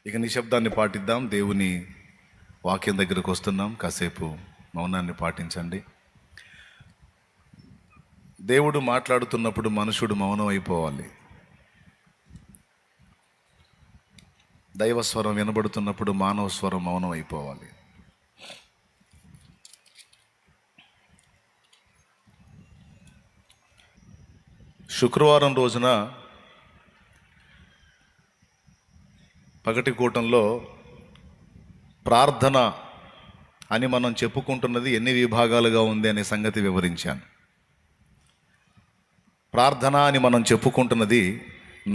ఇక నిశ్శబ్దాన్ని పాటిద్దాం. దేవుని వాక్యం దగ్గరకు వస్తున్నాం. కాసేపు మౌనాన్ని పాటించండి. దేవుడు మాట్లాడుతున్నప్పుడు మనుషుడు మౌనం అయిపోవాలి. దైవస్వరం వినబడుతున్నప్పుడు మానవ స్వరం మౌనం అయిపోవాలి. శుక్రవారం రోజున పగటి కూటంలో ప్రార్థన అని మనం చెప్పుకుంటున్నది ఎన్ని విభాగాలుగా ఉంది అనే సంగతి వివరించాను. ప్రార్థన అని మనం చెప్పుకుంటున్నది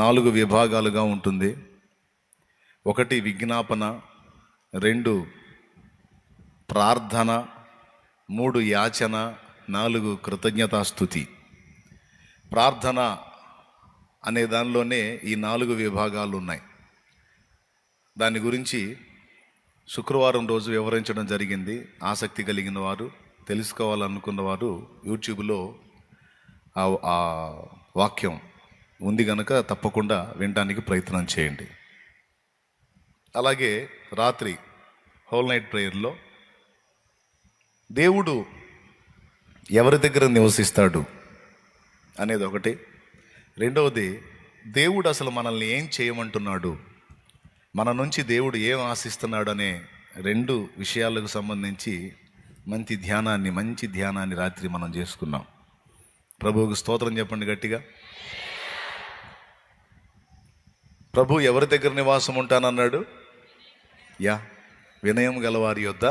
4 విభాగాలుగా ఉంటుంది. 1 విజ్ఞాపన, 2 ప్రార్థన, 3 యాచన, 4 కృతజ్ఞతాస్తుతి. ప్రార్థన అనే దానిలోనే ఈ 4 విభాగాలు ఉన్నాయి. దాని గురించి శుక్రవారం రోజు వివరించడం జరిగింది. ఆసక్తి కలిగిన వారు, తెలుసుకోవాలనుకున్న వారు యూట్యూబ్లో ఆ వాక్యం ఉంది కనుక తప్పకుండా వినడానికి ప్రయత్నం చేయండి. అలాగే రాత్రి హోల్ నైట్ ప్రేయర్లో దేవుడు ఎవరి దగ్గర నివసిస్తాడు అనేది ఒకటి. రెండవది, దేవుడు అసలు మనల్ని ఏం చేయమంటున్నాడు, మన నుంచి దేవుడు ఏం ఆశిస్తున్నాడు అనే 2 విషయాలకు సంబంధించి మంచి ధ్యానాన్ని రాత్రి మనం చేసుకున్నాం. ప్రభువుకు స్తోత్రం చెప్పండి గట్టిగా. ప్రభు ఎవరి దగ్గర నివాసం ఉంటానన్నాడు? వినయం గల వారి యొద్ద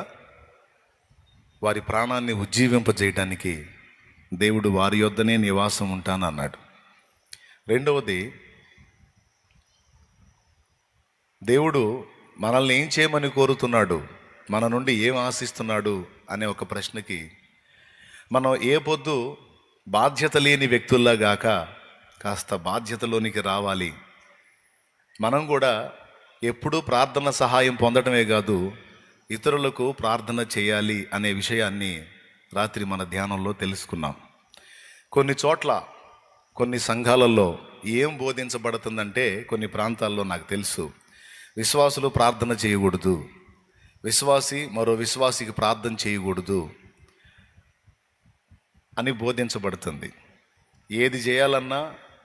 వారి ప్రాణాన్ని ఉజ్జీవింపజేయడానికి దేవుడు వారి యొద్దనే నివాసం ఉంటానన్నాడు. రెండవది, దేవుడు మనల్ని ఏం చేయమని కోరుతున్నాడు, మన నుండి ఏం ఆశిస్తున్నాడు అనే ఒక ప్రశ్నకి మనం ఏ పొద్దు బాధ్యత లేని వ్యక్తుల్లా గాక కాస్త బాధ్యతలోనికి రావాలి. మనం కూడా ఎప్పుడూ ప్రార్థన సహాయం పొందడమే కాదు, ఇతరులకు ప్రార్థన చేయాలి అనే విషయాన్ని రాత్రి మన ధ్యానంలో తెలుసుకున్నాం. కొన్ని చోట్ల కొన్ని సంఘాలలో ఏం బోధించబడుతుందంటే, కొన్ని ప్రాంతాల్లో నాకు తెలుసు, విశ్వాసులు ప్రార్థన చేయకూడదు, విశ్వాసి మరో విశ్వాసికి ప్రార్థన చేయకూడదు అని బోధించబడుతుంది. ఏది చేయాలన్నా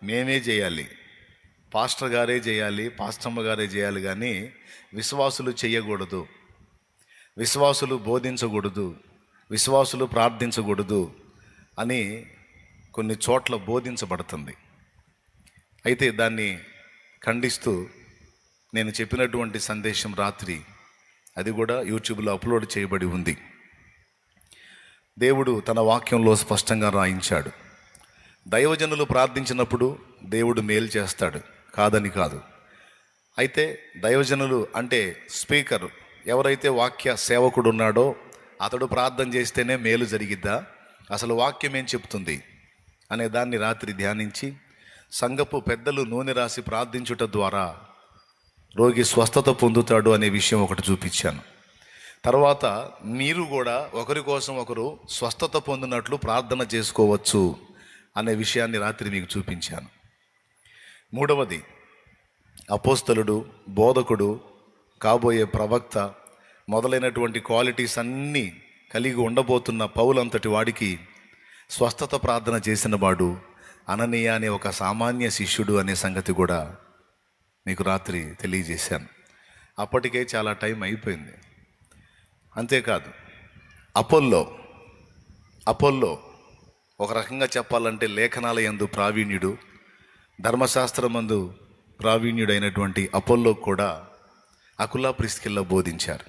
మేమే చేయాలి, పాస్టర్ గారే చేయాలి, పాస్టమ్మ గారే చేయాలి, కానీ విశ్వాసులు చేయకూడదు, విశ్వాసులు బోధించకూడదు, విశ్వాసులు ప్రార్థించకూడదు అని కొన్ని చోట్ల బోధించబడుతుంది. అయితే దాన్ని ఖండిస్తూ నేను చెప్పినటువంటి సందేశం రాత్రి అది కూడా యూట్యూబ్లో అప్లోడ్ చేయబడి ఉంది. దేవుడు తన వాక్యంలో స్పష్టంగా రాయించాడు. దైవజనులు ప్రార్థించినప్పుడు దేవుడు మేలు చేస్తాడు, కాదని కాదు. అయితే దైవజనులు అంటే స్పీకర్, ఎవరైతే వాక్య సేవకుడు ఉన్నాడో అతడు ప్రార్థన చేస్తేనే మేలు జరిగిద్దా, అసలు వాక్యం ఏం చెప్తుంది అనే దాన్ని రాత్రి ధ్యానించి, సంఘపు పెద్దలు నూనె రాసి ప్రార్థించుట ద్వారా రోగి స్వస్థత పొందుతాడు అనే విషయం ఒకటి చూపించాను. తర్వాత మీరు కూడా ఒకరి కోసం ఒకరు స్వస్థత పొందినట్లు ప్రార్థన చేసుకోవచ్చు అనే విషయాన్ని రాత్రి మీకు చూపించాను. మూడవది, అపోస్తలుడు, బోధకుడు, కాబోయే ప్రవక్త మొదలైనటువంటి క్వాలిటీస్ అన్నీ కలిగి ఉండబోతున్న పౌలంతటి వాడికి స్వస్థత ప్రార్థన చేసిన వాడు అననీయ అనే ఒక సామాన్య శిష్యుడు అనే సంగతి కూడా మీకు రాత్రి తెలియజేశాను. అప్పటికే చాలా టైం అయిపోయింది. అంతేకాదు, అపోల్లో ఒక రకంగా చెప్పాలంటే లేఖనాల యందు ప్రావీణ్యుడు, ధర్మశాస్త్రమందు ప్రావీణ్యుడైనటువంటి అపోల్లో కూడా అకులా ప్రిస్కిల్లా బోధించారు.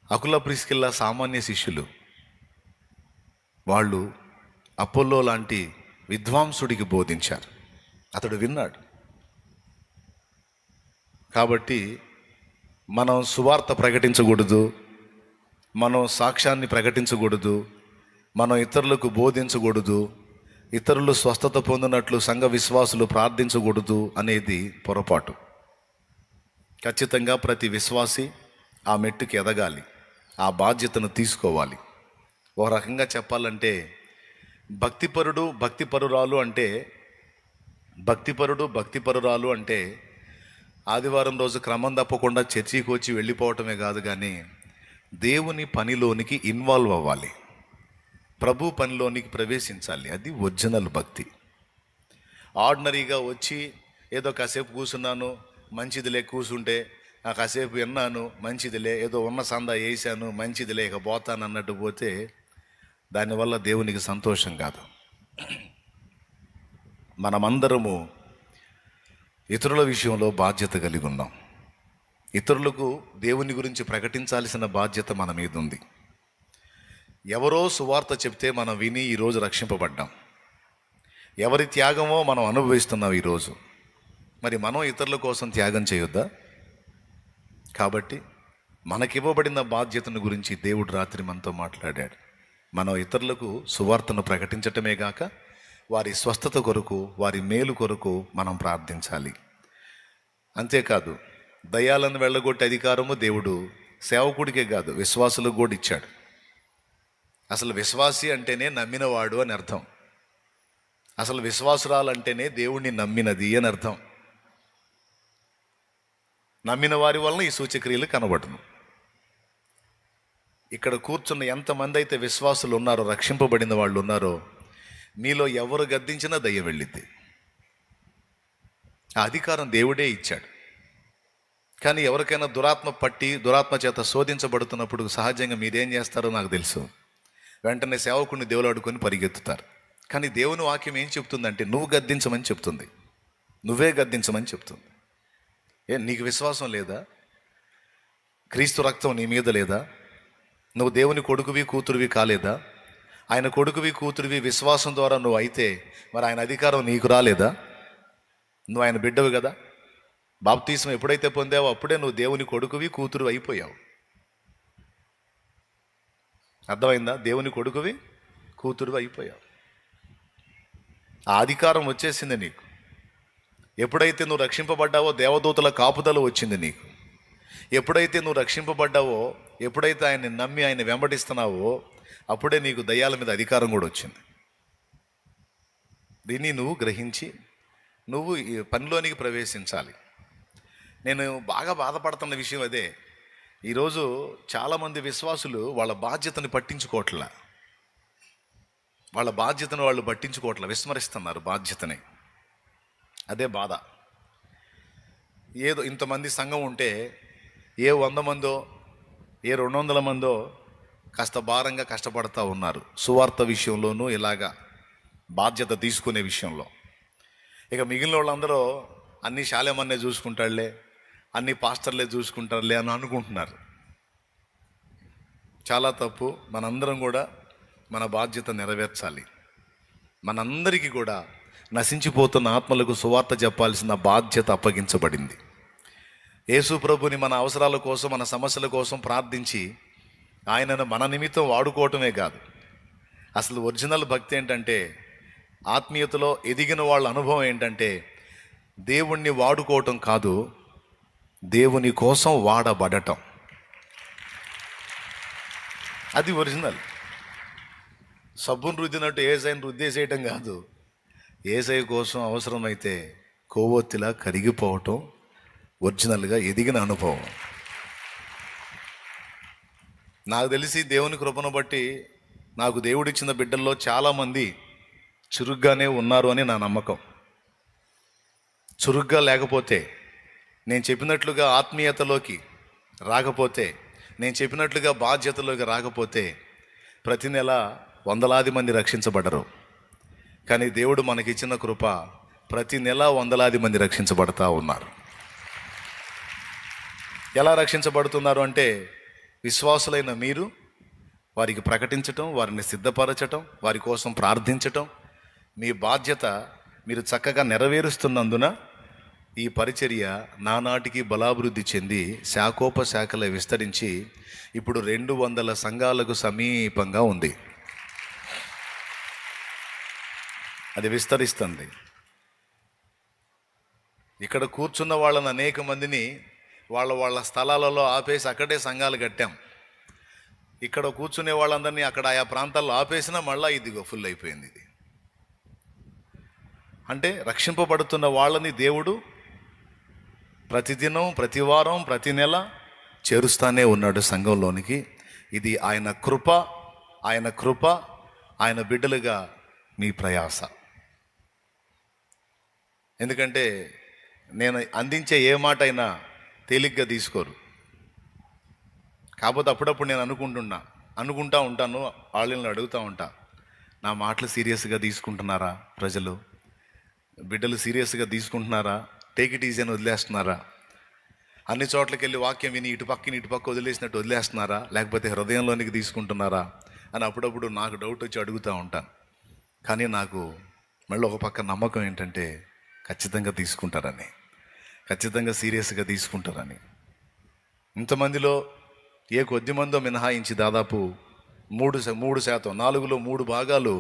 అకులా ప్రిస్కిల్లా సామాన్య శిష్యులు. వాళ్ళు అపోల్లో లాంటి విద్వాంసుడికి బోధించారు. అతడు విన్నాడు. కాబట్టి మనం సువార్త ప్రకటించకూడదు, మనం సాక్ష్యాన్ని ప్రకటించకూడదు, మనం ఇతరులకు బోధించకూడదు, ఇతరులు స్వస్థత పొందినట్లు సంఘ విశ్వాసులు ప్రార్థించకూడదు అనేది పొరపాటు. ఖచ్చితంగా ప్రతి విశ్వాసి ఆ మెట్టుకి ఎదగాలి, ఆ బాధ్యతను తీసుకోవాలి. ఒక రకంగా చెప్పాలంటే భక్తిపరుడు భక్తిపరురాలు అంటే ఆదివారం రోజు క్రమం తప్పకుండా చర్చికి వచ్చి వెళ్ళిపోవటమే కాదు, కానీ దేవుని పనిలోనికి ఇన్వాల్వ్ అవ్వాలి, ప్రభు పనిలోనికి ప్రవేశించాలి. అది ఒరిజినల్ భక్తి. ఆర్డినరీగా వచ్చి ఏదో కాసేపు కూర్చున్నాను, మంచిదిలే, కూర్చుంటే కాసేపు విన్నాను, మంచిదిలే, ఏదో ఉన్న సందా వేసాను, మంచిదిలే, ఇక పోతాను అన్నట్టు పోతే దానివల్ల దేవునికి సంతోషం కాదు. మనమందరము ఇతరుల విషయంలో బాధ్యత కలిగి ఉన్నాం. ఇతరులకు దేవుని గురించి ప్రకటించాల్సిన బాధ్యత మన మీద ఉంది. ఎవరో సువార్త చెప్తే మనం విని ఈరోజు రక్షింపబడ్డాం. ఎవరి త్యాగమో మనం అనుభవిస్తున్నాం ఈరోజు. మరి మనం ఇతరుల కోసం త్యాగం చేయొద్దా? కాబట్టి మనకివ్వబడిన బాధ్యతను గురించి దేవుడు రాత్రి మనతో మాట్లాడాడు. మనం ఇతరులకు సువార్తను ప్రకటించటమే గాక వారి స్వస్థత కొరకు, వారి మేలు కొరకు మనం ప్రార్థించాలి. అంతేకాదు, దయ్యాలను వెళ్ళగొట్టే అధికారము దేవుడు సేవకుడికే కాదు, విశ్వాసులకు కూడా ఇచ్చాడు. అసలు విశ్వాసి అంటేనే నమ్మినవాడు అని అర్థం. అసలు విశ్వాసురాలంటేనే దేవుణ్ణి నమ్మినది అని అర్థం. నమ్మిన వారి వలన ఈ సూచక్రియలు కనబడును. ఇక్కడ కూర్చున్న ఎంతమంది అయితే విశ్వాసులు ఉన్నారో, రక్షింపబడిన వాళ్ళు ఉన్నారో, మీలో ఎవరు గద్దించినా దయ్యం వెళ్ళిద్ది. ఆ అధికారం దేవుడే ఇచ్చాడు. కానీ ఎవరికైనా దురాత్మ పట్టి దురాత్మ చేత శోధించబడుతున్నప్పుడు సహజంగా మీరేం చేస్తారో నాకు తెలుసు. వెంటనే సేవకుడిని దేవులాడుకొని పరిగెత్తుతారు. కానీ దేవుని వాక్యం ఏం చెప్తుందంటే నువ్వు గద్దించమని చెప్తుంది, నువ్వే గద్దించమని చెప్తుంది. నీకు విశ్వాసం లేదా? క్రీస్తు రక్తం నీ మీద లేదా? నువ్వు దేవుని కొడుకువి కూతురువి కాలేదా? ఆయన కొడుకువి కూతురువి విశ్వాసం ద్వారా నువ్వు అయితే మరి ఆయన అధికారం నీకు రాలేదా? నువ్వు ఆయన బిడ్డవు కదా. బాప్తీసం ఎప్పుడైతే పొందావో అప్పుడే నువ్వు దేవుని కొడుకువి కూతురు అయిపోయావు. అర్థమైందా? దేవుని కొడుకువి కూతురు అయిపోయావు. ఆ అధికారం వచ్చేసింది నీకు. ఎప్పుడైతే నువ్వు రక్షింపబడ్డావో దేవదూతల కాపుదల వచ్చింది నీకు. ఎప్పుడైతే నువ్వు రక్షింపబడ్డావో, ఎప్పుడైతే ఆయన్ని నమ్మి ఆయన వెంబడిస్తున్నావో అప్పుడే నీకు దయ్యాల మీద అధికారం కూడా వచ్చింది. దీన్ని నువ్వు గ్రహించి నువ్వు ఈ పనిలోనికి ప్రవేశించాలి. నేను బాగా బాధపడుతున్న విషయం అదే. ఈరోజు చాలామంది విశ్వాసులు వాళ్ళ బాధ్యతను పట్టించుకోవట్లా. వాళ్ళ బాధ్యతను వాళ్ళు పట్టించుకోవట్లా, విస్మరిస్తున్నారు బాధ్యతని. అదే బాధ. ఏదో ఇంతమంది సంఘం ఉంటే ఏ 100 మందో ఏ 200 మందో కాస్త భారంగా కష్టపడతా ఉన్నారు సువార్త విషయంలోనూ, ఇలాగా బాధ్యత తీసుకునే విషయంలో. ఇక మిగిలిన వాళ్ళందరూ అన్ని శాలేమన్నే చూసుకుంటాడులే, అన్ని పాస్టర్లే చూసుకుంటారులే అని అనుకుంటున్నారు. చాలా తప్పు. మనందరం కూడా మన బాధ్యత నెరవేర్చాలి. మనందరికీ కూడా నశించిపోతున్న ఆత్మలకు సువార్త చెప్పాల్సిన బాధ్యత అప్పగించబడింది. యేసు ప్రభుని మన అవసరాల కోసం, మన సమస్యల కోసం ప్రార్థించి ఆయనను మన నిమిత్తం వాడుకోవటమే కాదు, అసలు ఒరిజినల్ భక్తి ఏంటంటే, ఆత్మీయతలో ఎదిగిన వాళ్ళ అనుభవం ఏంటంటే దేవుణ్ణి వాడుకోవటం కాదు, దేవుని కోసం వాడబడటం. అది ఒరిజినల్. సబ్బును రుద్దినట్టు ఏసైని రుద్దేసేయటం కాదు, ఏసై కోసం అవసరమైతే కొవ్వొత్తిలా కరిగిపోవటం ఒరిజినల్గా ఎదిగిన అనుభవం. నాకు తెలిసి దేవుని కృపను బట్టి నాకు దేవుడిచ్చిన బిడ్డల్లో చాలామంది చురుగ్గానే ఉన్నారు అని నా నమ్మకం. చురుగ్గా లేకపోతే, నేను చెప్పినట్లుగా ఆత్మీయతలోకి రాకపోతే, నేను చెప్పినట్లుగా బాధ్యతలోకి రాకపోతే ప్రతి నెల వందలాది మంది రక్షించబడరు. కానీ దేవుడు మనకిచ్చిన కృప, ప్రతి నెల వందలాది మంది రక్షించబడతా ఉన్నారు. ఎలా రక్షించబడుతున్నారు అంటే, విశ్వాసులైన మీరు వారికి ప్రకటించటం, వారిని సిద్ధపరచటం, వారి కోసం ప్రార్థించటం మీ బాధ్యత. మీరు చక్కగా నెరవేరుస్తున్నందున ఈ పరిచర్య నానాటికి బలాభివృద్ధి చెంది శాఖోపశాఖలే విస్తరించి ఇప్పుడు 200 సంఘాలకు సమీపంగా ఉంది. అది విస్తరిస్తుంది. ఇక్కడ కూర్చున్న వాళ్ళని అనేక మందిని వాళ్ళ స్థలాలలో ఆపేసి అక్కడే సంఘాలు కట్టాం. ఇక్కడ కూర్చునే వాళ్ళందరినీ అక్కడ ఆయా ప్రాంతాల్లో ఆపేసినా మళ్ళీ ఇదిగో ఫుల్ అయిపోయింది. ఇది అంటే రక్షింపబడుతున్న వాళ్ళని దేవుడు ప్రతిదినం, ప్రతి వారం, ప్రతి నెల చేరుస్తానే ఉన్నాడు సంఘంలోనికి. ఇది ఆయన కృప, ఆయన కృప, ఆయన బిడ్డలుగా మీ ప్రయాస. ఎందుకంటే నేను అందించే ఏ మాట అయినా తేలిగ్గా తీసుకోరు. కాకపోతే అప్పుడప్పుడు నేను అనుకుంటా ఉంటాను, వాళ్ళని అడుగుతూ ఉంటా, నా మాటలు సీరియస్గా తీసుకుంటున్నారా ప్రజలు? బిడ్డలు సీరియస్గా తీసుకుంటున్నారా? టేక్ ఇట్ ఈజీ అని వదిలేస్తున్నారా? అన్ని చోట్లకి వెళ్ళి వాక్యం విని ఇటుపక్క వదిలేసినట్టు వదిలేస్తున్నారా? లేకపోతే హృదయంలోనికి తీసుకుంటున్నారా అని అప్పుడప్పుడు నాకు డౌట్ వచ్చి అడుగుతూ ఉంటాను. కానీ నాకు మళ్ళీ ఒక పక్క నమ్మకం ఏంటంటే ఖచ్చితంగా తీసుకుంటారని, ఖచ్చితంగా సీరియస్గా తీసుకుంటారని. ఇంతమందిలో ఏ కొద్ది మందో మినహాయించి దాదాపు 3%, 4లో 3 భాగాలు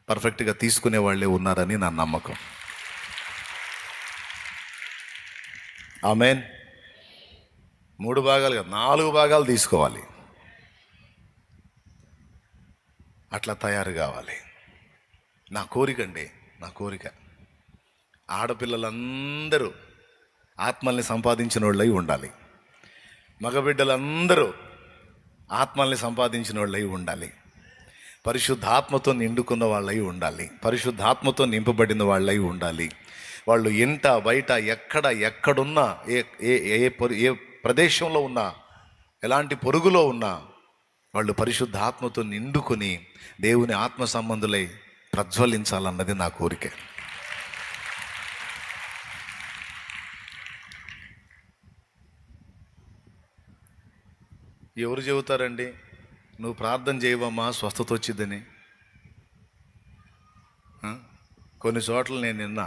పర్ఫెక్ట్గా తీసుకునే వాళ్ళే ఉన్నారని నా నమ్మకం. ఆమేన్. 3 భాగాలు కాదు, 4 భాగాలు తీసుకోవాలి. అట్లా తయారు కావాలి. నా కోరిక ఆడపిల్లలందరూ ఆత్మల్ని సంపాదించిన వాళ్ళై ఉండాలి. మగబిడ్డలందరూ ఆత్మల్ని సంపాదించిన వాళ్ళై ఉండాలి. పరిశుద్ధాత్మతో నిండుకున్న వాళ్ళై ఉండాలి. పరిశుద్ధాత్మతో నింపబడిన వాళ్ళై ఉండాలి. వాళ్ళు ఇంట బయట ఎక్కడున్నా, ఏ ప్రదేశంలో ఉన్నా, ఎలాంటి పొరుగులో ఉన్నా వాళ్ళు పరిశుద్ధాత్మతో నిండుకొని దేవుని ఆత్మ సంబంధులై ప్రజ్వలించాలన్నది నా కోరిక. ఎవరు చెబుతారండి నువ్వు ప్రార్థన చేయవమ్మా స్వస్థత వచ్చిందని? కొన్ని చోట్ల నేను నిన్న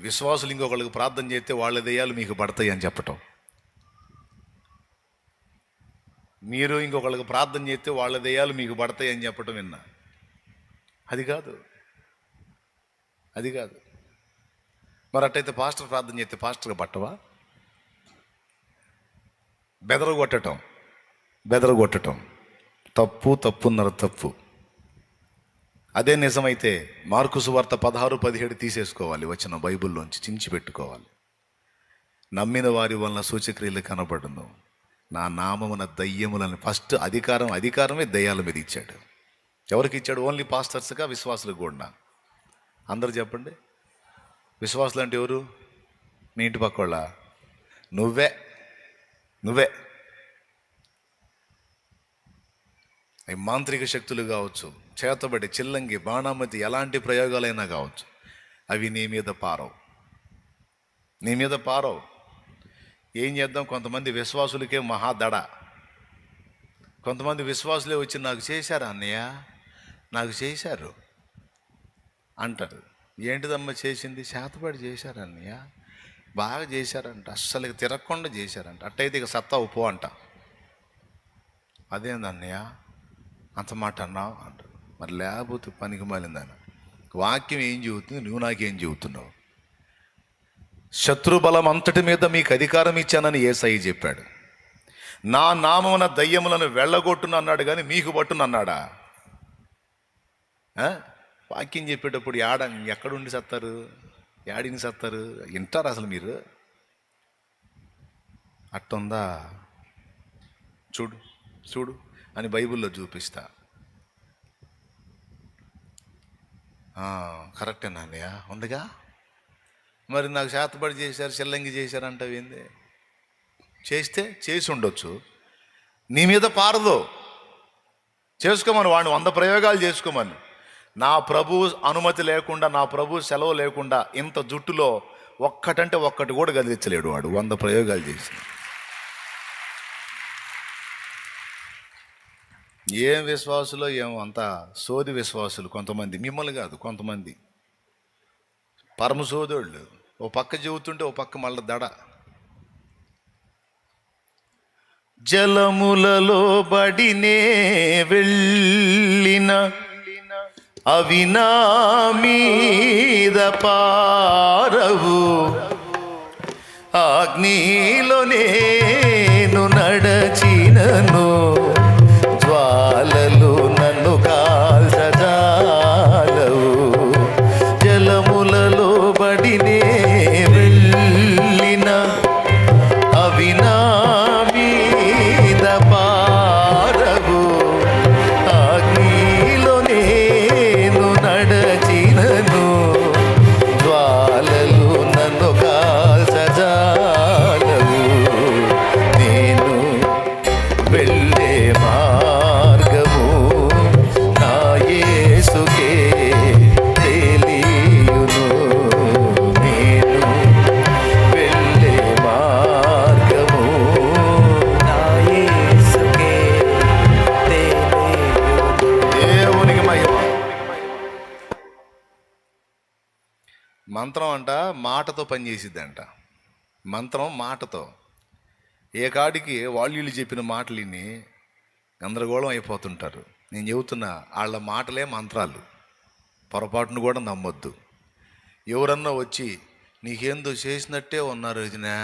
విశ్వాసులు ఇంకొకళ్ళకి ప్రార్థన చేస్తే వాళ్ళ దెయ్యాలు మీకు పడతాయి అని చెప్పటం, మీరు ఇంకొకళ్ళకి ప్రార్థన చేస్తే వాళ్ళ దెయ్యాలు మీకు పడతాయి అని చెప్పటం విన్నా. అది కాదు. మరి అట్టయితే పాస్టర్ ప్రార్థన చేస్తే పాస్టర్గా పట్టవా? బెదరగొట్టటం తప్పు. అదే నిజమైతే మార్కు సువార్త 16:17 తీసేసుకోవాలి. వచ్చిన బైబిల్లోంచి చించి పెట్టుకోవాలి. నమ్మిన వారి వలన సూచక్రియలు కనబడును, నా నామమున దయ్యములని. ఫస్ట్ అధికారమే దయ్యాల మీద ఇచ్చాడు. ఎవరికి ఇచ్చాడు? ఓన్లీ పాస్టర్స్గా, విశ్వాసులకు కూడా? అందరూ చెప్పండి. విశ్వాసులు అంటే ఎవరు? మీ ఇంటి పక్కోళ్ళ? నువ్వే. అవి మాంత్రిక శక్తులు కావచ్చు, చేతబడి, చిల్లంగి, బాణామతి, ఎలాంటి ప్రయోగాలైనా కావచ్చు, అవి నీ మీద పారవు. ఏం చేద్దాం? కొంతమంది విశ్వాసులకే మహాదడ. కొంతమంది విశ్వాసులే వచ్చి నాకు చేశారు అన్నయ్య, నాకు చేశారు అంటారు. ఏంటిదమ్మా చేసింది? చేతబడి చేశారు అన్నయ్య, బాగా చేశారంట, అస్సలు తిరగకుండా చేశారంట. అట్టయితే ఇక సత్తా ఉప్పు అంట. అదేంది అన్నయ్య అంత మాట అన్నావు అంటారు. మరి లేకపోతే పనికి మాలిందని. వాక్యం ఏం చెబుతుంది? నువ్వు నాకేం చెబుతున్నావు? శత్రుబలం అంతటి మీద మీకు అధికారం ఇచ్చానని యేసయ్య చెప్పాడు. నా నామమున దయ్యములను వెళ్ళగొట్టును అన్నాడు, కానీ మీకు పట్టును అన్నాడా? వాక్యం చెప్పేటప్పుడు ఎక్కడుండి సత్తారు? యాడిని సత్తారు? వింటారు అసలు మీరు? అట్టుందా? చూడు అని బైబిల్లో చూపిస్తా. కరెక్టేనా అన్నయ్య? ఉందిగా. మరి నాకు చేతబడి చేశారు, చిల్లంగి చేశారు అంటావు ఏంది? చేసి ఉండొచ్చు, నీ మీద పారదు. చేసుకోమని వాడిని 100 ప్రయోగాలు చేసుకోమని. నా ప్రభు అనుమతి లేకుండా, నా ప్రభు సెలవు లేకుండా ఇంత జుట్టులో ఒక్కటి కూడా కదిలించలేడు వాడు. 100 ప్రయోగాలు చేసి. ఏం విశ్వాసులో ఏమో అంతా సోది విశ్వాసులు కొంతమంది. మిమ్మల్ని కాదు, కొంతమంది పరమ సోదోళ్ళు. ఓ పక్క చెబుతుంటే ఓ పక్క మళ్ళీ దడ. జలములలో బడినే వెళ్ళిన అవి నా మీద పారవు, అగ్నిలో నేను నడచినను, జ్వాలలు నన్ను కాల్చజాలవు. జలములలో బడినే వెళ్ళిన మంత్రం అంట మాటతో పనిచేసిద్దంట. మంత్రం మాటతో. ఏ కాడికి వాళ్ళు చెప్పిన మాటలు విని గందరగోళం అయిపోతుంటారు. నేను చెబుతున్నా, వాళ్ళ మాటలే మంత్రాలు. పొరపాటును కూడా నమ్మొద్దు. ఎవరన్నా వచ్చి నీకేందో చేసినట్టే ఉన్నారు వదినా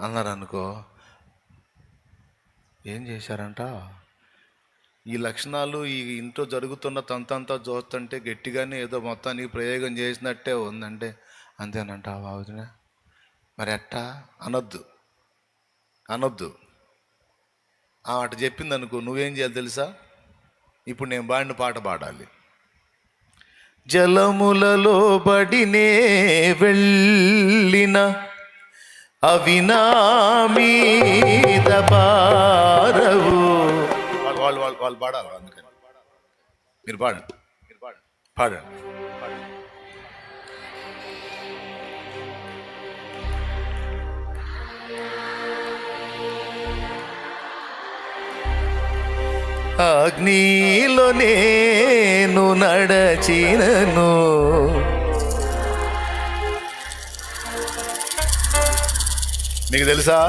అన్నారు అనుకో, ఏం చేశారంట, ఈ లక్షణాలు ఈ ఇంట్లో జరుగుతున్న తంతంతా చూస్తుంటే గట్టిగానే ఏదో మొత్తానికి ప్రయోగం చేసినట్టే ఉందంటే అంతేనంట వదిన, మరి ఎట్టా అనొద్దు అనొద్దు. అట చెప్పింది అనుకో, నువ్వేం చేయాలి తెలుసా? ఇప్పుడు నేను పాడిన పాట పాడాలి. జలములలో బడినే వెళ్ళిన అవి నా మీద పారవు. వాళ్ళు పాడాలి, అందుకని మీరు పాడండి, పాడండి. అగ్నిలో నేను నడచినను, మీకు తెలుసా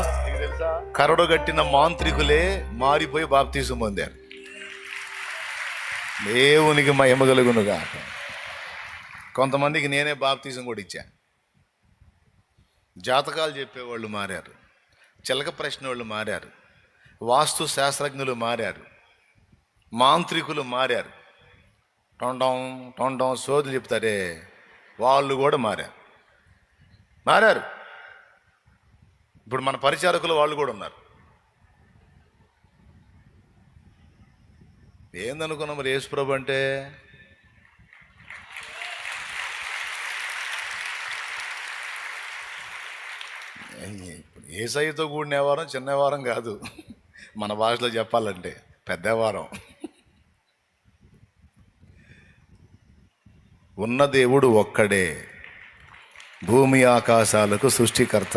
కరడుగట్టిన మాంత్రికులే మారిపోయి బాప్తీసం పొందారు. దేవునికి మహిమ కలుగునుగా. కొంతమందికి నేనే బాప్తీసం కూడా ఇచ్చాను. జాతకాలు చెప్పేవాళ్ళు మారారు, చిలక ప్రశ్న వాళ్ళు మారారు, వాస్తు శాస్త్రజ్ఞులు మారారు, మాంత్రికులు మారారు, టొండం టొండం సోదులు చెప్తారే వాళ్ళు కూడా మారారు. ఇప్పుడు మన పరిచారకులు వాళ్ళు కూడా ఉన్నారు. ఏందనుకున్నాం మరి యేసుప్రభు అంటే? యేసయ్యతో కూడిన వ్యవహారం చిన్న వ్యవహారం కాదు. మన భాషలో చెప్పాలంటే పెద్ద వ్యవహారం. ఉన్న దేవుడు ఒక్కడే, భూమి ఆకాశాలకు సృష్టికర్త.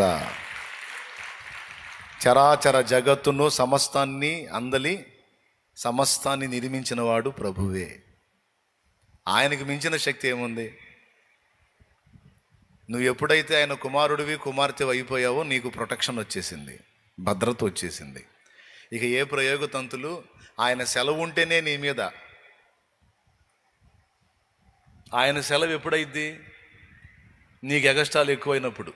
చరాచర జగత్తును సమస్తాన్ని నిర్మించిన వాడు ప్రభువే. ఆయనకు మించిన శక్తి ఏముంది? నువ్వు ఎప్పుడైతే ఆయన కుమారుడివి కుమార్తె అయిపోయావో నీకు ప్రొటెక్షన్ వచ్చేసింది, భద్రత వచ్చేసింది. ఇక ఏ ప్రయోగ తంతులు, ఆయన సెలవు ఉంటేనే నీ మీద. ఆయన సెలవు ఎప్పుడైద్ది? నీకు ఎగస్టాలు ఎక్కువైనప్పుడు.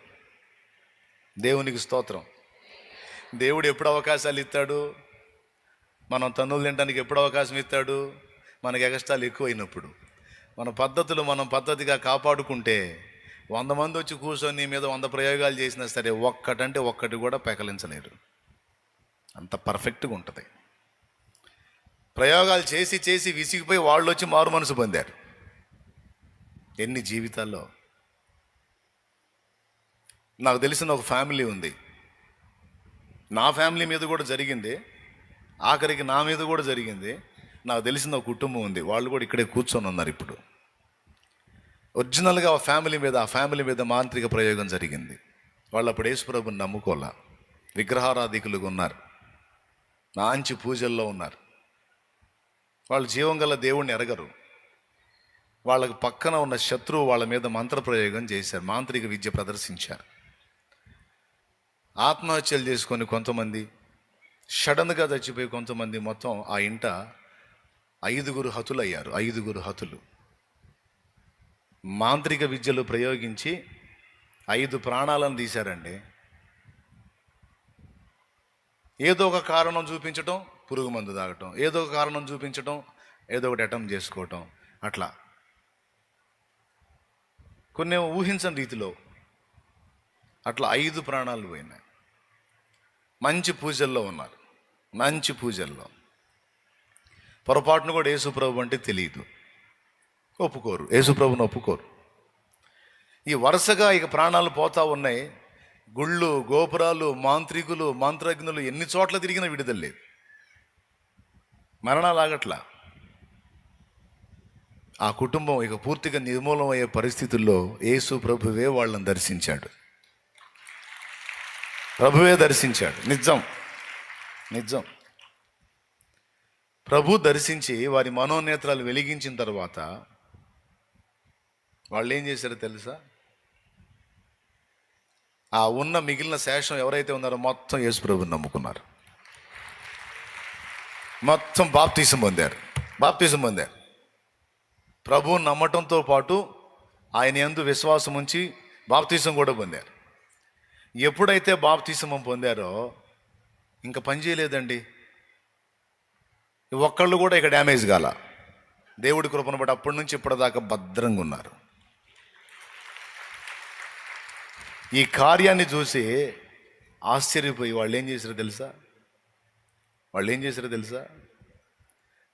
దేవునికి స్తోత్రం. దేవుడు ఎప్పుడు అవకాశాలు ఇస్తాడు? మనం తన్నులు తినడానికి ఎప్పుడు అవకాశం ఇస్తాడు? మనకి ఎగస్టాలు ఎక్కువైనప్పుడు. మన పద్ధతులు మనం పద్ధతిగా కాపాడుకుంటే 100 మంది వచ్చి కూర్చొని నీ మీద 100 ప్రయోగాలు చేసినా సరే ఒక్కటంటే ఒక్కటి కూడా పెకలించలేరు. అంత పర్ఫెక్ట్గా ఉంటుంది. ప్రయోగాలు చేసి చేసి విసిగిపోయి వాళ్ళు వచ్చి మారు మనసు పొందారు. ఎన్ని జీవితాల్లో. నాకు తెలిసిన ఒక ఫ్యామిలీ ఉంది. నా ఫ్యామిలీ మీద కూడా జరిగింది, ఆఖరికి నా మీద కూడా జరిగింది. నాకు తెలిసిన ఒక కుటుంబం ఉంది, వాళ్ళు కూడా ఇక్కడే కూర్చొని ఉన్నారు ఇప్పుడు. ఒరిజినల్గా ఆ ఫ్యామిలీ మీద మాంత్రిక ప్రయోగం జరిగింది. వాళ్ళు అప్పుడు యేసుప్రభుని నమ్ముకోలే, విగ్రహారాధికులుగా ఉన్నారు, మంచి పూజల్లో ఉన్నారు. వాళ్ళు జీవం గల దేవుణ్ణి ఎరగరు. వాళ్ళకి పక్కన ఉన్న శత్రువు వాళ్ళ మీద మంత్రప్రయోగం చేశారు, మాంత్రిక విద్య ప్రదర్శించారు. ఆత్మహత్యలు చేసుకొని కొంతమంది, సడన్గా చచ్చిపోయి కొంతమంది, మొత్తం ఆ ఇంట 5 హతులయ్యారు. 5 హతులు. మాంత్రిక విద్యలు ప్రయోగించి 5 ప్రాణాలను తీశారండి. ఏదో ఒక కారణం చూపించటం, పురుగు మందు తాగటం, ఏదో ఒక కారణం చూపించటం, ఏదో ఒకటి అటెంప్ట్ చేసుకోవటం, అట్లా కొన్ని ఊహించని రీతిలో అట్లా 5 ప్రాణాలు పోయినాయి. మంచి పూజల్లో ఉన్నారు, మంచి పూజల్లో. పొరపాటును కూడా యేసుప్రభు అంటే తెలియదు, ఒప్పుకోరు, యేసుప్రభుని ఒప్పుకోరు. ఈ వరుసగా ఇక ప్రాణాలు పోతా ఉన్నాయి. గుళ్ళు, గోపురాలు, మాంత్రికులు, మంత్రజ్ఞులు ఎన్ని చోట్ల తిరిగినా విడుదల లేదు, మరణాలు ఆగట్లా. ఆ కుటుంబం ఇక పూర్తిగా నిర్మూలం అయ్యే పరిస్థితుల్లో యేసు ప్రభువే వాళ్ళని దర్శించాడు. ప్రభువే దర్శించాడు. నిజం. ప్రభు దర్శించి వారి మనోనేత్రాలు వెలిగించిన తర్వాత వాళ్ళు ఏం చేశారో తెలుసా? ఆ ఉన్న మిగిలిన శేషం ఎవరైతే ఉన్నారో మొత్తం యేసు ప్రభువుని నమ్ముకున్నారు, మొత్తం బాప్తీసం పొందారు. ప్రభువుని నమ్మటంతో పాటు ఆయన యందు విశ్వాసం ఉంచి బాప్తీసం కూడా పొందారు. ఎప్పుడైతే బాప్తీసం పొందారో ఇంకా పని చేయలేదండి. ఒక్కళ్ళు కూడా ఇక డ్యామేజ్ కాల. దేవుడి కృపను బట్టి అప్పటి నుంచి ఇప్పటిదాకా భద్రంగా ఉన్నారు. ఈ కార్యాన్ని చూసి ఆశ్చర్యపోయి వాళ్ళు ఏం చేశారో తెలుసా?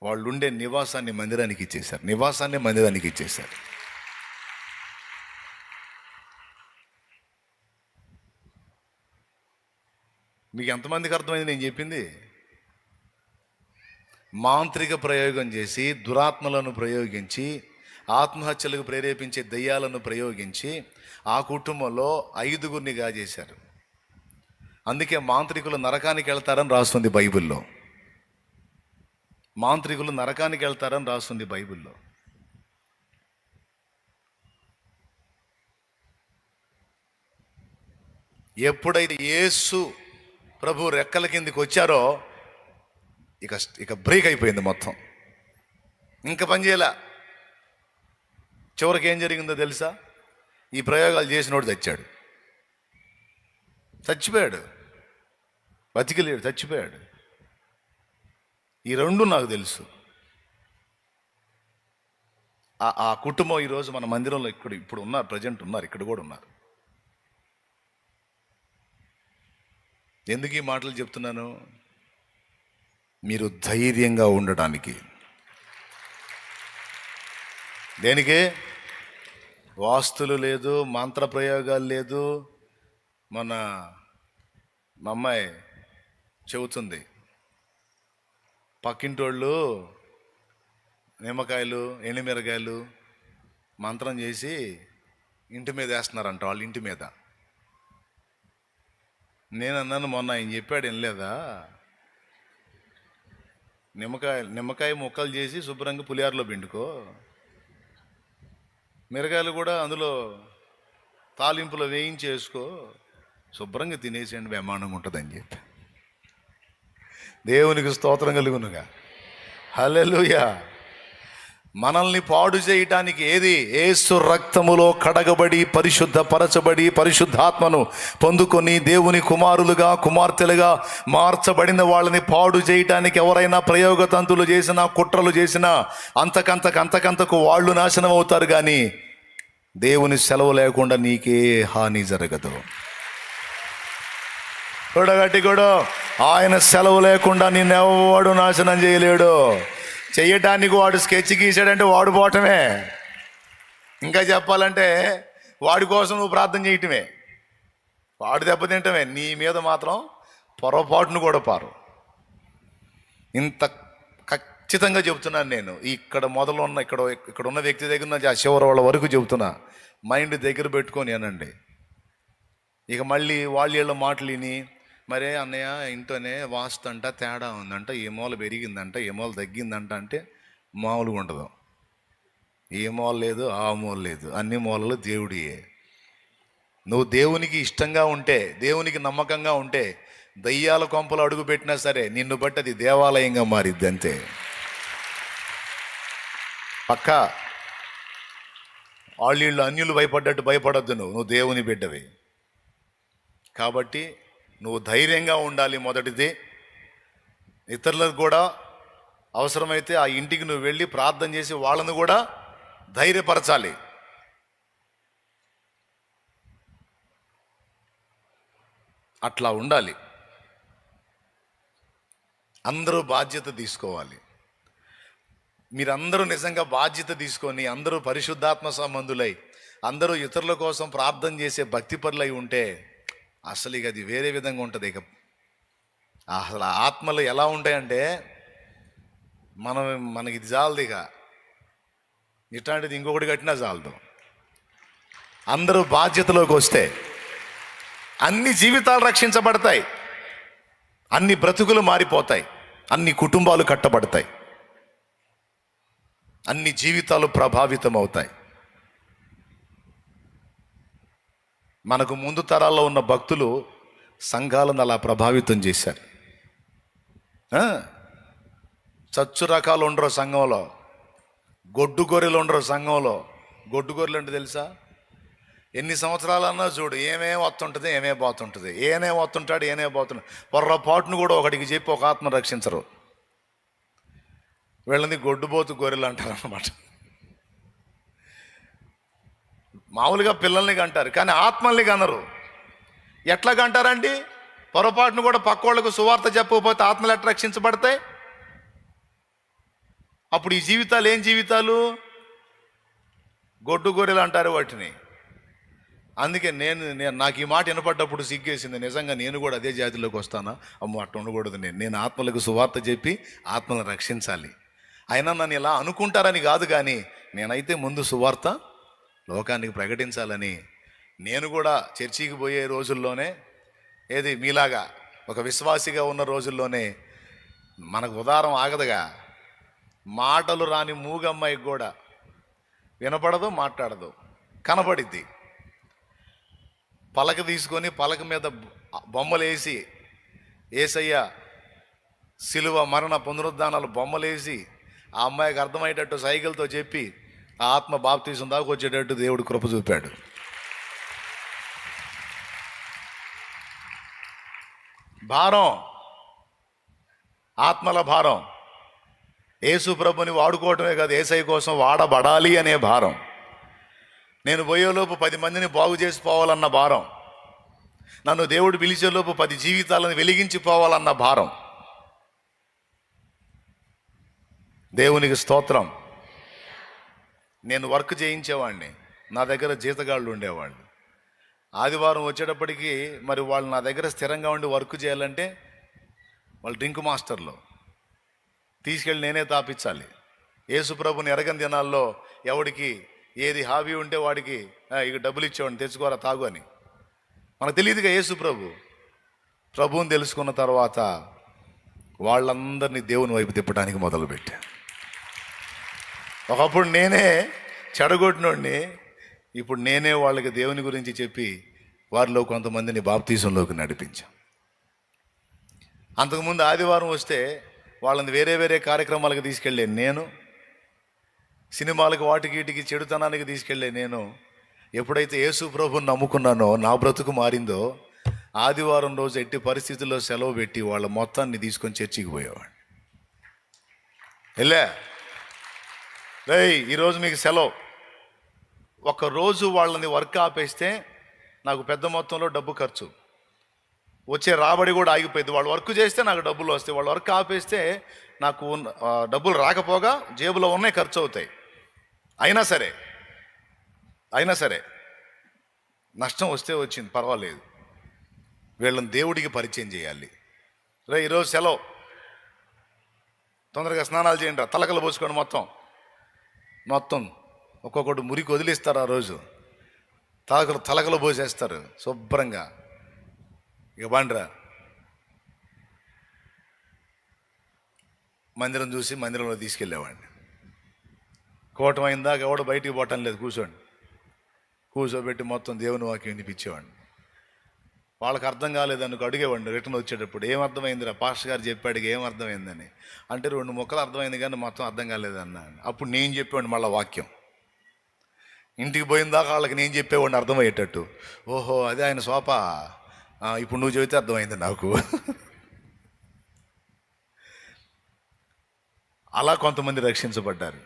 వాళ్ళు ఉండే నివాసాన్ని మందిరానికి ఇచ్చేశారు. మీకు ఎంతమందికి అర్థమైంది నేను చెప్పింది? మాంత్రిక ప్రయోగం చేసి, దురాత్మలను ప్రయోగించి, ఆత్మహత్యలకు ప్రేరేపించే దయ్యాలను ప్రయోగించి ఆ కుటుంబంలో 5గురిని గాజేశారు. అందుకే మాంత్రికులు నరకానికి వెళ్తారని రాస్తుంది బైబిల్లో. ఎప్పుడైతే యేసు ప్రభు రెక్కల కిందికి వచ్చారో ఇక బ్రేక్ అయిపోయింది మొత్తం. ఇంకా పని చేయలే. చివరికి ఏం జరిగిందో తెలుసా? ఈ ప్రయోగాలు చేసినోడు చచ్చిపోయాడు. బతికిలేడు, చచ్చిపోయాడు. ఈ రెండు నాకు తెలుసు. ఆ కుటుంబం ఈరోజు మన మందిరంలో ఇప్పుడు ఉన్నారు, ప్రజెంట్ ఉన్నారు, ఇక్కడ కూడా ఉన్నారు. ఎందుకు ఈ మాటలు చెప్తున్నాను? మీరు ధైర్యంగా ఉండటానికి. దేనికి? వాస్తులు లేదు, మంత్ర ప్రయోగాలు లేదు. మన మా అమ్మాయి చెబుతుంది, పక్కింటోళ్ళు నిమ్మకాయలు, ఎండుమిరకాయలు మంత్రం చేసి ఇంటి మీద వేస్తున్నారంట, వాళ్ళ ఇంటి మీద. నేను అన్నాను, మొన్న ఆయన చెప్పాడు వినలేదా? నిమ్మకాయ ముక్కలు చేసి శుభ్రంగా పులిహారలో పిండుకో, మిరగాయలు కూడా అందులో తాలింపులో వేయించేసుకో, శుభ్రంగా తినేసేయండి, బ్రహ్మాండంగా ఉంటుందని చెప్పి. దేవునికి స్తోత్రం కలుగునుగా. హల్లెలూయా. మనల్ని పాడు చేయటానికి ఏది? యేసు రక్తములో కడగబడి పరిశుద్ధపరచబడి పరిశుద్ధాత్మను పొందుకొని దేవుని కుమారులుగా కుమార్తెలుగా మార్చబడిన వాళ్ళని పాడు చేయటానికి ఎవరైనా ప్రయోగతంతులు చేసినా, కుట్రలు చేసినా అంతకంతకు వాళ్ళు నాశనం అవుతారు. కానీ దేవుని సెలవు లేకుండా నీకే హాని జరగదు. చూడగట్టి కూడా ఆయన సెలవు లేకుండా నిన్నెవడు నాశనం చేయలేడు. చెయ్యటానికి వాడు స్కెచ్ గీసాడంటే వాడు పోవటమే. ఇంకా చెప్పాలంటే వాడి కోసం నువ్వు ప్రార్థన చేయటమే, వాడు దెబ్బతింటమే. నీ మీద మాత్రం పొరపాటును కూడా పారు. ఇంత ఖచ్చితంగా చెబుతున్నాను నేను. ఇక్కడ ఉన్న వ్యక్తి దగ్గర నుంచి ఆ చివరి వాళ్ళ వరకు చెబుతున్నా. మైండ్ దగ్గర పెట్టుకొని అనండి. ఇక మళ్ళీ వాళ్ళ మాటలు విని, మరే అన్నయ్య ఇంట్లోనే వాస్తు అంట తేడా ఉందంట, ఏ మూల పెరిగిందంట, ఏ మూల తగ్గిందంట అంటే మామూలుగా ఉండదు. ఏ మూల లేదు, ఆ మూల లేదు, అన్ని మూలలు దేవుడియే. నువ్వు దేవునికి ఇష్టంగా ఉంటే, దేవునికి నమ్మకంగా ఉంటే, దయ్యాల కొంపలు అడుగు పెట్టినా సరే నిన్ను బట్టి అది దేవాలయంగా మారిద్ది అంతే. పక్కా వాళ్ళు అన్యులు భయపడ్డట్టు భయపడద్దు. నువ్వు దేవుని బిడ్డవి కాబట్టి నువ్వు ధైర్యంగా ఉండాలి. మొదటిది, ఇతరులకు కూడా అవసరమైతే ఆ ఇంటికి నువ్వు వెళ్ళి ప్రార్థన చేసి వాళ్ళను కూడా ధైర్యపరచాలి. అట్లా ఉండాలి. అందరూ బాధ్యత తీసుకోవాలి. మీరందరూ నిజంగా బాధ్యత తీసుకొని అందరూ పరిశుద్ధాత్మ సంబంధులై అందరూ ఇతరుల కోసం ప్రార్థన చేసే భక్తిపరులై ఉంటే అసలు ఇక అది వేరే విధంగా ఉంటుంది. ఇక అసలు ఆత్మలు ఎలా ఉంటాయంటే మనకి ఇది చాలదు. ఇక ఇట్లాంటిది ఇంకొకటి కట్టినా చాలదు. అందరూ బాధ్యతలోకి వస్తే అన్ని జీవితాలు రక్షించబడతాయి, అన్ని బ్రతుకులు మారిపోతాయి, అన్ని కుటుంబాలు కట్టబడతాయి, అన్ని జీవితాలు ప్రభావితం అవుతాయి. మనకు ముందు తరాల్లో ఉన్న భక్తులు సంఘాలను అలా ప్రభావితం చేశారు. చచ్చు రకాలు ఉండరు సంఘంలో, గొడ్డు గొర్రెలు ఉండరు సంఘంలో. గొడ్డు గొర్రెలు అంటే తెలుసా? ఎన్ని సంవత్సరాలన్నా చూడు, ఏమే వస్తుంటుంది, ఏమే పోతుంటుంది, ఏనే వస్తుంటాడు, ఏనే పోతుంటాడు. పొర్రపాటును కూడా ఒకటికి చెప్పి ఒక ఆత్మ రక్షించరు. వీళ్ళని గొడ్డుబోతు గొర్రెలు అంటారు అన్నమాట. మామూలుగా పిల్లల్ని కంటారు, కానీ ఆత్మల్ని కనరు. ఎట్లా కంటారండి? పొరపాటును కూడా పక్కోళ్ళకు సువార్త చెప్పకపోతే ఆత్మలు ఎట్లా రక్షించబడతాయి? అప్పుడు ఈ జీవితాలు ఏం జీవితాలు? గొడ్డు గొర్రెలు అంటారు వాటిని. అందుకే నేను నాకు ఈ మాట వినపడ్డప్పుడు సిగ్గేసింది. నిజంగా నేను కూడా అదే జాతిలోకి వస్తానా? అమ్మో, అట్లా ఉండకూడదు. నేను ఆత్మలకు సువార్త చెప్పి ఆత్మలను రక్షించాలి. అయినా నన్ను ఇలా అనుకుంటారని కాదు, కానీ నేనైతే ముందు సువార్త లోకానికి ప్రకటించాలని నేను కూడా చర్చికి పోయే రోజుల్లోనే, ఏది మీలాగా ఒక విశ్వాసిగా ఉన్న రోజుల్లోనే, మనకు ఉదారం ఆగదుగా, మాటలు రాని మూగమ్మాయికి కూడా వినపడదు, మాట్లాడదు, కనపడిద్ది. పలక తీసుకొని పలక మీద బొమ్మలేసి, యేసయ్య సిలువ మరణ పునరుద్ధానాలు బొమ్మలేసి ఆ అమ్మాయికి అర్థమయ్యేటట్టు సైకిల్తో చెప్పి ఆ ఆత్మ బాప్తీసం దాకా వచ్చేటట్టు దేవుడు కృప చూపాడు. భారం, ఆత్మల భారం. యేసు ప్రభుని వాడుకోవటమే కాదు, యేసయ్య కోసం వాడబడాలి అనే భారం. నేను పోయేలోపు 10 మందిని బాగు చేసిపోవాలన్న భారం. నన్ను దేవుడు పిలిచేలోపు 10 జీవితాలను వెలిగించిపోవాలన్న భారం. దేవునికి స్తోత్రం. నేను వర్క్ చేయించేవాడిని, నా దగ్గర జీతగాళ్ళు ఉండేవాళ్ళు. ఆదివారం వచ్చేటప్పటికి మరి వాళ్ళు నా దగ్గర స్థిరంగా ఉండి వర్క్ చేయాలంటే వాళ్ళు డ్రింక్ మాస్టర్లు, తీసుకెళ్ళి నేనే తాపించాలి. యేసుప్రభుని ఎరగని దినాల్లో ఎవడికి ఏది హాబీ ఉంటే వాడికి ఇక డబ్బులు ఇచ్చేవాడిని, తెచ్చుకోరా తాగు అని. మనకు తెలియదుగా ప్రభువుని తెలుసుకున్న తర్వాత వాళ్ళందరినీ దేవుని వైపు తిప్పడానికి మొదలుపెట్టా. ఒకప్పుడు నేనే చెడగొట్టినోడిని, ఇప్పుడు నేనే వాళ్ళకి దేవుని గురించి చెప్పి వారిలో కొంతమందిని బాప్తీసంలోకి నడిపించాం. అంతకుముందు ఆదివారం వస్తే వాళ్ళని వేరే వేరే కార్యక్రమాలకు తీసుకెళ్ళే నేను, సినిమాలకు వాటికి వీటికి చెడుతనానికి తీసుకెళ్ళే నేను, ఎప్పుడైతే యేసు ప్రభుని నమ్ముకున్నానో నా బ్రతుకు మారిందో, ఆదివారం రోజు ఎట్టి పరిస్థితుల్లో సెలవు పెట్టి వాళ్ళ మొత్తాన్ని తీసుకొని చర్చికి పోయేవాడిని. వెళ్ళా, ఈరోజు మీకు సెలవు. ఒకరోజు వాళ్ళని వర్క్ ఆపేస్తే నాకు పెద్ద మొత్తంలో డబ్బు ఖర్చు, వచ్చే రాబడి కూడా ఆగిపోయింది. వాళ్ళు వర్క్ చేస్తే నాకు డబ్బులు వస్తాయి, వాళ్ళు వర్క్ ఆపేస్తే నాకు డబ్బులు రాకపోగా జేబులో ఉన్నాయి, ఖర్చు అవుతాయి. అయినా సరే నష్టం వస్తే వచ్చింది, పర్వాలేదు. వీళ్ళని దేవుడికి పరిచయం చేయాలి. ఈరోజు సెలవు, తొందరగా స్నానాలు చేయండి, తలకలు పోసుకోండి, మొత్తం ఒక్కొక్కటి మురికి వదిలిస్తారు. ఆ రోజు తలకలు పోసేస్తారు శుభ్రంగా. ఇక బాండ్రా మందిరం చూసి మందిరంలో తీసుకెళ్ళేవాడిని. కోటం అయిందాక ఎవడు బయటికి పోవటం లేదు, కూర్చోబెట్టి మొత్తం దేవుని వాక్యం వినిపించేవాడిని. వాళ్ళకి అర్థం కాలేదనుకో అడిగేవాడిని రిటర్న్ వచ్చేటప్పుడు, ఏమర్థమైందిరా పాస్టర్ గారు చెప్పాడు, ఏమర్థమైందని అంటే 2 ముక్కలు అర్థమైంది కానీ మొత్తం అర్థం కాలేదన్నా. అప్పుడు నేను చెప్పేవాడిని మళ్ళీ వాక్యం. ఇంటికి పోయిన దాకా వాళ్ళకి నేను చెప్పేవాడిని అర్థమయ్యేటట్టు. ఓహో అదే ఆయన సోపా, ఇప్పుడు నువ్వు చెబితే అర్థమైంది నాకు. అలా కొంతమంది రక్షించబడ్డారు.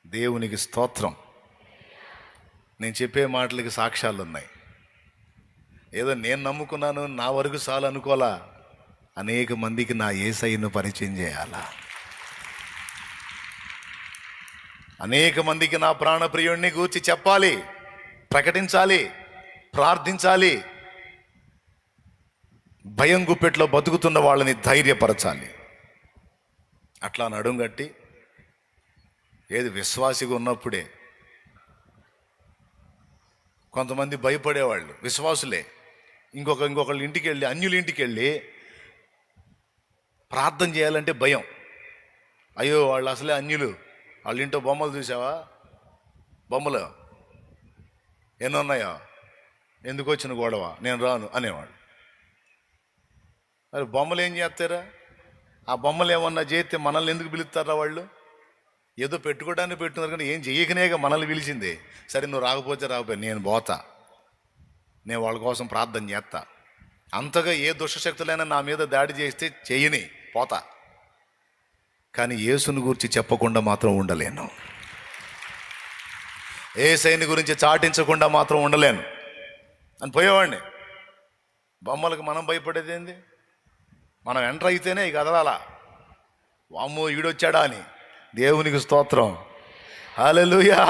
దేవునికి స్తోత్రం. నేను చెప్పే మాటలకి సాక్ష్యాలు ఉన్నాయి. ఏదో నేను నమ్ముకున్నాను నా వరకు చాలు అనుకోలా, అనేక మందికి నా యేసయ్యను పరిచయం చేయాలా, అనేక మందికి నా ప్రాణప్రియుడిని గూర్చి చెప్పాలి, ప్రకటించాలి, ప్రార్థించాలి. భయం గుప్పెట్లో బతుకుతున్న వాళ్ళని ధైర్యపరచాలి. అట్లా నడుంగట్టి ఏది విశ్వాసిగా ఉన్నప్పుడే. కొంతమంది భయపడేవాళ్ళు విశ్వాసులే, ఇంకొకళ్ళ ఇంటికి వెళ్ళి, అన్యుల ఇంటికి వెళ్ళి ప్రార్థన చేయాలంటే భయం. అయ్యో వాళ్ళు అసలే అన్యులు, వాళ్ళ ఇంట్లో బొమ్మలు చూసావా, బొమ్మలు ఎన్నున్నాయో, ఎందుకు వచ్చిన గొడవ, నేను రాను అనేవాడు. మరి బొమ్మలు ఏం చేస్తారా? ఆ బొమ్మలు ఏమన్నా చేస్తే మనల్ని ఎందుకు పిలుస్తారా? వాళ్ళు ఏదో పెట్టుకోవడానికి పెట్టుకున్నారు కానీ ఏం చెయ్యకనేగా మనల్ని పిలిచింది. సరే నువ్వు రాకపోతే నేను పోతా, నేను వాళ్ళ కోసం ప్రార్థన చేస్తా. అంతగా ఏ దుష్టశక్తులైనా నా మీద దాడి చేస్తే చెయ్యని పోతా, కానీ యేసుని గురించి చెప్పకుండా మాత్రం ఉండలేను. యేసయ్యని గురించి చాటించకుండా మాత్రం ఉండలేను అని పోయేవాడిని. బొమ్మలకు మనం భయపడేది ఏంది? మనం ఎంటర్ అయితేనే ఇక కదలాలా, వామ్మో ఈడొచ్చాడా అని. దేవునికి స్తోత్రం, హల్లెలూయా.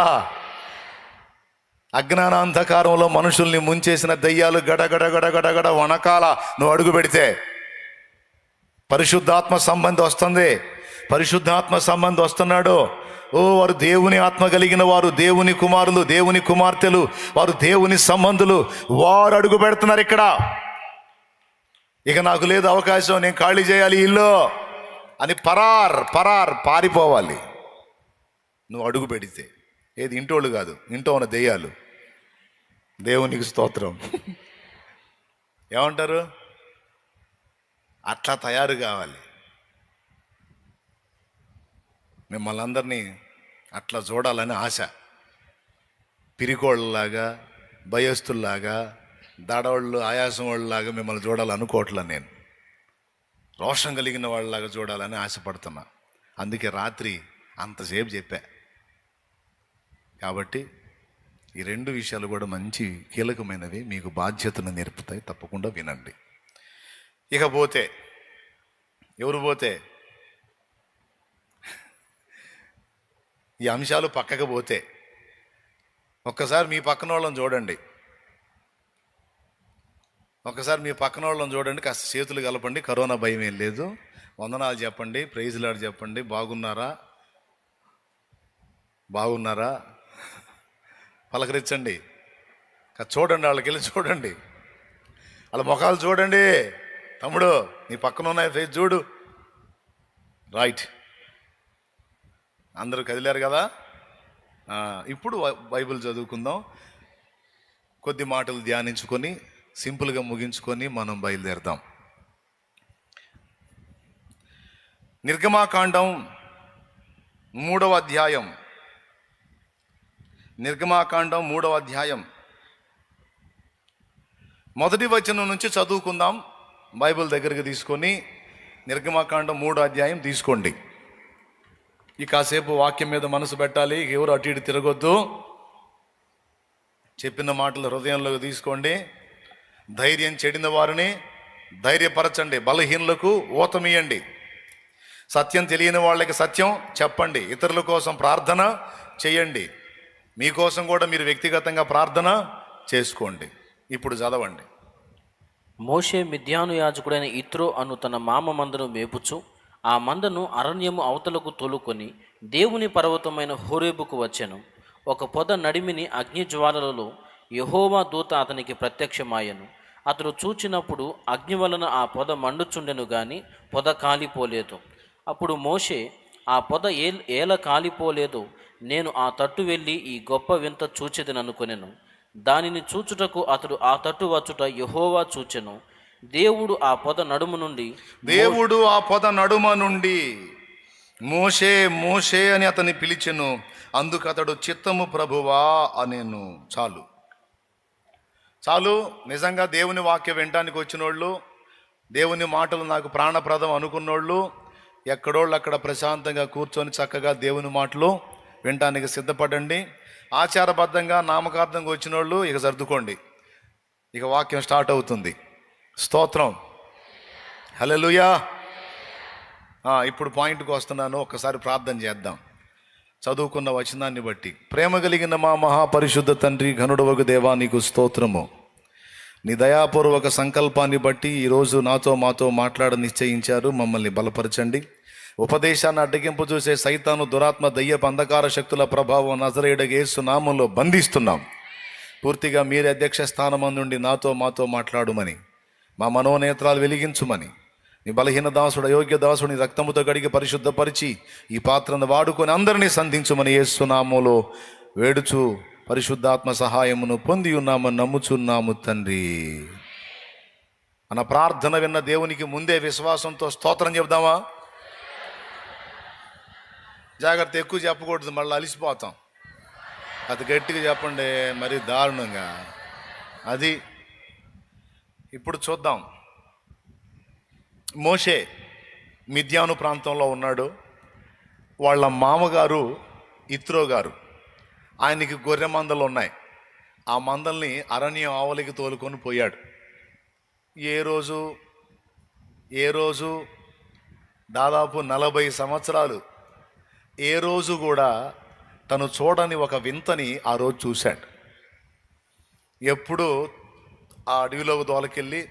అజ్ఞాన అంధకారంలో మనుషుల్ని ముంచేసిన దయ్యాలు గడగడ వనకాల నువ్వు అడుగు పెడితే పరిశుద్ధాత్మ సంబంధి వస్తుంది. పరిశుద్ధాత్మ సంబంధి వస్తున్నాడు. వారు దేవుని ఆత్మ కలిగిన వారు, దేవుని కుమారులు, దేవుని కుమార్తెలు, వారు దేవుని సంబంధులు. వారు అడుగు పెడుతున్నారు ఇక్కడ. ఇక నాకు లేదు అవకాశం, నేను ఖాళీ చేయాలి ఇల్లు అని పారిపోవాలి నువ్వు అడుగు పెడితే. ఏది ఇంటోళ్ళు కాదు, ఇంట్లో ఉన్న దెయ్యాలు. దేవునికి స్తోత్రం. ఏమంటారు? అట్లా తయారు కావాలి. మిమ్మల్ని అందరినీ అట్లా చూడాలని ఆశ. పిరికోళ్ళలాగా, భయస్తుల్లాగా, దడవాళ్ళు, ఆయాసం వాళ్ళలాగా మిమ్మల్ని చూడాలనుకోవట్లే. నేను రోషం కలిగిన వాళ్ళలాగా చూడాలని ఆశపడుతున్నా. అందుకే రాత్రి అంతసేపు చెప్పా. కాబట్టి ఈ రెండు విషయాలు కూడా మంచి కీలకమైనవి, మీకు బాధ్యతను నేర్పుతాయి. తప్పకుండా వినండి. ఇకపోతే ఎవరు పోతే ఈ అంశాలు పక్కకు పోతే ఒక్కసారి మీ పక్కన వాళ్ళని చూడండి. కాస్త చేతులు కలపండి. కరోనా భయం ఏం లేదు. వందనాలు చెప్పండి, ప్రైజ్ లార్డ్ చెప్పండి. బాగున్నారా పలకరించండి. చూడండి, వాళ్ళకి వెళ్ళి చూడండి, వాళ్ళ ముఖాలు చూడండి. తమ్ముడు నీ పక్కన ఉన్న ఫేస్ చూడు. రైట్, అందరూ కదిలారు కదా. ఇప్పుడు బైబిల్ చదువుకుందాం. కొద్ది మాటలు ధ్యానించుకొని సింపుల్గా ముగించుకొని మనం బయలుదేరదాం. నిర్గమాకాండం 3వ అధ్యాయం. నిర్గమాకాండం 3వ అధ్యాయం మొదటి వచనం నుంచి చదువుకుందాం. బైబిల్ దగ్గరికి తీసుకొని నిర్గమాకాండం 3వ అధ్యాయం తీసుకోండి. ఈ కాసేపు వాక్యం మీద మనసు పెట్టాలి. ఎవరు అటు ఇటు తిరగొద్దు. చెప్పిన మాటలు హృదయంలోకి తీసుకోండి. ధైర్యం చెడిన వారిని ధైర్యపరచండి, బలహీనులకు ఊతమియండి. సత్యం తెలియని వాళ్ళకి సత్యం చెప్పండి. ఇతరుల కోసం ప్రార్థన చేయండి. మీకోసం కూడా మీరు వ్యక్తిగతంగా ప్రార్థన చేసుకోండి. ఇప్పుడు చదవండి. మోషే మిద్యాను యాజకుడైన ఇత్రో అను తన మామ మందను మేపుచు ఆ మందను అరణ్యము అవతలకు తోలుకొని దేవుని పర్వతమైన హోరేబుకు వచ్చెను. ఒక పొద నడిమిని అగ్నిజ్వాలలలో యెహోవా దూత అతనికి ప్రత్యక్షమాయెను. అతడు చూచినప్పుడు అగ్ని వలన ఆ పొద మండుచుండెను గాని పొద కాలిపోలేదు. అప్పుడు మోషే, ఆ పొద ఏల కాలిపోలేదు, నేను ఆ తట్టు వెళ్ళి ఈ గొప్ప వింత చూచెదననుకొనెను. దానిని చూచుటకు అతడు ఆ తట్టు వచ్చుట యెహోవా చూచెను. దేవుడు ఆ పొద నడుమ నుండి మోషే మోషే అని అతన్ని పిలిచెను. అందుకు అతడు చిత్తము ప్రభువా అనేను. చాలు. నిజంగా దేవుని వాక్యం వినడానికి వచ్చినోళ్ళు, దేవుని మాటలు నాకు ప్రాణప్రదం అనుకున్నోళ్ళు, ఎక్కడోళ్ళు అక్కడ ప్రశాంతంగా కూర్చొని చక్కగా దేవుని మాటలు వినటానికి సిద్ధపడండి. ఆచారబద్ధంగా నామకార్థంగా వచ్చిన వాళ్ళు ఇక సర్దుకోండి. ఇక వాక్యం స్టార్ట్ అవుతుంది. స్తోత్రం, హల్లెలూయా. ఇప్పుడు పాయింట్కి వస్తున్నాను. ఒక్కసారి ప్రార్థన చేద్దాం. చదువుకున్న వచనాన్ని బట్టి. ప్రేమ కలిగిన మా మహాపరిశుద్ధ తండ్రి, ఘనుడవగు దేవా, నీకు స్తోత్రము. నీ దయాపూర్వక సంకల్పాన్ని బట్టి ఈరోజు మాతో మాట్లాడ నిశ్చయించారు. మమ్మల్ని బలపరచండి. ఉపదేశాన్ని అడ్డగింపు చూసే సైతాను, దురాత్మ, దయ్యపు అంధకార శక్తుల ప్రభావం నజరేయుడగు యేసు నామములో బంధిస్తున్నాం. పూర్తిగా మీరే అధ్యక్ష స్థానం నుండి మాతో మాట్లాడుమని, మా మనోనేత్రాలు వెలిగించుమని, నీ బలహీన దాసుడు, అయోగ్య దాసుని రక్తముతో గడిగి పరిశుద్ధపరిచి ఈ పాత్రను వాడుకొని అందరినీ సంధించుమని యేసు నామములో వేడుచు పరిశుద్ధాత్మ సహాయమును పొంది ఉన్నామని నమ్ముచున్నాము తండ్రి. మన ప్రార్థన విన్న దేవునికి ముందే విశ్వాసంతో స్తోత్రం చెప్దామా? జాగ్రత్త, ఎక్కువ చెప్పకూడదు, మళ్ళీ అలిసిపోతాం. అది గట్టిగా చెప్పండి, మరి దారుణంగా. అది ఇప్పుడు చూద్దాం. మోషే మిద్యాను ప్రాంతంలో ఉన్నాడు. వాళ్ళ మామగారు ఇత్రో గారు, ఆయనకి గొర్రె మందలు ఉన్నాయి. ఆ మందల్ని అరణ్యం ఆవలికి తోలుకొని పోయాడు. ఏ రోజు దాదాపు 40 సంవత్సరాలు ఏ రోజు కూడా తను చూడని ఒక వింతని ఆ రోజు చూశాడు. ఎప్పుడు ఆ అడవిలోకి తోలకెళ్ళి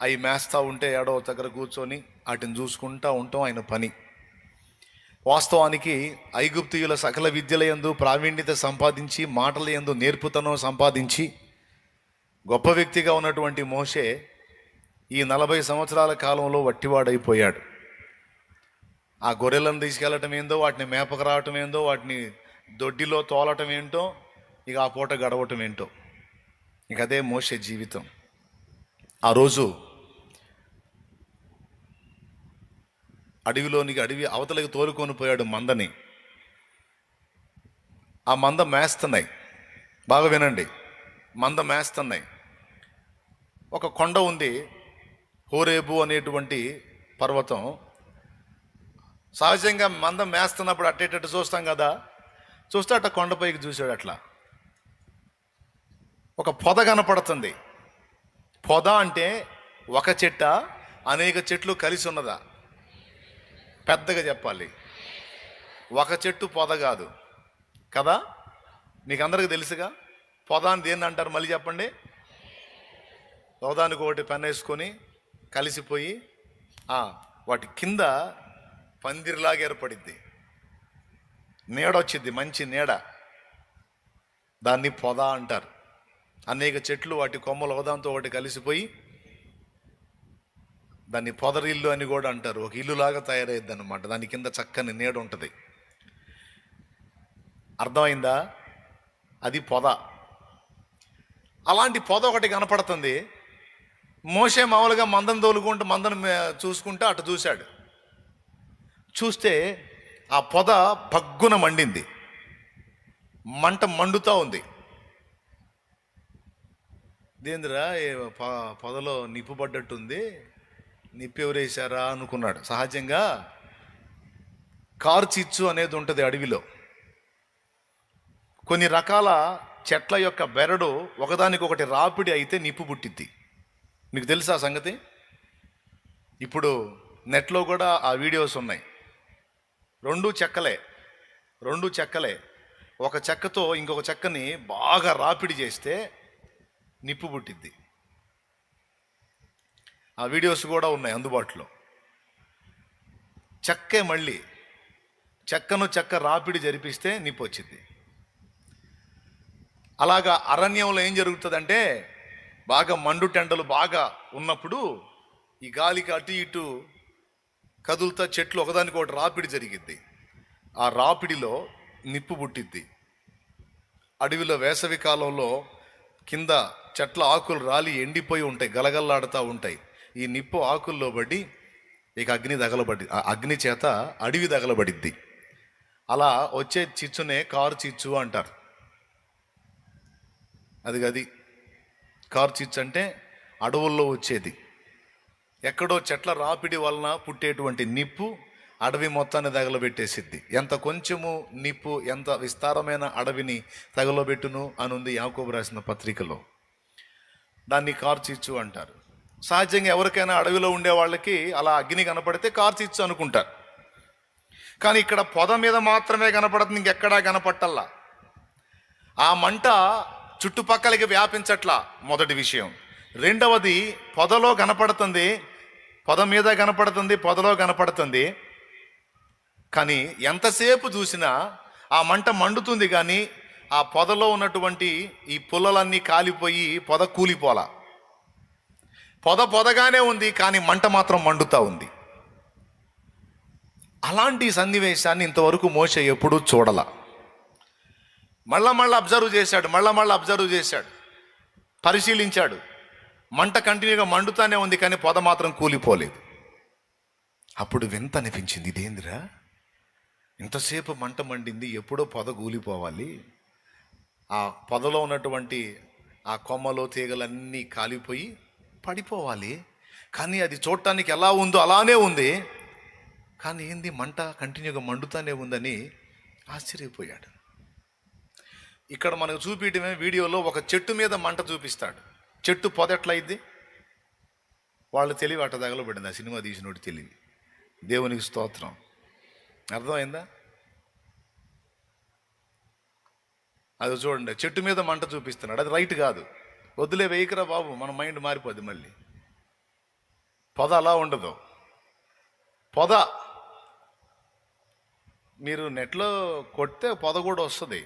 అవి మేస్తూ ఉంటే ఏడో దగ్గర కూర్చొని వాటిని చూసుకుంటూ ఉంటాం ఆయన పని. వాస్తవానికి ఐగుప్తీయుల సకల విద్యల యందు ప్రావీణ్యత సంపాదించి, మాటల యందు నేర్పుతనం సంపాదించి గొప్ప వ్యక్తిగా ఉన్నటువంటి మోషే ఈ 40 సంవత్సరాల కాలంలో వట్టివాడైపోయాడు. ఆ గొర్రెలను తీసుకెళ్ళటం ఏందో, వాటిని మేపక రావటం ఏందో, వాటిని దొడ్డిలో తోలటం ఏంటో, ఇక ఆ పూట గడవటం ఏంటో, ఇక అదే మోషే జీవితం. ఆ రోజు అడవి అవతలకి తోలుకొని పోయాడు మందని. ఆ మంద మేస్తున్నాయి. బాగా వినండి, మంద మేస్తున్నాయి. ఒక కొండ ఉంది, హోరేబు అనేటువంటి పర్వతం. సహజంగా మంద మేస్తున్నప్పుడు అట్టేటట్టు చూస్తాం కదా, చూస్తే అట్ట కొండపైకి చూశాడు. అట్లా ఒక పొద కనపడుతుంది. పొద అంటే ఒక చెట్ట, అనేక చెట్లు కలిసి ఉన్నదా? పెద్దగా చెప్పాలి, ఒక చెట్టు పొద కాదు కదా. మీకు అందరికీ తెలుసుగా పొద అని దేన్ని అంటారు, మళ్ళీ చెప్పండి. ఒకదానికి ఒకటి పెన్నేసుకొని కలిసిపోయి వాటి కింద పందిరిలాగా ఏర్పడిద్ది, నీడ వచ్చిద్ది, మంచి నీడ. దాన్ని పొద అంటారు. అనేక చెట్లు వాటి కొమ్మలు ఒకదాంతో ఒకటి కలిసిపోయి దాన్ని పొదరిల్లు అని కూడా అంటారు. ఒక ఇల్లులాగా తయారయ్యిద్ది అనమాట. దాని కింద చక్కని నీడ ఉంటుంది. అర్థమైందా? అది పొద. అలాంటి పొద ఒకటి కనపడుతుంది. మోషే మామూలుగా మందం తోలుకుంటూ మందను చూసుకుంటూ అటు చూశాడు. చూస్తే ఆ పొద భగ్గున మండింది, మంట మండుతూ ఉంది. దేంద్రా పొదలో నిప్పు పడ్డట్టుంది, నిప్పు ఎవరేసారా అనుకున్నాడు. సహజంగా కార్చిచ్చు అనేది ఉంటుంది అడవిలో. కొన్ని రకాల చెట్ల యొక్క బెరడు ఒకదానికొకటి రాపిడి అయితే నిప్పు పుట్టిద్ది. మీకు తెలుసా సంగతి? ఇప్పుడు నెట్లో కూడా ఆ వీడియోస్ ఉన్నాయి. రెండు చెక్కలే ఒక చెక్కతో ఇంకొక చెక్కని బాగా రాపిడి చేస్తే నిప్పు పుట్టిద్ది. ఆ వీడియోస్ కూడా ఉన్నాయి అందుబాటులో. మళ్ళీ చెక్క రాపిడి జరిపిస్తే నిప్పు వచ్చింది. అలాగా అరణ్యంలో ఏం జరుగుతుందంటే, బాగా మండుటెండలు బాగా ఉన్నప్పుడు ఈ గాలికి అటు ఇటు కదులుతా చెట్లు ఒకదానికి ఒకటి రాపిడి జరిగిద్ది. ఆ రాపిడిలో నిప్పు పుట్టిద్ది. అడవిలో వేసవి కాలంలో కింద చెట్ల ఆకులు రాలి ఎండిపోయి ఉంటాయి, గలగల్లాడుతూ ఉంటాయి. ఈ నిప్పు ఆకుల్లో పడి ఇక అగ్ని చేత అడవి తగలబడిద్ది. అలా వచ్చే చిచ్చునే కారు చిచ్చు అంటారు. అది కారు చిచ్చు అంటే అడవుల్లో వచ్చేది. ఎక్కడో చెట్ల రాపిడి వలన పుట్టేటువంటి నిప్పు అడవి మొత్తాన్ని తగలబెట్టేసిద్ది. ఎంత కొంచెము నిప్పు ఎంత విస్తారమైన అడవిని తగలబెట్టును అని ఉంది యాకోబు రాసిన పత్రికలో. దాన్ని కార్చిచ్చు అంటారు. సహజంగా ఎవరికైనా అడవిలో ఉండే వాళ్ళకి అలా అగ్ని కనపడితే కార్చిచ్చు అనుకుంటారు. కానీ ఇక్కడ పొద మీద మాత్రమే కనపడుతుంది, ఇంకెక్కడా కనపట్టల్లా. ఆ మంట చుట్టుపక్కలకి వ్యాపించట్లా, మొదటి విషయం. రెండవది, పొదలో కనపడుతుంది, పొద మీద కనపడుతుంది, పొదలో కనపడుతుంది. కానీ ఎంతసేపు చూసినా ఆ మంట మండుతుంది, కానీ ఆ పొదలో ఉన్నటువంటి ఈ పుల్లలన్నీ కాలిపోయి పొద కూలిపోలా. పొదగానే ఉంది, కానీ మంట మాత్రం మండుతూ ఉంది. అలాంటి సన్నివేశాన్ని ఇంతవరకు మోషే ఎప్పుడూ చూడలా. మళ్ళా అబ్జర్వ్ చేశాడు, పరిశీలించాడు. మంట కంటిన్యూగా మండుతానే ఉంది, కానీ పొద మాత్రం కూలిపోలేదు. అప్పుడు వింత అనిపించింది, ఇదేందిరా ఇంతసేపు మంట మండింది, ఎప్పుడో పొద కూలిపోవాలి, ఆ పొదలో ఉన్నటువంటి ఆ కొమ్మలో తీగలన్నీ కాలిపోయి పడిపోవాలి, కానీ అది చూడటానికి ఎలా ఉందో అలానే ఉంది, కానీ ఏంది మంట కంటిన్యూగా మండుతానే ఉందని ఆశ్చర్యపోయాడు. ఇక్కడ మనకు చూపించడమే వీడియోలో ఒక చెట్టు మీద మంట చూపిస్తాడు. చెట్టు పొద ఎట్లయిద్ది? వాళ్ళు తెలివి అట్ట తగలబడింది, ఆ సినిమా తీసినోటి తెలివి. దేవునికి స్తోత్రం. అర్థమైందా? అది చూడండి, చెట్టు మీద మంట చూపిస్తున్నాడు, అది రైట్ కాదు. వద్దులే, వేయకరా బాబు, మన మైండ్ మారిపోద్ది. మళ్ళీ పొద అలా ఉండదు. పొద మీరు నెట్లో కొడితే పొద కూడా వస్తుంది.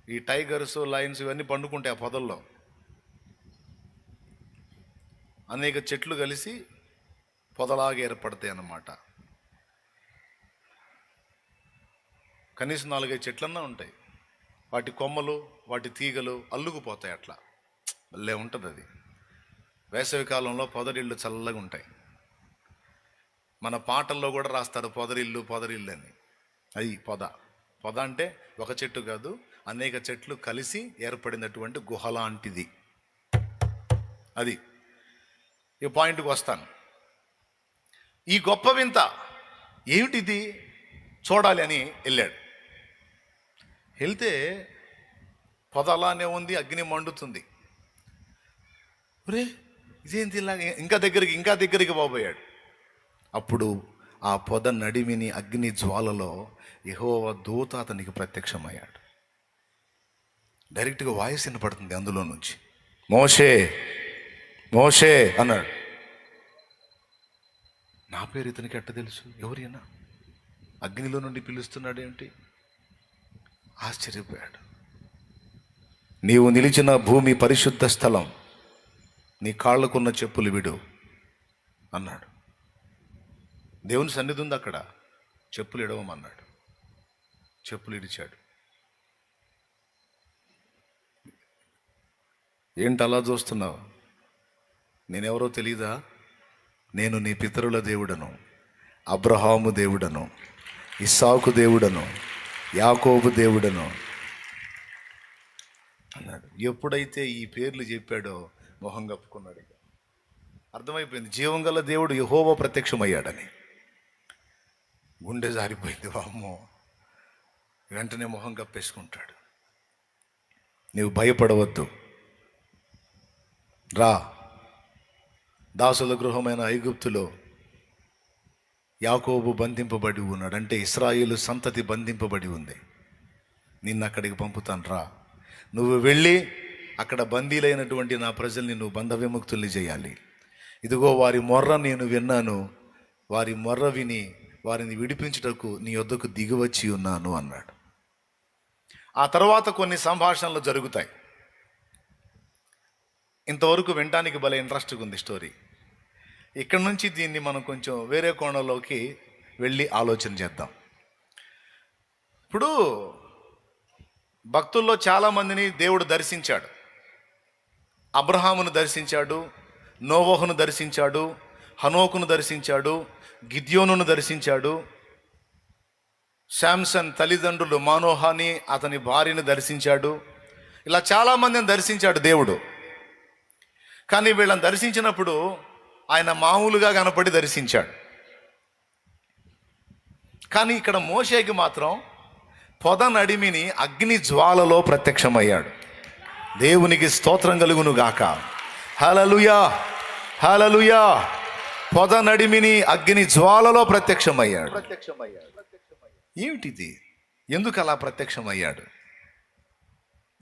ఈ టైగర్స్, లయన్స్ ఇవన్నీ పండుకుంటాయి ఆ పొదల్లో. అనేక చెట్లు కలిసి పొదలాగా ఏర్పడతాయి అన్నమాట. కనీసం 4-5 చెట్లన్నా ఉంటాయి. వాటి కొమ్మలు, వాటి తీగలు అల్లుకుపోతాయి. అట్లా భలే ఉంటుంది అది. వేసవి కాలంలో పొదరిళ్ళు చల్లగా ఉంటాయి. మన పాటల్లో కూడా రాస్తారు పొదరిల్లు అని. అది పొద అంటే ఒక చెట్టు కాదు, అనేక చెట్లు కలిసి ఏర్పడినటువంటి గుహ లాంటిది. అది ఈ పాయింట్కి వస్తాను. ఈ గొప్ప వింత ఏమిటిది చూడాలి అని వెళ్ళాడు. వెళ్తే పొద అలానే ఉంది, అగ్ని మండుతుంది. ఒరే ఇదేంటి ఇలాగ? ఇంకా దగ్గరికి పోబోయాడు. అప్పుడు ఆ పొద నడిమిని అగ్ని జ్వాలలో యెహోవా దూత అతనికి ప్రత్యక్షమయ్యాడు. డైరెక్ట్గా వాయిస్ వినపడుతుంది అందులో నుంచి, మోషే మోషే అన్నాడు. నా పేరు ఇతనికి ఎట్ట తెలుసు? ఎవరైనా అగ్నిలో నుండి పిలుస్తున్నాడు ఏమిటి? ఆశ్చర్యపోయాడు. నీవు నిలిచిన భూమి పరిశుద్ధ స్థలం, నీ కాళ్ళకున్న చెప్పులు విడు అన్నాడు. దేవుని సన్నిధి ఉంది అక్కడ, చెప్పులు ఇడవమన్నాడు. చెప్పులు ఇడిచాడు. ఏంటి అలా చూస్తున్నావు? నేనెవరో తెలీదా? నేను నీ పితరుల దేవుడను, అబ్రహాము దేవుడను, ఇస్సాకు దేవుడను, యాకోబు దేవుడను అన్నాడు. ఎప్పుడైతే ఈ పేర్లు చెప్పాడో మొహం కప్పుకున్నాడు. ఇక అర్థమైపోయింది, జీవం గల దేవుడు యెహోవా ప్రత్యక్షమయ్యాడని. గుండె జారిపోయింది. వామ్మో! వెంటనే మొహం కప్పేసుకుంటాడు. నీవు భయపడవద్దు, రా. దాసుల గృహమైన ఐగుప్తులో యాకోబు బంధింపబడి ఉన్నాడు, అంటే ఇశ్రాయేలు సంతతి బంధింపబడి ఉంది. నిన్ను అక్కడికి పంపుతాను, రా. నువ్వు వెళ్ళి అక్కడ బందీలైనటువంటి నా ప్రజల్ని నువ్వు బంధ విముక్తుల్ని చేయాలి. ఇదిగో వారి మొర్ర నేను విన్నాను, వారి మొర్ర విని వారిని విడిపించుటకు నీ వద్దకు దిగివచ్చి ఉన్నాను అన్నాడు. ఆ తర్వాత కొన్ని సంభాషణలు జరుగుతాయి. ఇంతవరకు వినడానికి భలే ఇంట్రెస్ట్గా ఉంది స్టోరీ. ఇక్కడ నుంచి దీన్ని మనం కొంచెం వేరే కోణంలోకి వెళ్ళి ఆలోచన చేద్దాం. ఇప్పుడు భక్తుల్లో చాలామందిని దేవుడు దర్శించాడు. అబ్రహామును దర్శించాడు, నోవహును దర్శించాడు, హనోకును దర్శించాడు, గిద్యోనును దర్శించాడు, శాంసన్ తల్లిదండ్రులు మానోహాని అతని భార్యను దర్శించాడు. ఇలా చాలామందిని దర్శించాడు దేవుడు. కానీ వీళ్ళని దర్శించినప్పుడు ఆయన మామూలుగా కనపడి దర్శించాడు. కానీ ఇక్కడ మోషేకి మాత్రం పొద నడిమిని అగ్ని జ్వాలలో ప్రత్యక్షమయ్యాడు. దేవునికి స్తోత్రం కలుగును గాక. హల్లెలూయా, హల్లెలూయా. పొద నడిమిని అగ్ని జ్వాలలో ప్రత్యక్షమయ్యాడు. ఏమిటిది? ఎందుకు అలా ప్రత్యక్షమయ్యాడు?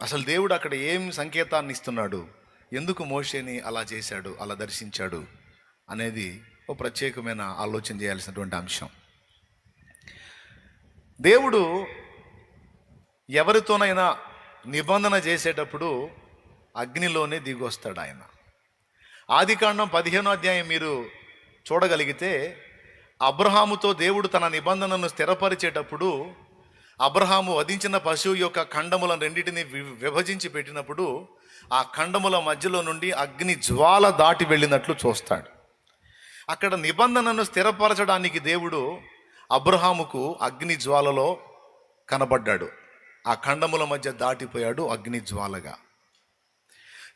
అసలు దేవుడు అక్కడ ఏం సంకేతాన్ని ఇస్తున్నాడు? ఎందుకు మోషేని అలా చేశాడు, అలా దర్శించాడు అనేది ఒక ప్రత్యేకమైన ఆలోచన చేయాల్సినటువంటి అంశం. దేవుడు ఎవరితోనైనా నిబంధన చేసేటప్పుడు అగ్నిలోనే దిగొస్తాడు ఆయన. ఆదికాండం 15వ అధ్యాయం మీరు చూడగలిగితే, అబ్రహాముతో దేవుడు తన నిబంధనను స్థిరపరిచేటప్పుడు అబ్రహాము వధించిన పశువు యొక్క ఖండములను రెండింటిని విభజించి పెట్టినప్పుడు ఆ ఖండముల మధ్యలో నుండి అగ్ని జ్వాల దాటి వెళ్ళినట్లు చూస్తాడు. అక్కడ నిబంధనను స్థిరపరచడానికి దేవుడు అబ్రహాముకు అగ్ని జ్వాలలో కనబడ్డాడు. ఆ ఖండముల మధ్య దాటిపోయాడు అగ్ని జ్వాలగా.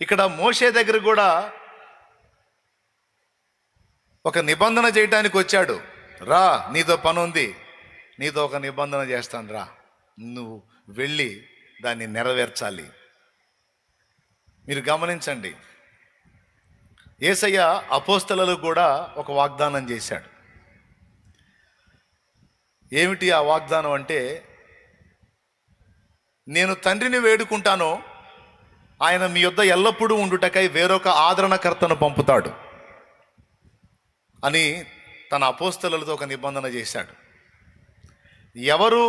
ఇక్కడ మోషే దగ్గర కూడా ఒక నిబంధన చేయటానికి వచ్చాడు. రా, నీతో పని ఉంది, నీతో ఒక నిబంధన చేస్తాను, రా, నువ్వు వెళ్ళి దాన్ని నెరవేర్చాలి. మీరు గమనించండి, యేసయ్య అపోస్తలులకు కూడా ఒక వాగ్దానం చేశాడు. ఏమిటి ఆ వాగ్దానం అంటే, నేను తండ్రిని వేడుకుంటాను, ఆయన మీ యొద్ద ఎల్లప్పుడూ ఉండుటకై వేరొక ఆదరణకర్తను పంపుతాడు అని తన అపోస్తలులతో ఒక నిబంధన చేశాడు. ఎవరు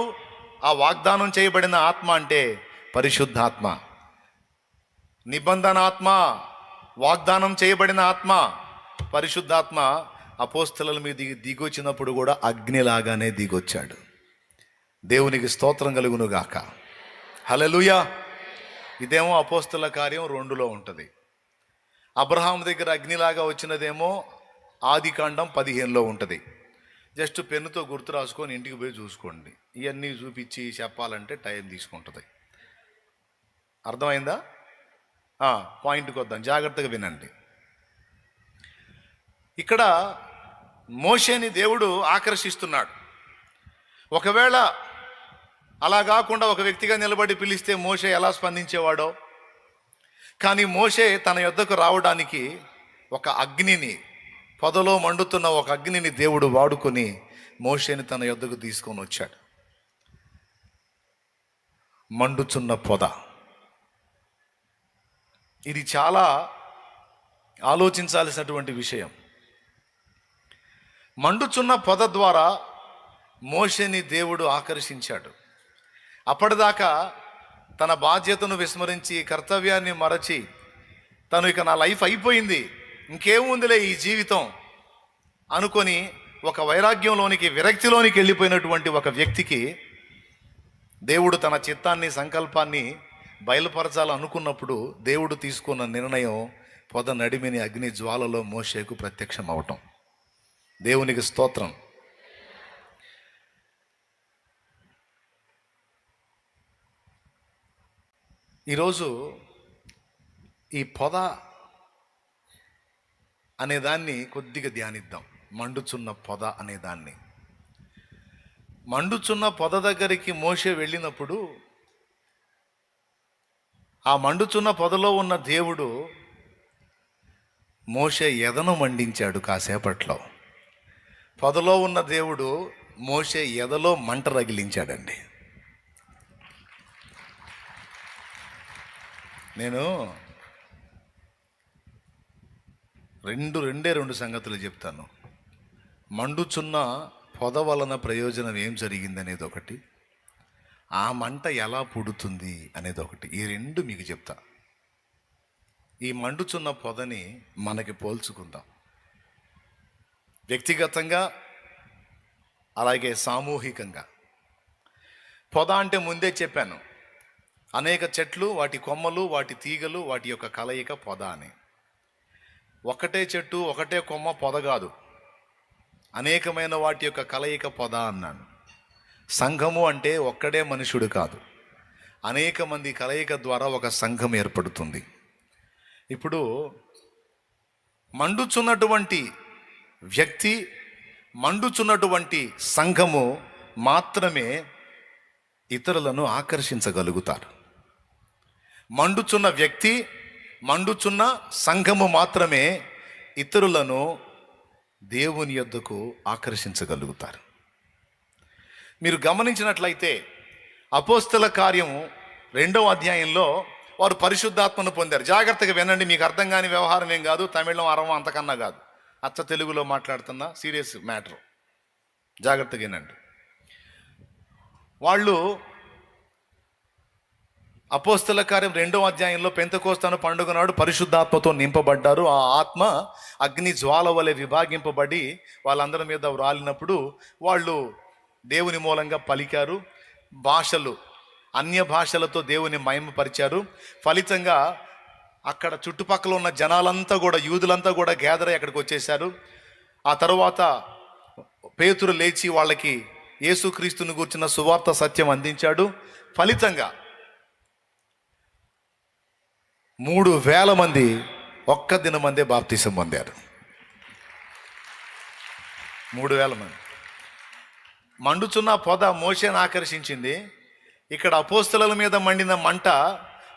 ఆ వాగ్దానం చేయబడిన ఆత్మ అంటే పరిశుద్ధాత్మ. నిబంధనాత్మ, వాగ్దానం చేయబడిన ఆత్మ, పరిశుద్ధాత్మ అపోస్తలుల మీద దిగొచ్చినప్పుడు కూడా అగ్నిలాగానే దిగొచ్చాడు. దేవునికి స్తోత్రం కలుగును గాక. హల్లెలూయా. ఇదేమో అపోస్తల కార్యం 2లో ఉంటుంది. అబ్రహాం దగ్గర అగ్నిలాగా వచ్చినదేమో ఆదికాండం 15లో ఉంటుంది. జస్ట్ పెన్నుతో గుర్తు రాసుకొని ఇంటికి పోయి చూసుకోండి. ఇవన్నీ చూపించి చెప్పాలంటే టైం తీసుకుంటుంది. అర్థమైందా? పాయింట్కి వద్దాం, జాగ్రత్తగా వినండి. ఇక్కడ మోషేని దేవుడు ఆకర్షిస్తున్నాడు. ఒకవేళ అలా కాకుండా ఒక వ్యక్తిగా నిలబడి పిలిస్తే మోషే ఎలా స్పందించేవాడో, కానీ మోషే తన యొద్దకు రావడానికి ఒక అగ్నిని, పొదలో మండుతున్న ఒక అగ్నిని దేవుడు వాడుకొని మోషేని తన యొద్దకు తీసుకొని వచ్చాడు. మండుచున్న పొద, ఇది చాలా ఆలోచించాల్సినటువంటి విషయం. మండుచున్న పొద ద్వారా మోషేని దేవుడు ఆకర్షించాడు. అప్పటిదాకా తన బాధ్యతను విస్మరించి, కర్తవ్యాన్ని మరచి, తను ఇక నా లైఫ్ అయిపోయింది, ఇంకేముందిలే ఈ జీవితం అనుకొని ఒక వైరాగ్యంలోనికి, విరక్తిలోనికి వెళ్ళిపోయినటువంటి ఒక వ్యక్తికి దేవుడు తన చిత్తాన్ని, సంకల్పాన్ని బయలుపరచాలనుకున్నప్పుడు దేవుడు తీసుకున్న నిర్ణయం పొద నడిమిని అగ్ని జ్వాలలో మోషేకు ప్రత్యక్షం అవటం. దేవునికి స్తోత్రం. ఈరోజు ఈ పొద అనేదాన్ని కొద్దిగా ధ్యానిద్దాం. మండుచున్న పొద అనేదాన్ని. మండుచున్న పొద దగ్గరికి మోషే వెళ్ళినప్పుడు ఆ మండుచున్న పొదలో ఉన్న దేవుడు మోషే ఎదను మండించాడు. కాసేపట్లో పొదలో ఉన్న దేవుడు మోషే ఎదలో మంట రగిలించాడండి. నేను రెండు సంగతులు చెప్తాను. మండుచున్న పొద వలన ప్రయోజనం ఏం జరిగిందనేది ఒకటి, ఆ మంట ఎలా పుడుతుంది అనేది ఒకటి. ఈ రెండు మీకు చెప్తా. ఈ మండుచున్న పొదని మనకి పోల్చుకుందాం, వ్యక్తిగతంగా అలాగే సామూహికంగా. పొద అంటే ముందే చెప్పాను, అనేక చెట్లు, వాటి కొమ్మలు, వాటి తీగలు, వాటి యొక్క కలయిక పొద అని. ఒకటే చెట్టు, ఒకటే కొమ్మ పొద కాదు, అనేకమైన వాటి యొక్క కలయిక పొద అన్నాను. సంఘము అంటే ఒక్కడే మనుషుడు కాదు, అనేక మంది కలయిక ద్వారా ఒక సంఘం ఏర్పడుతుంది. ఇప్పుడు మండుచున్నటువంటి వ్యక్తి, మండుచున్నటువంటి సంఘము మాత్రమే ఇతరులను ఆకర్షించగలుగుతారు. మండుచున్న వ్యక్తి, మండుచున్న సంఘము మాత్రమే ఇతరులను దేవుని యొద్దకు ఆకర్షించగలుగుతారు. మీరు గమనించినట్లయితే అపోస్తల కార్యము 2వ అధ్యాయంలో వారు పరిశుద్ధాత్మను పొందారు. జాగ్రత్తగా వినండి, మీకు అర్థం కాని వ్యవహారం ఏం కాదు, తమిళం అరవం అంతకన్నా కాదు, అచ్చ తెలుగులో మాట్లాడుతున్నా, సీరియస్ మ్యాటర్. జాగ్రత్తగా వినండి. వాళ్ళు అపోస్తల కార్యం 2వ అధ్యాయంలో పెంతెకోస్తు పండుగ నాడు పరిశుద్ధాత్మతో నింపబడ్డారు. ఆ ఆత్మ అగ్ని జ్వాల వలె విభాగింపబడి వాళ్ళందరి మీద రాలినప్పుడు వాళ్ళు దేవుని మూలంగా పలికారు. భాషలు, అన్య భాషలతో దేవుని మహిమపరిచారు. ఫలితంగా అక్కడ చుట్టుపక్కల ఉన్న జనాలంతా కూడా, యూదులంతా కూడా గ్యాదర్ అయ్యి అక్కడికి వచ్చేసారు. ఆ తరువాత పేతురు లేచి వాళ్ళకి యేసుక్రీస్తుని గూర్చిన సువార్త సత్యం అందించాడు. ఫలితంగా 3,000 మంది ఒక్క దినమందే బాప్తీసం పొందారు. 3,000 మంది. మండుచున్న పొద మోషేను ఆకర్షించింది. ఇక్కడ అపోస్తలుల మీద మండిన మంట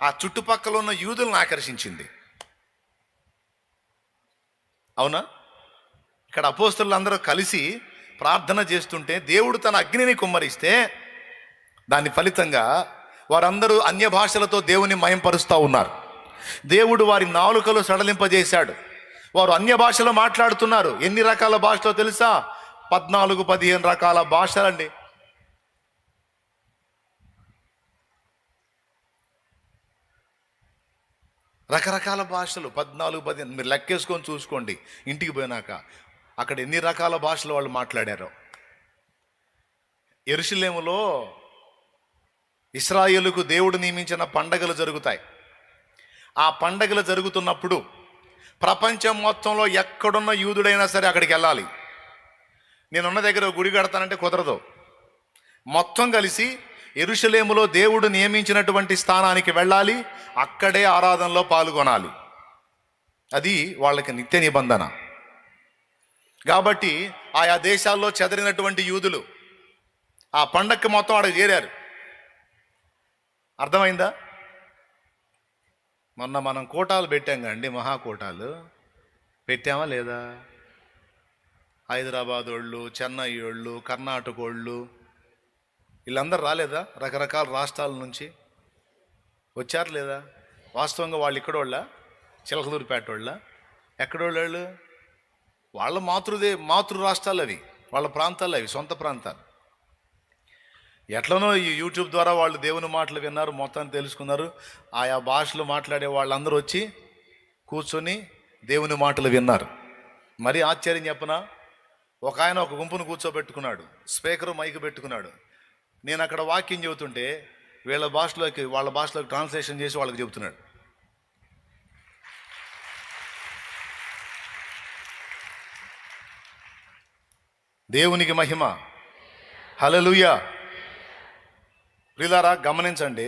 ఆ చుట్టుపక్కల ఉన్న యూదులను ఆకర్షించింది. అవునా? ఇక్కడ అపోస్తలులు అందరూ కలిసి ప్రార్థన చేస్తుంటే దేవుడు తన అగ్నిని కుమ్మరిస్తే దాని ఫలితంగా వారందరూ అన్య భాషలతో దేవుని మహింపరుస్తూ ఉన్నారు. దేవుడు వారి నాలుకలు సడలింపజేశాడు. వారు అన్య భాషలో మాట్లాడుతున్నారు. ఎన్ని రకాల భాషలో తెలుసా? 14-15 రకాల భాషలండి. రకరకాల భాషలు 14-15. మీరు లెక్కేసుకొని చూసుకోండి ఇంటికి పోయినాక అక్కడ ఎన్ని రకాల భాషలు వాళ్ళు మాట్లాడారో. యెరూషలేములో ఇశ్రాయేలుకు దేవుడు నియమించిన పండగలు జరుగుతాయి. ఆ పండగలు జరుగుతున్నప్పుడు ప్రపంచం మొత్తంలో ఎక్కడున్న యూదుడైనా సరే అక్కడికి వెళ్ళాలి. నేనున్న దగ్గర గుడి కడతానంటే కుదరదు. మొత్తం కలిసి యెరూషలేములో దేవుడు నియమించినటువంటి స్థానానికి వెళ్ళాలి. అక్కడే ఆరాధనలో పాల్గొనాలి. అది వాళ్ళకి నిత్య నిబంధన. కాబట్టి ఆయా దేశాల్లో చెదరినటువంటి యూదులు ఆ పండగకి మొత్తం అక్కడికి చేరారు. అర్థమైందా? మొన్న మనం కోటాలు పెట్టాం కండి, మహాకోటాలు పెట్టామా లేదా? హైదరాబాద్ వాళ్ళు, చెన్నై వాళ్ళు, కర్ణాటక వాళ్ళు వీళ్ళందరూ రాలేదా? రకరకాల రాష్ట్రాల నుంచి వచ్చారు లేదా? వాస్తవంగా వాళ్ళు ఇక్కడ వాళ్ళ, చిలకలూరుపేట వాళ్ళ, ఎక్కడోళ్ళు? వాళ్ళ మాతృ రాష్ట్రాలు అవి, వాళ్ళ ప్రాంతాలు అవి, సొంత ప్రాంతాలు. ఎట్లనో ఈ యూట్యూబ్ ద్వారా వాళ్ళు దేవుని మాటలు విన్నారు, మొత్తాన్ని తెలుసుకున్నారు. ఆయా భాషలు మాట్లాడే వాళ్ళందరూ వచ్చి కూర్చొని దేవుని మాటలు విన్నారు. మరి ఆశ్చర్యం చెప్పనా, ఒక ఆయన ఒక గుంపును కూర్చోబెట్టుకున్నాడు, స్పీకరు మైకు పెట్టుకున్నాడు. నేను అక్కడ వాక్యం చెబుతుంటే వాళ్ళ భాషలోకి ట్రాన్స్లేషన్ చేసి వాళ్ళకి చెబుతున్నాడు. దేవునికి మహిమ. హల్లెలూయా. ప్రియులారా, గమనించండి.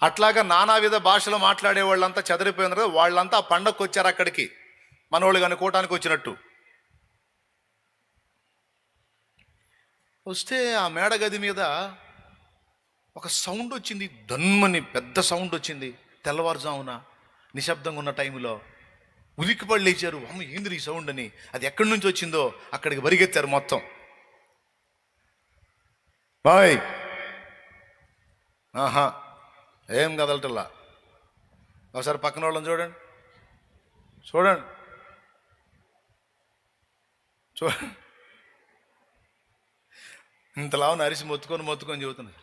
అట్లాగా నానావిధ భాషలు మాట్లాడే వాళ్ళంతా చెదరిపోయినారు. వాళ్ళంతా ఆ పండగకు వచ్చారు అక్కడికి, మనోళ్ళు అనుకోవటానికి వచ్చినట్టు. వస్తే ఆ మేడగది మీద ఒక సౌండ్ వచ్చింది, దన్మని పెద్ద సౌండ్ వచ్చింది. తెల్లవారుజామున నిశ్శబ్దంగా ఉన్న టైంలో ఉలిక్కిపడి లేచారు. అమ్మ, ఏంది ఈ సౌండ్ అని. అది ఎక్కడి నుంచి వచ్చిందో అక్కడికి పరిగెత్తారు మొత్తం. బాయ్, ఆహా, ఏం కదలటల్లా. ఒకసారి పక్కన వాళ్ళని చూడండి చూడండి. ఇంతలావున అరిసి మొత్తుకొని చెబుతున్నారు.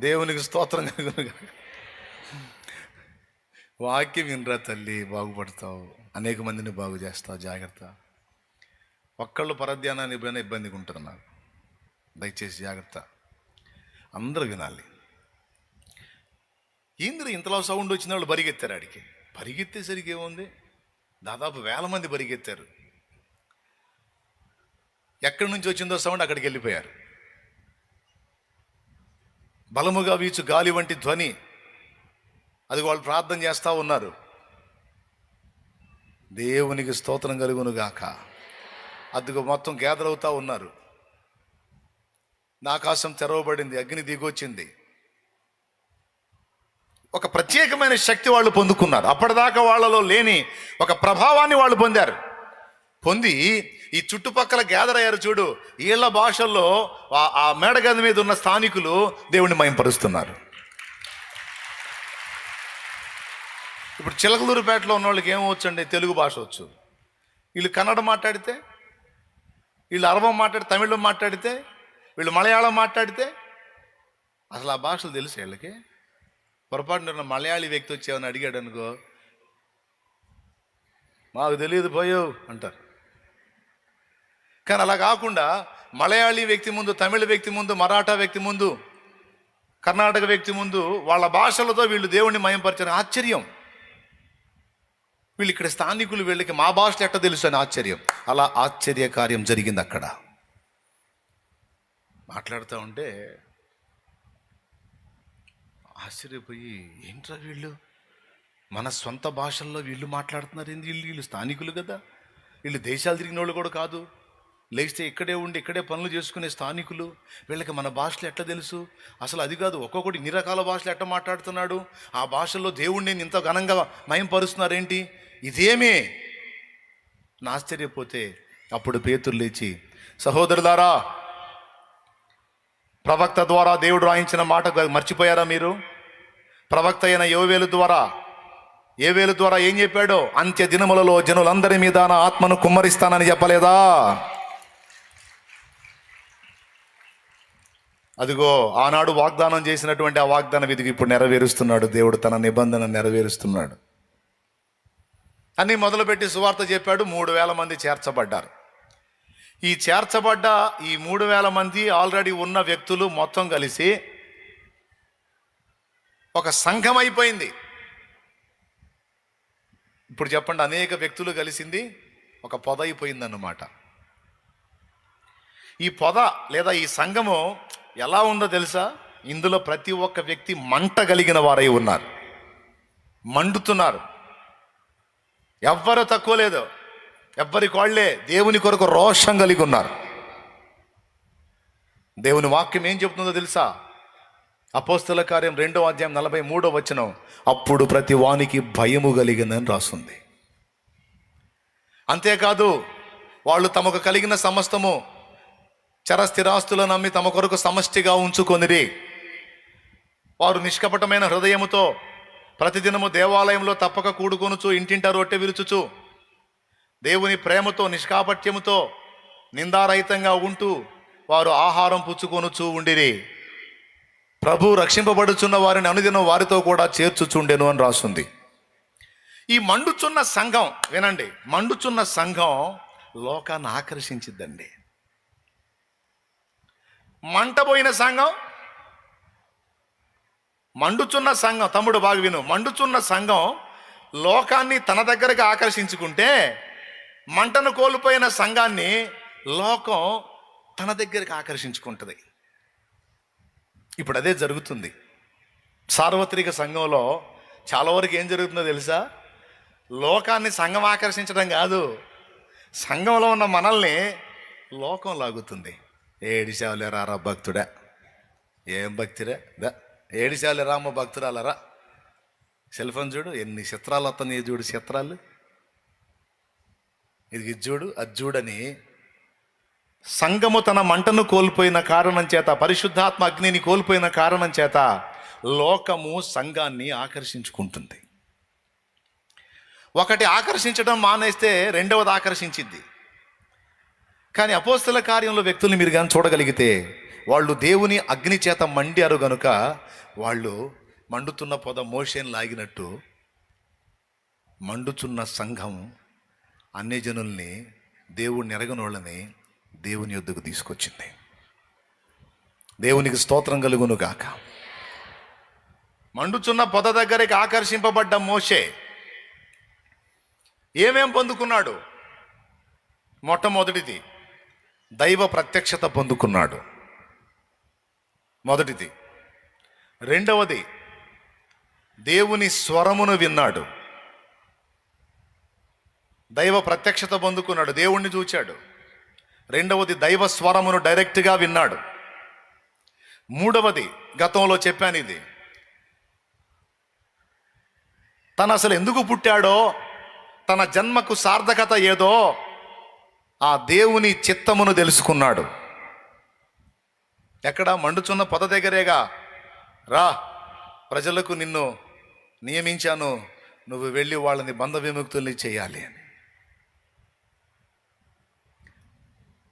దేవునికి స్తోత్రం కలుగును. వాక్యం వినరా తల్లి, బాగుపడతావు, అనేక మందిని బాగు చేస్తావు. జాగ్రత్త. ఒక్కళ్ళు పరధ్యానాన్ని పోయినా ఇబ్బందిగా ఉంటుంది నాకు. దయచేసి జాగ్రత్త, అందరూ వినాలి. ఏంద్ర ఇంతలో సౌండ్ వచ్చిన వాళ్ళు పరిగెత్తారు ఆడికి. పరిగెత్తేసరికి ఏముంది, దాదాపు 1000 మంది పరిగెత్తారు. ఎక్కడి నుంచి వచ్చిందో సౌండ్ అక్కడికి వెళ్ళిపోయారు. బలముగా వీచు గాలి వంటి ధ్వని, అది వాళ్ళు ప్రార్థన చేస్తూ ఉన్నారు. దేవునికి స్తోత్రం కలుగును గాక. అదిగో మొత్తం గ్యాదర్ అవుతూ ఉన్నారు. ఆకాశం తెరవబడింది, అగ్ని దిగొచ్చింది. ఒక ప్రత్యేకమైన శక్తి వాళ్ళు పొందుకున్నారు. అప్పటిదాకా వాళ్ళలో లేని ఒక ప్రభావాన్ని వాళ్ళు పొందారు. పొంది ఈ చుట్టుపక్కల గ్యాదర్ అయ్యారు. చూడు, వీళ్ళ భాషల్లో ఆ మేడగది మీద ఉన్న స్థానికులు దేవుణ్ణి మహింపరుస్తున్నారు. ఇప్పుడు చిలకలూరుపేటలో ఉన్న వాళ్ళకి ఏమవచ్చండి, తెలుగు భాష వచ్చు. వీళ్ళు కన్నడ మాట్లాడితే, వీళ్ళు అరబం మాట్లాడితే, తమిళం మాట్లాడితే, వీళ్ళు మలయాళం మాట్లాడితే, అసలు ఆ భాషలు తెలుసు వీళ్ళకి. పొరపాటున మలయాళీ వ్యక్తి వచ్చేవని అడిగాడు అనుకో, మాకు తెలియదు పోయో అంటారు. కానీ అలా కాకుండా మలయాళీ వ్యక్తి ముందు, తమిళ వ్యక్తి ముందు, మరాఠా వ్యక్తి ముందు, కర్ణాటక వ్యక్తి ముందు వాళ్ళ భాషలతో వీళ్ళు దేవుణ్ణి మయంపరిచారు. ఆశ్చర్యం. వీళ్ళు ఇక్కడ స్థానికులు, వీళ్ళకి మా భాషలు ఎట్ట తెలుసు అని ఆశ్చర్యం. అలా ఆశ్చర్య కార్యం జరిగింది అక్కడ. మాట్లాడుతూ ఉంటే ఆశ్చర్యపోయి, ఏంట్రా వీళ్ళు మన సొంత భాషల్లో వీళ్ళు మాట్లాడుతున్నారు ఏంది? వీళ్ళు స్థానికులు కదా, వీళ్ళు దేశాలు తిరిగిన వాళ్ళు కూడా కాదు, లేస్తే ఇక్కడే ఉండి ఇక్కడే పనులు చేసుకునే స్థానికులు, వీళ్ళకి మన భాషలు ఎట్లా తెలుసు? అసలు అది కాదు, ఒక్కొక్కటి ఇన్ని రకాల భాషలు ఎట్లా మాట్లాడుతున్నాడు, ఆ భాషల్లో దేవుణ్ణి ఇంత ఘనంగా మయంపరుస్తున్నారేంటి, ఇదేమే నా ఆశ్చర్యపోతే, అప్పుడు పేతురు లేచి, సహోదరులారా, ప్రవక్త ద్వారా దేవుడు రాయించిన మాట మర్చిపోయారా మీరు? ప్రవక్త అయిన యోవేలు ద్వారా ఏం చెప్పాడో, అంత్య దినములలో జనులందరి మీద నా ఆత్మను కుమ్మరిస్తానని చెప్పలేదా? అదిగో ఆనాడు వాగ్దానం చేసినటువంటి ఆ వాగ్దాన విధికి ఇప్పుడు నెరవేరుస్తున్నాడు దేవుడు, తన నిబంధన నెరవేరుస్తున్నాడు అని మొదలుపెట్టి సువార్త చెప్పాడు. 3,000 మంది చేర్చబడ్డారు. ఈ చేర్చబడ్డ ఈ 3,000 మంది ఆల్రెడీ ఉన్న వ్యక్తులు మొత్తం కలిసి ఒక సంఘం అయిపోయింది. ఇప్పుడు చెప్పండి, అనేక వ్యక్తులు కలిసింది ఒక పొద అయిపోయిందన్నమాట. ఈ పొద లేదా ఈ సంఘము ఎలా ఉందో తెలుసా? ఇందులో ప్రతి ఒక్క వ్యక్తి మంట కలిగిన వారై ఉన్నారు, మండుతున్నారు. ఎవ్వరు తక్కువ లేదు, ఎవ్వరికి వాళ్ళే దేవుని కొరకు రోషం కలిగి ఉన్నారు. దేవుని వాక్యం ఏం చెబుతుందో తెలుసా? అపోస్తల కార్యం 2వ అధ్యాయం 43వ వచనం, అప్పుడు ప్రతి వానికి భయము కలిగిందని రాస్తుంది. అంతేకాదు, వాళ్ళు తమకు కలిగిన సమస్తము చరస్థిరాస్తులను నమ్మి తమ కొరకు సమష్టిగా ఉంచుకొనిరి. వారు నిష్కపటమైన హృదయముతో ప్రతిదినము దేవాలయంలో తప్పక కూడుకొనుచు, ఇంటింటా రొట్టె విరుచుచు, దేవుని ప్రేమతో నిష్కాపట్యముతో నిందారహితంగా ఉంటూ వారు ఆహారం పుచ్చుకొనుచు ఉండిరి. ప్రభు రక్షింపబడుచున్న వారిని అనుదినం వారితో కూడా చేర్చుచుండెను అని రాస్తుంది. ఈ మండుచున్న సంఘం, వినండి, మండుచున్న సంఘం లోకాన్ని ఆకర్షించిద్దండి. మంటపోయిన సంఘం, మండుచున్న సంఘం, తమ్ముడు బాగా విను, మండుచున్న సంఘం లోకాన్ని తన దగ్గరకు ఆకర్షించుకుంటే, మంటను కోల్పోయిన సంఘాన్ని లోకం తన దగ్గరికి ఆకర్షించుకుంటుంది. ఇప్పుడు అదే జరుగుతుంది సార్వత్రిక సంఘంలో. చాలా వరకు ఏం జరుగుతుందో తెలుసా? లోకాన్ని సంఘం ఆకర్షించడం కాదు, సంఘంలో ఉన్న మనల్ని లోకం లాగుతుంది. ఏడిశావులే రారా భక్తుడా, ఏం భక్తిరా, ఏడిశావులే రామ్మ భక్తురాలరా, సెల్ ఫోన్ చూడు, ఎన్ని చిత్రాలు వస్తున్నాయి చూడు, చిత్రాలు, ఇది చూడు, అది చూడని. సంఘము తన మంటను కోల్పోయిన కారణం చేత, పరిశుద్ధాత్మ అగ్నిని కోల్పోయిన కారణం చేత లోకము సంఘాన్ని ఆకర్షించుకుంటుంది. ఒకటి ఆకర్షించడం మానేస్తే రెండవది ఆకర్షించింది. కానీ అపోస్తల కార్యంలో వ్యక్తుల్ని మీరు కానీ చూడగలిగితే, వాళ్ళు దేవుని అగ్ని చేత మండారు గనుక వాళ్ళు మండుతున్న పొద మోషేను లాగినట్టు మండుచున్న సంఘం అన్ని జనుల్ని, దేవుడిని ఎరగనోళ్ళని దేవుని యొద్దకు తీసుకొచ్చింది. దేవునికి స్తోత్రం కలుగును గాక. మండుచున్న పొద దగ్గరికి ఆకర్షింపబడ్డ మోషే ఏమేం పొందుకున్నాడు? మొట్టమొదటిది దైవ ప్రత్యక్షత పొందుకున్నాడు, మొదటిది. రెండవది దేవుని స్వరమును విన్నాడు. దైవ ప్రత్యక్షత పొందుకున్నాడు, దేవుణ్ణి చూచాడు. రెండవది దైవ స్వరమును డైరెక్ట్గా విన్నాడు. మూడవది, గతంలో చెప్పాను ఇది, తను అసలు ఎందుకు పుట్టాడో, తన జన్మకు సార్థకత ఏదో ఆ దేవుని చిత్తమును తెలుసుకున్నాడు. ఎక్కడ? మండుచున్న పొద దగ్గరేగా. రా, ప్రజలకు నిన్ను నియమించాను, నువ్వు వెళ్ళి వాళ్ళని బంధ విముక్తుల్ని చేయాలి అని.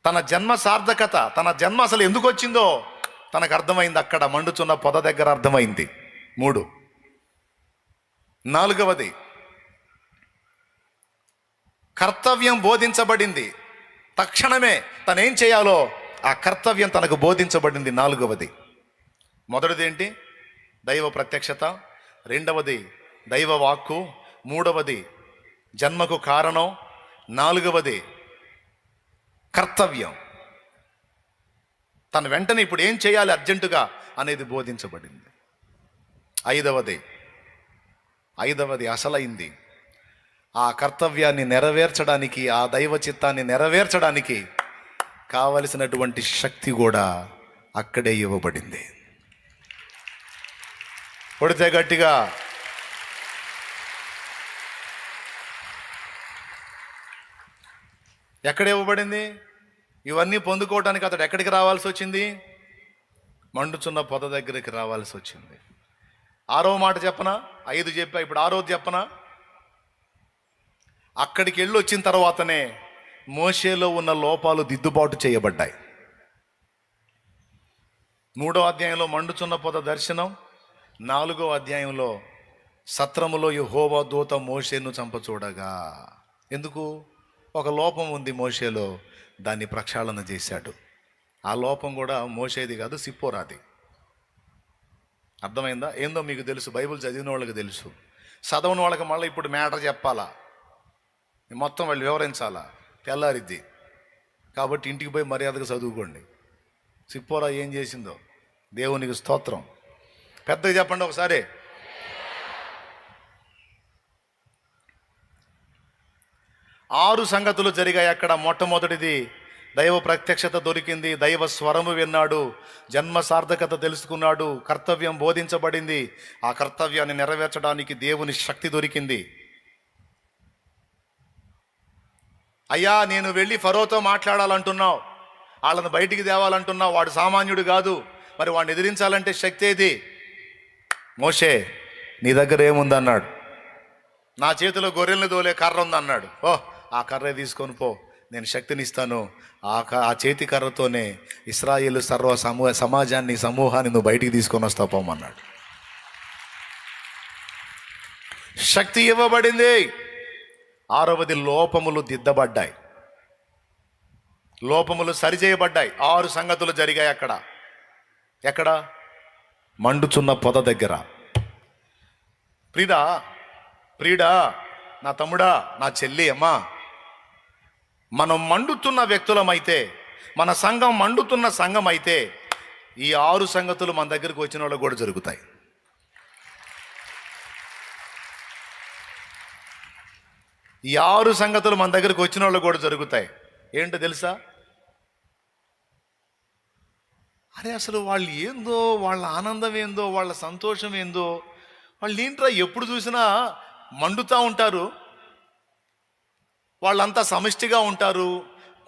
తన జన్మ సార్థకత, తన జన్మ అసలు ఎందుకు వచ్చిందో తనకు అర్థమైంది, అక్కడ మండుచున్న పొద దగ్గర అర్థమైంది. 3. నాలుగవది, కర్తవ్యం బోధించబడింది. తక్షణమే తనేం చేయాలో ఆ కర్తవ్యం తనకు బోధించబడింది. 4వది, మొదటిది ఏంటి? దైవ ప్రత్యక్షత. 2వది దైవ వాక్కు. 3వది జన్మకు కారణం. 4వది కర్తవ్యం. తన వెంటనే ఇప్పుడు ఏం చేయాలి అర్జెంటుగా అనేది బోధించబడింది. 5వది అసలైంది. ఆ కర్తవ్యాన్ని నెరవేర్చడానికి, ఆ దైవ చిత్తాన్ని నెరవేర్చడానికి కావలసినటువంటి శక్తి కూడా అక్కడే ఇవ్వబడింది. కొడితే గట్టిగా. ఎక్కడ ఇవ్వబడింది? ఇవన్నీ పొందుకోవడానికి అతడు ఎక్కడికి రావాల్సి వచ్చింది? మండుచున్న పొద దగ్గరికి రావాల్సి వచ్చింది. 6వ మాట చెప్పనా? 5 చెప్పా, ఇప్పుడు 6వది చెప్పనా? అక్కడికి వెళ్ళి వచ్చిన తర్వాతనే మోషేలో ఉన్న లోపాలు దిద్దుబాటు చేయబడ్డాయి. 3వ అధ్యాయంలో మండుచున్న పొద దర్శనం. 4వ అధ్యాయంలో సత్రములో యెహోవా దూత మోషేను చంపచూడగా. ఎందుకు? ఒక లోపం ఉంది మోషేలో, దాన్ని ప్రక్షాళన చేశాడు. ఆ లోపం కూడా మోషేది కాదు, సిప్పోరాది. అర్థమైందా? ఏందో మీకు తెలుసు, బైబిల్ చదివిన వాళ్ళకి తెలుసు. చదవని వాళ్ళకి మళ్ళీ ఇప్పుడు మ్యాటర్ చెప్పాలా, మొత్తం వాళ్ళు వివరించాలా, తెల్లారిద్ది. కాబట్టి ఇంటికి పోయి మర్యాదగా చదువుకోండి. సిప్పోరా ఏం చేసిందో. దేవునికి స్తోత్రం. పెద్దగా చెప్పండి ఒకసారి. 6 సంగతులు జరిగాయి అక్కడ. మొట్టమొదటిది దైవ ప్రత్యక్షత దొరికింది, దైవ స్వరము విన్నాడు, జన్మ సార్థకత తెలుసుకున్నాడు, కర్తవ్యం బోధించబడింది. ఆ కర్తవ్యాన్ని నెరవేర్చడానికి దేవుని శక్తి దొరికింది. అయ్యా, నేను వెళ్ళి ఫరోతో మాట్లాడాలంటున్నావు, వాళ్ళని బయటికి తేవాలంటున్నావు, వాడు సామాన్యుడు కాదు, మరి వాడిని ఎదిరించాలంటే శక్తి ఏది? మోషే, నీ దగ్గర ఏముందన్నాడు. నా చేతిలో గొర్రెల్ని దోలే కర్ర ఉందన్నాడు. ఆ కర్ర తీసుకొని పో, నేను శక్తినిస్తాను. ఆ చేతి కర్రతోనే ఇశ్రాయేలు సర్వ సమాజాన్ని, సమూహాన్ని నువ్వు బయటికి తీసుకొని వస్తావు పోమన్నాడు. శక్తి ఇవ్వబడింది. 6వది లోపములు దిద్దబడ్డాయి, లోపములు సరిచేయబడ్డాయి. 6 సంగతులు జరిగాయి అక్కడ. ఎక్కడ? మండుచున్న పొద దగ్గర. ప్రియుడా, నా తమ్ముడా, నా చెల్లి, అమ్మా, మనం మండుతున్న వ్యక్తులమైతే, మన సంఘం మండుతున్న సంఘం అయితే, ఈ 6 సంగతులు మన దగ్గరికి వచ్చిన వాళ్ళకు కూడా జరుగుతాయి. ఈ 6 సంగతులు మన దగ్గరికి వచ్చిన వాళ్ళకు కూడా జరుగుతాయి. ఏంటో తెలుసా? అరే, అసలు వాళ్ళు ఏందో, వాళ్ళ ఆనందం ఏందో, వాళ్ళ సంతోషం ఏందో, వాళ్ళు ఏంట్రా ఎప్పుడు చూసినా మండుతూ ఉంటారు. వాళ్ళంతా సమిష్టిగా ఉంటారు,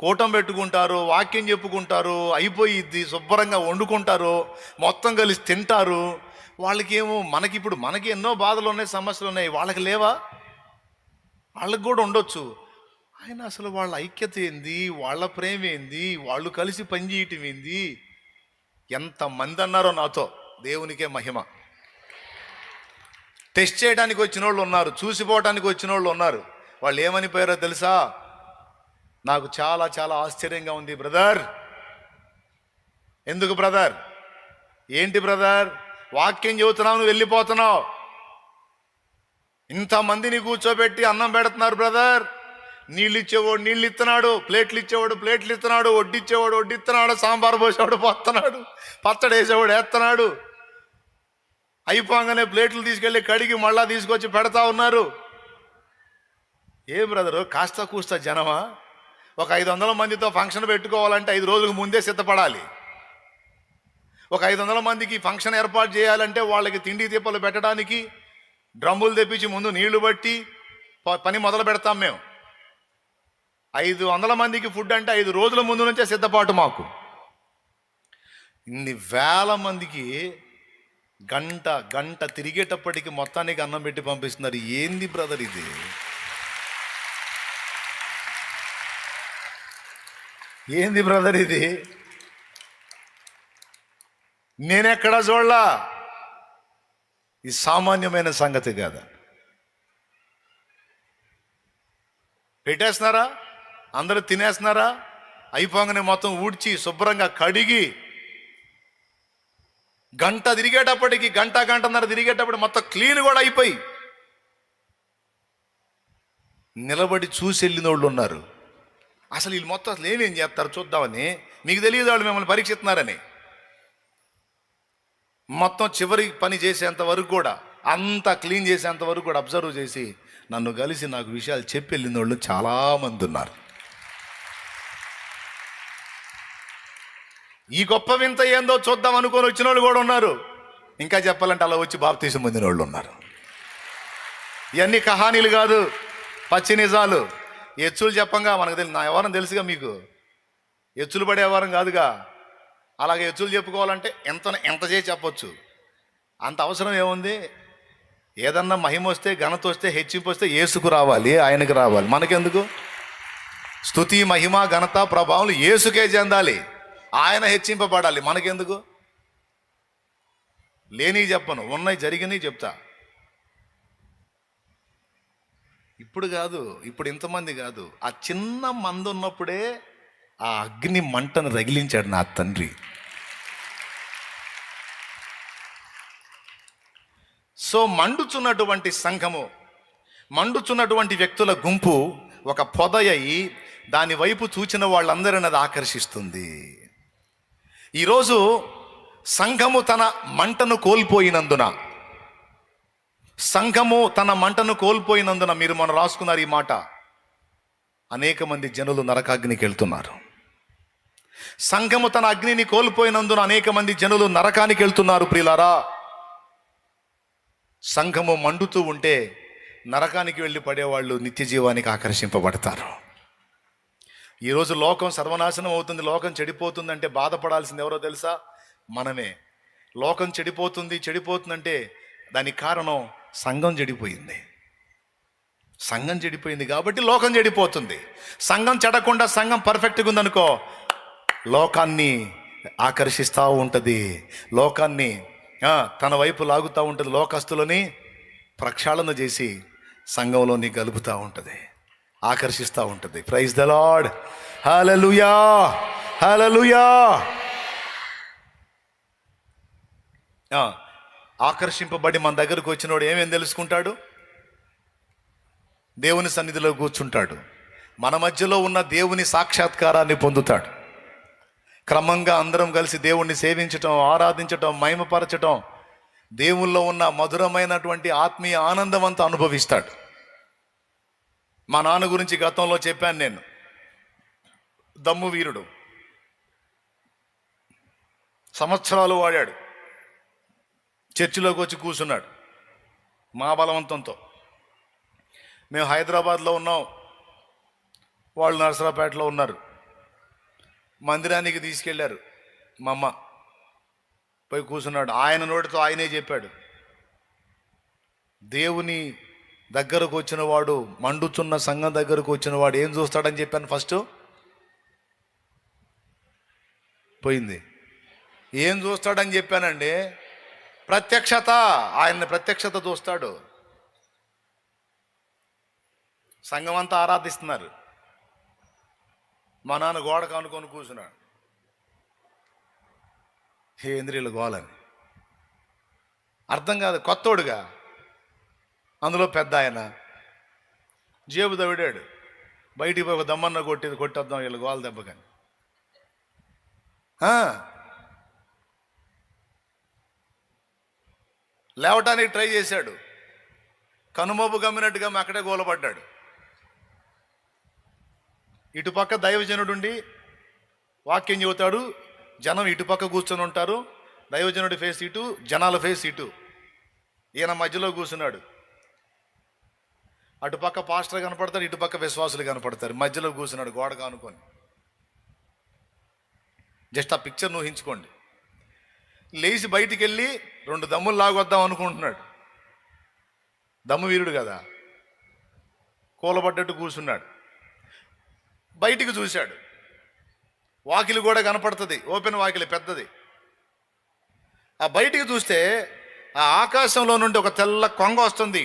కూటం పెట్టుకుంటారు, వాక్యం చెప్పుకుంటారు, అయిపోయిద్ది, శుభ్రంగా వండుకుంటారు, మొత్తం కలిసి తింటారు. వాళ్ళకేమో మనకి ఎన్నో బాధలు ఉన్నాయి, సమస్యలు ఉన్నాయి, వాళ్ళకి లేవా? వాళ్ళకి కూడా ఉండొచ్చు. ఆయన అసలు వాళ్ళ ఐక్యత ఏంది, వాళ్ళ ప్రేమ ఏంది, వాళ్ళు కలిసి పనిచేయటం ఏంది? ఎంతమంది అన్నారో నాతో. దేవునికే మహిమ. టెస్ట్ చేయడానికి వచ్చిన వాళ్ళు ఉన్నారు, చూసిపోవడానికి వచ్చిన వాళ్ళు ఉన్నారు. వాళ్ళు ఏమనిపోయారో తెలుసా? నాకు చాలా చాలా ఆశ్చర్యంగా ఉంది బ్రదర్. ఎందుకు బ్రదర్? ఏంటి బ్రదర్? వాక్యం చెబుతున్నావు, నువ్వు వెళ్ళిపోతున్నావు. ఇంతమందిని కూర్చోబెట్టి అన్నం పెడుతున్నారు బ్రదర్. నీళ్ళు ఇచ్చేవాడు నీళ్ళు ఇస్తున్నాడు, ప్లేట్లు ఇచ్చేవాడు ప్లేట్లు ఇస్తున్నాడు, వడ్డిచ్చేవాడు వడ్డిస్తున్నాడు, సాంబార్ పోసేవాడు పోస్తున్నాడు, పచ్చడి వేసేవాడు వేస్తున్నాడు. అయిపోగానే ప్లేట్లు తీసుకెళ్ళి కడిగి మళ్ళా తీసుకొచ్చి పెడతా ఉన్నారు. ఏ బ్రదరు, కాస్త కూస్తా జనమా? ఒక 500 మందితో ఫంక్షన్ పెట్టుకోవాలంటే 5 రోజులకు ముందే సిద్ధపడాలి. ఒక 500 మందికి ఫంక్షన్ ఏర్పాటు చేయాలంటే వాళ్ళకి తిండి దీపాలు పెట్టడానికి డ్రమ్ములు తెప్పించి ముందు నీళ్లు బట్టి పని మొదలు పెడతాం మేము. 500 మందికి ఫుడ్ అంటే 5 రోజుల ముందు నుంచే సిద్ధపాటు మాకు. ఇన్ని వేల మందికి గంట తిరిగేటప్పటికి మొత్తానికి అన్నం పెట్టి పంపిస్తున్నారు. ఏంది బ్రదర్ ఇది? ఏంది బ్రదర్ ఇది? నేనెక్కడా చూడలా. ఇది సామాన్యమైన సంగతి కాదు. పెట్టేస్తున్నారా? అందరూ తినేస్తున్నారా? అయిపోగానే మొత్తం ఊడ్చి శుభ్రంగా కడిగి గంటన్నర తిరిగేటప్పుడు మొత్తం క్లీన్ కూడా అయిపోయి నిలబడి చూసి వెళ్ళిన వాళ్ళు ఉన్నారు. అసలు వీళ్ళు మొత్తం అసలు ఏమేం చేస్తారు చూద్దామని. మీకు తెలియదు వాళ్ళు మిమ్మల్ని పరీక్షిస్తున్నారని. మొత్తం చివరి పని చేసేంత వరకు కూడా, అంతా క్లీన్ చేసేంత వరకు కూడా అబ్జర్వ్ చేసి నన్ను కలిసి నాకు విషయాలు చెప్పి వెళ్ళిన వాళ్ళు చాలామంది ఉన్నారు. ఈ గొప్ప వింత ఏందో చూద్దాం అనుకొని వచ్చిన వాళ్ళు కూడా ఉన్నారు. ఇంకా చెప్పాలంటే అలా వచ్చి బాప్తీసం పొందిన వాళ్ళు ఉన్నారు. ఇవన్నీ కహానీలు కాదు, పచ్చి నిజాలు. ఎచ్చులు చెప్పంగా మనకు తెలియదు. నా ఎవరం తెలుసుగా మీకు, ఎచ్చులు పడే వ్యవహారం కాదుగా. అలాగే ఎచ్చులు చెప్పుకోవాలంటే ఎంత చేసి చెప్పొచ్చు. అంత అవసరం ఏముంది? ఏదన్నా మహిమ వస్తే, ఘనత వస్తే, హెచ్చింపు వస్తే యేసుకు రావాలి, ఆయనకు రావాలి. మనకెందుకు? స్తుతి, మహిమ, ఘనత, ప్రభావం యేసుకే చెందాలి, ఆయన హెచ్చింపబడాలి. మనకెందుకు? లేని చెప్పను, ఉన్నాయి జరిగినవి చెప్తా. ఇప్పుడు కాదు, ఇప్పుడు ఇంతమంది కాదు. ఆ చిన్న మంది ఉన్నప్పుడే ఆ అగ్ని మంటను రగిలించాడు నా తండ్రి. సో మండుచున్నటువంటి సంఘము, మండుచున్నటువంటి వ్యక్తుల గుంపు ఒక పొదయ్యి దాని వైపు చూచిన వాళ్ళందరిని అది ఆకర్షిస్తుంది. ఈరోజు సంఘము తన మంటను కోల్పోయినందున, మీరు మనం రాసుకున్నారు ఈ మాట, అనేక మంది జనులు నరకాగ్నికి వెళ్తున్నారు. సంఘము తన అగ్నిని కోల్పోయినందున అనేక మంది జనులు నరకానికి వెళ్తున్నారు. ప్రియులారా, సంఘము మండుతూ ఉంటే నరకానికి వెళ్ళి పడేవాళ్ళు నిత్య జీవానికి ఆకర్షింపబడతారు. ఈరోజు లోకం సర్వనాశనం అవుతుంది, లోకం చెడిపోతుందంటే బాధపడాల్సింది ఎవరో తెలుసా? మనమే. లోకం చెడిపోతుందంటే దానికి కారణం సంఘం చెడిపోయింది. సంఘం చెడిపోయింది కాబట్టి లోకం చెడిపోతుంది. సంఘం చెడకుండా సంఘం పర్ఫెక్ట్గా ఉందనుకో, లోకాన్ని ఆకర్షిస్తూ ఉంటుంది, లోకాన్ని తన వైపు లాగుతూ ఉంటుంది, లోకస్తులని ప్రక్షాళన చేసి సంఘంలోని గలుపుతూ ఉంటుంది, ఆకర్షిస్తూ ఉంటుంది. ప్రైజ్ ద లార్డ్, హల్లెలూయా, హల్లెలూయా. ఆకర్షింపబడి మన దగ్గరకు వచ్చినోడు ఏమేం తెలుసుకుంటాడు? దేవుని సన్నిధిలో కూర్చుంటాడు, మన మధ్యలో ఉన్న దేవుని సాక్షాత్కారాన్ని పొందుతాడు. క్రమంగా అందరం కలిసి దేవుణ్ణి సేవించటం, ఆరాధించటం, మహిమపరచటం, దేవుల్లో ఉన్న మధురమైనటువంటి ఆత్మీయ ఆనందం అంతా అనుభవిస్తాడు. మా నాన్న గురించి గతంలో చెప్పాను నేను. దమ్ము వీరుడు, సంవత్సరాలు వాడాడు. చర్చిలోకి వచ్చి కూర్చున్నాడు మా బలవంతంతో. మేము హైదరాబాద్లో ఉన్నాం, వాళ్ళు నరసరాపేటలో ఉన్నారు. మందిరానికి తీసుకెళ్లారు మా అమ్మ, పోయి కూర్చున్నాడు. ఆయన నోటితో ఆయనే చెప్పాడు, దేవుని దగ్గరకు వచ్చిన వాడు, మండుచున్న సంఘం దగ్గరకు వచ్చిన వాడు ఏం చూస్తాడని చెప్పాను. ఫస్ట్ పోయింది. ఏం చూస్తాడని చెప్పానండి? ప్రత్యక్షత. ఆయన్ని ప్రత్యక్షత చూస్తాడు. సంఘం అంతా ఆరాధిస్తున్నారు, మా నాన్న గోడకు అనుకొని కూర్చున్నాడు. ఇంద్రియులు గోలని అర్థం కాదు, కొత్తోడుగా. అందులో పెద్ద ఆయన జేబు దవిడాడు, బయటికి పోయి ఒక దమ్మన్న కొట్టేద్దాం వీళ్ళు గోల దెబ్బకని. లేవటానికి ట్రై చేశాడు, కనుమోపు గమ్మినట్టుగా అక్కడే గోలపడ్డాడు. ఇటుపక్క దైవజనుడుండి వాక్యం చెబుతాడు, జనం ఇటుపక్క కూర్చొని ఉంటారు. దైవజనుడి ఫేస్ ఇటు, జనాల ఫేస్ ఇటు. ఈయన మధ్యలో కూర్చున్నాడు. అటుపక్క పాస్టర్ కనపడతారు, ఇటుపక్క విశ్వాసులు కనపడతారు. మధ్యలో కూర్చున్నాడు గోడకు అనుకొని. జస్ట్ ఆ పిక్చర్ ఊహించుకోండి. లేచి బయటికి వెళ్ళి 2 దమ్ములు లాగొద్దాం అనుకుంటున్నాడు. దమ్ము వీరుడు కదా, కూలబడ్డట్టు కూర్చున్నాడు. బయటికి చూశాడు, వాకిలి కూడా కనపడుతుంది, ఓపెన్ వాకిలి పెద్దది. ఆ బయటికి చూస్తే ఆ ఆకాశంలో నుండి ఒక తెల్ల కొంగ వస్తుంది.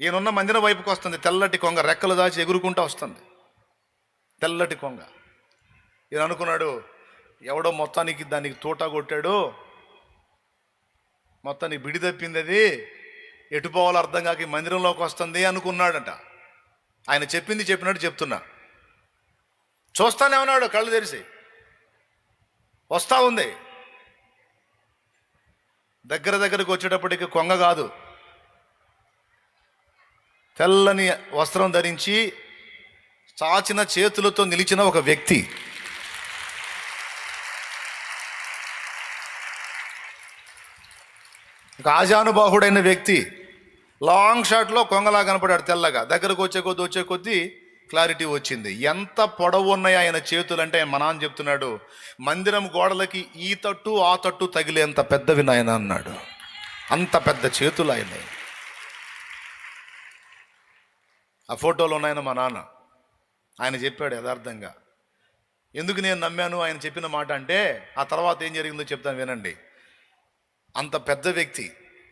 ఈయనున్న మందిరం వైపుకి వస్తుంది. తెల్లటి కొంగ రెక్కలు దాచి ఎగురుకుంటూ వస్తుంది. తెల్లటి కొంగ. ఈయన అనుకున్నాడు, ఎవడో మొత్తానికి దానికి తోట కొట్టాడు, మొత్తానికి బిడి తప్పింది, అది ఎటు పోవాలో అర్థం కాక ఈ మందిరంలోకి వస్తుంది అనుకున్నాడట. ఆయన చెప్పింది చెప్పినట్టు చెప్తున్నా. చూస్తానే ఉన్నాడు కళ్ళు తెరిచి, వస్తా ఉంది. దగ్గరకు వచ్చేటప్పటికి కొంగ కాదు, తెల్లని వస్త్రం ధరించి చాచిన చేతులతో నిలిచిన ఒక వ్యక్తి. ఒక ఆజానుబాహుడైన వ్యక్తి లాంగ్ షాట్లో కొంగలా కనపడాడు తెల్లగా. దగ్గరకు వచ్చే కొద్దీ క్లారిటీ వచ్చింది. ఎంత పొడవు ఉన్నాయి ఆయన చేతులు అంటే, మా నాన్న చెప్తున్నాడు, మందిరం గోడలకి ఈ తట్టు ఆ తట్టు తగిలేంత పెద్దవి నాయన అన్నాడు. అంత పెద్ద చేతులు ఆయన. ఆ ఫోటోలో ఉన్నాయన మా నాన్న. ఆయన చెప్పాడు యథార్థంగా. ఎందుకు నేను నమ్మాను ఆయన చెప్పిన మాట అంటే, ఆ తర్వాత ఏం జరిగిందో చెప్తాను వినండి. అంత పెద్ద వ్యక్తి,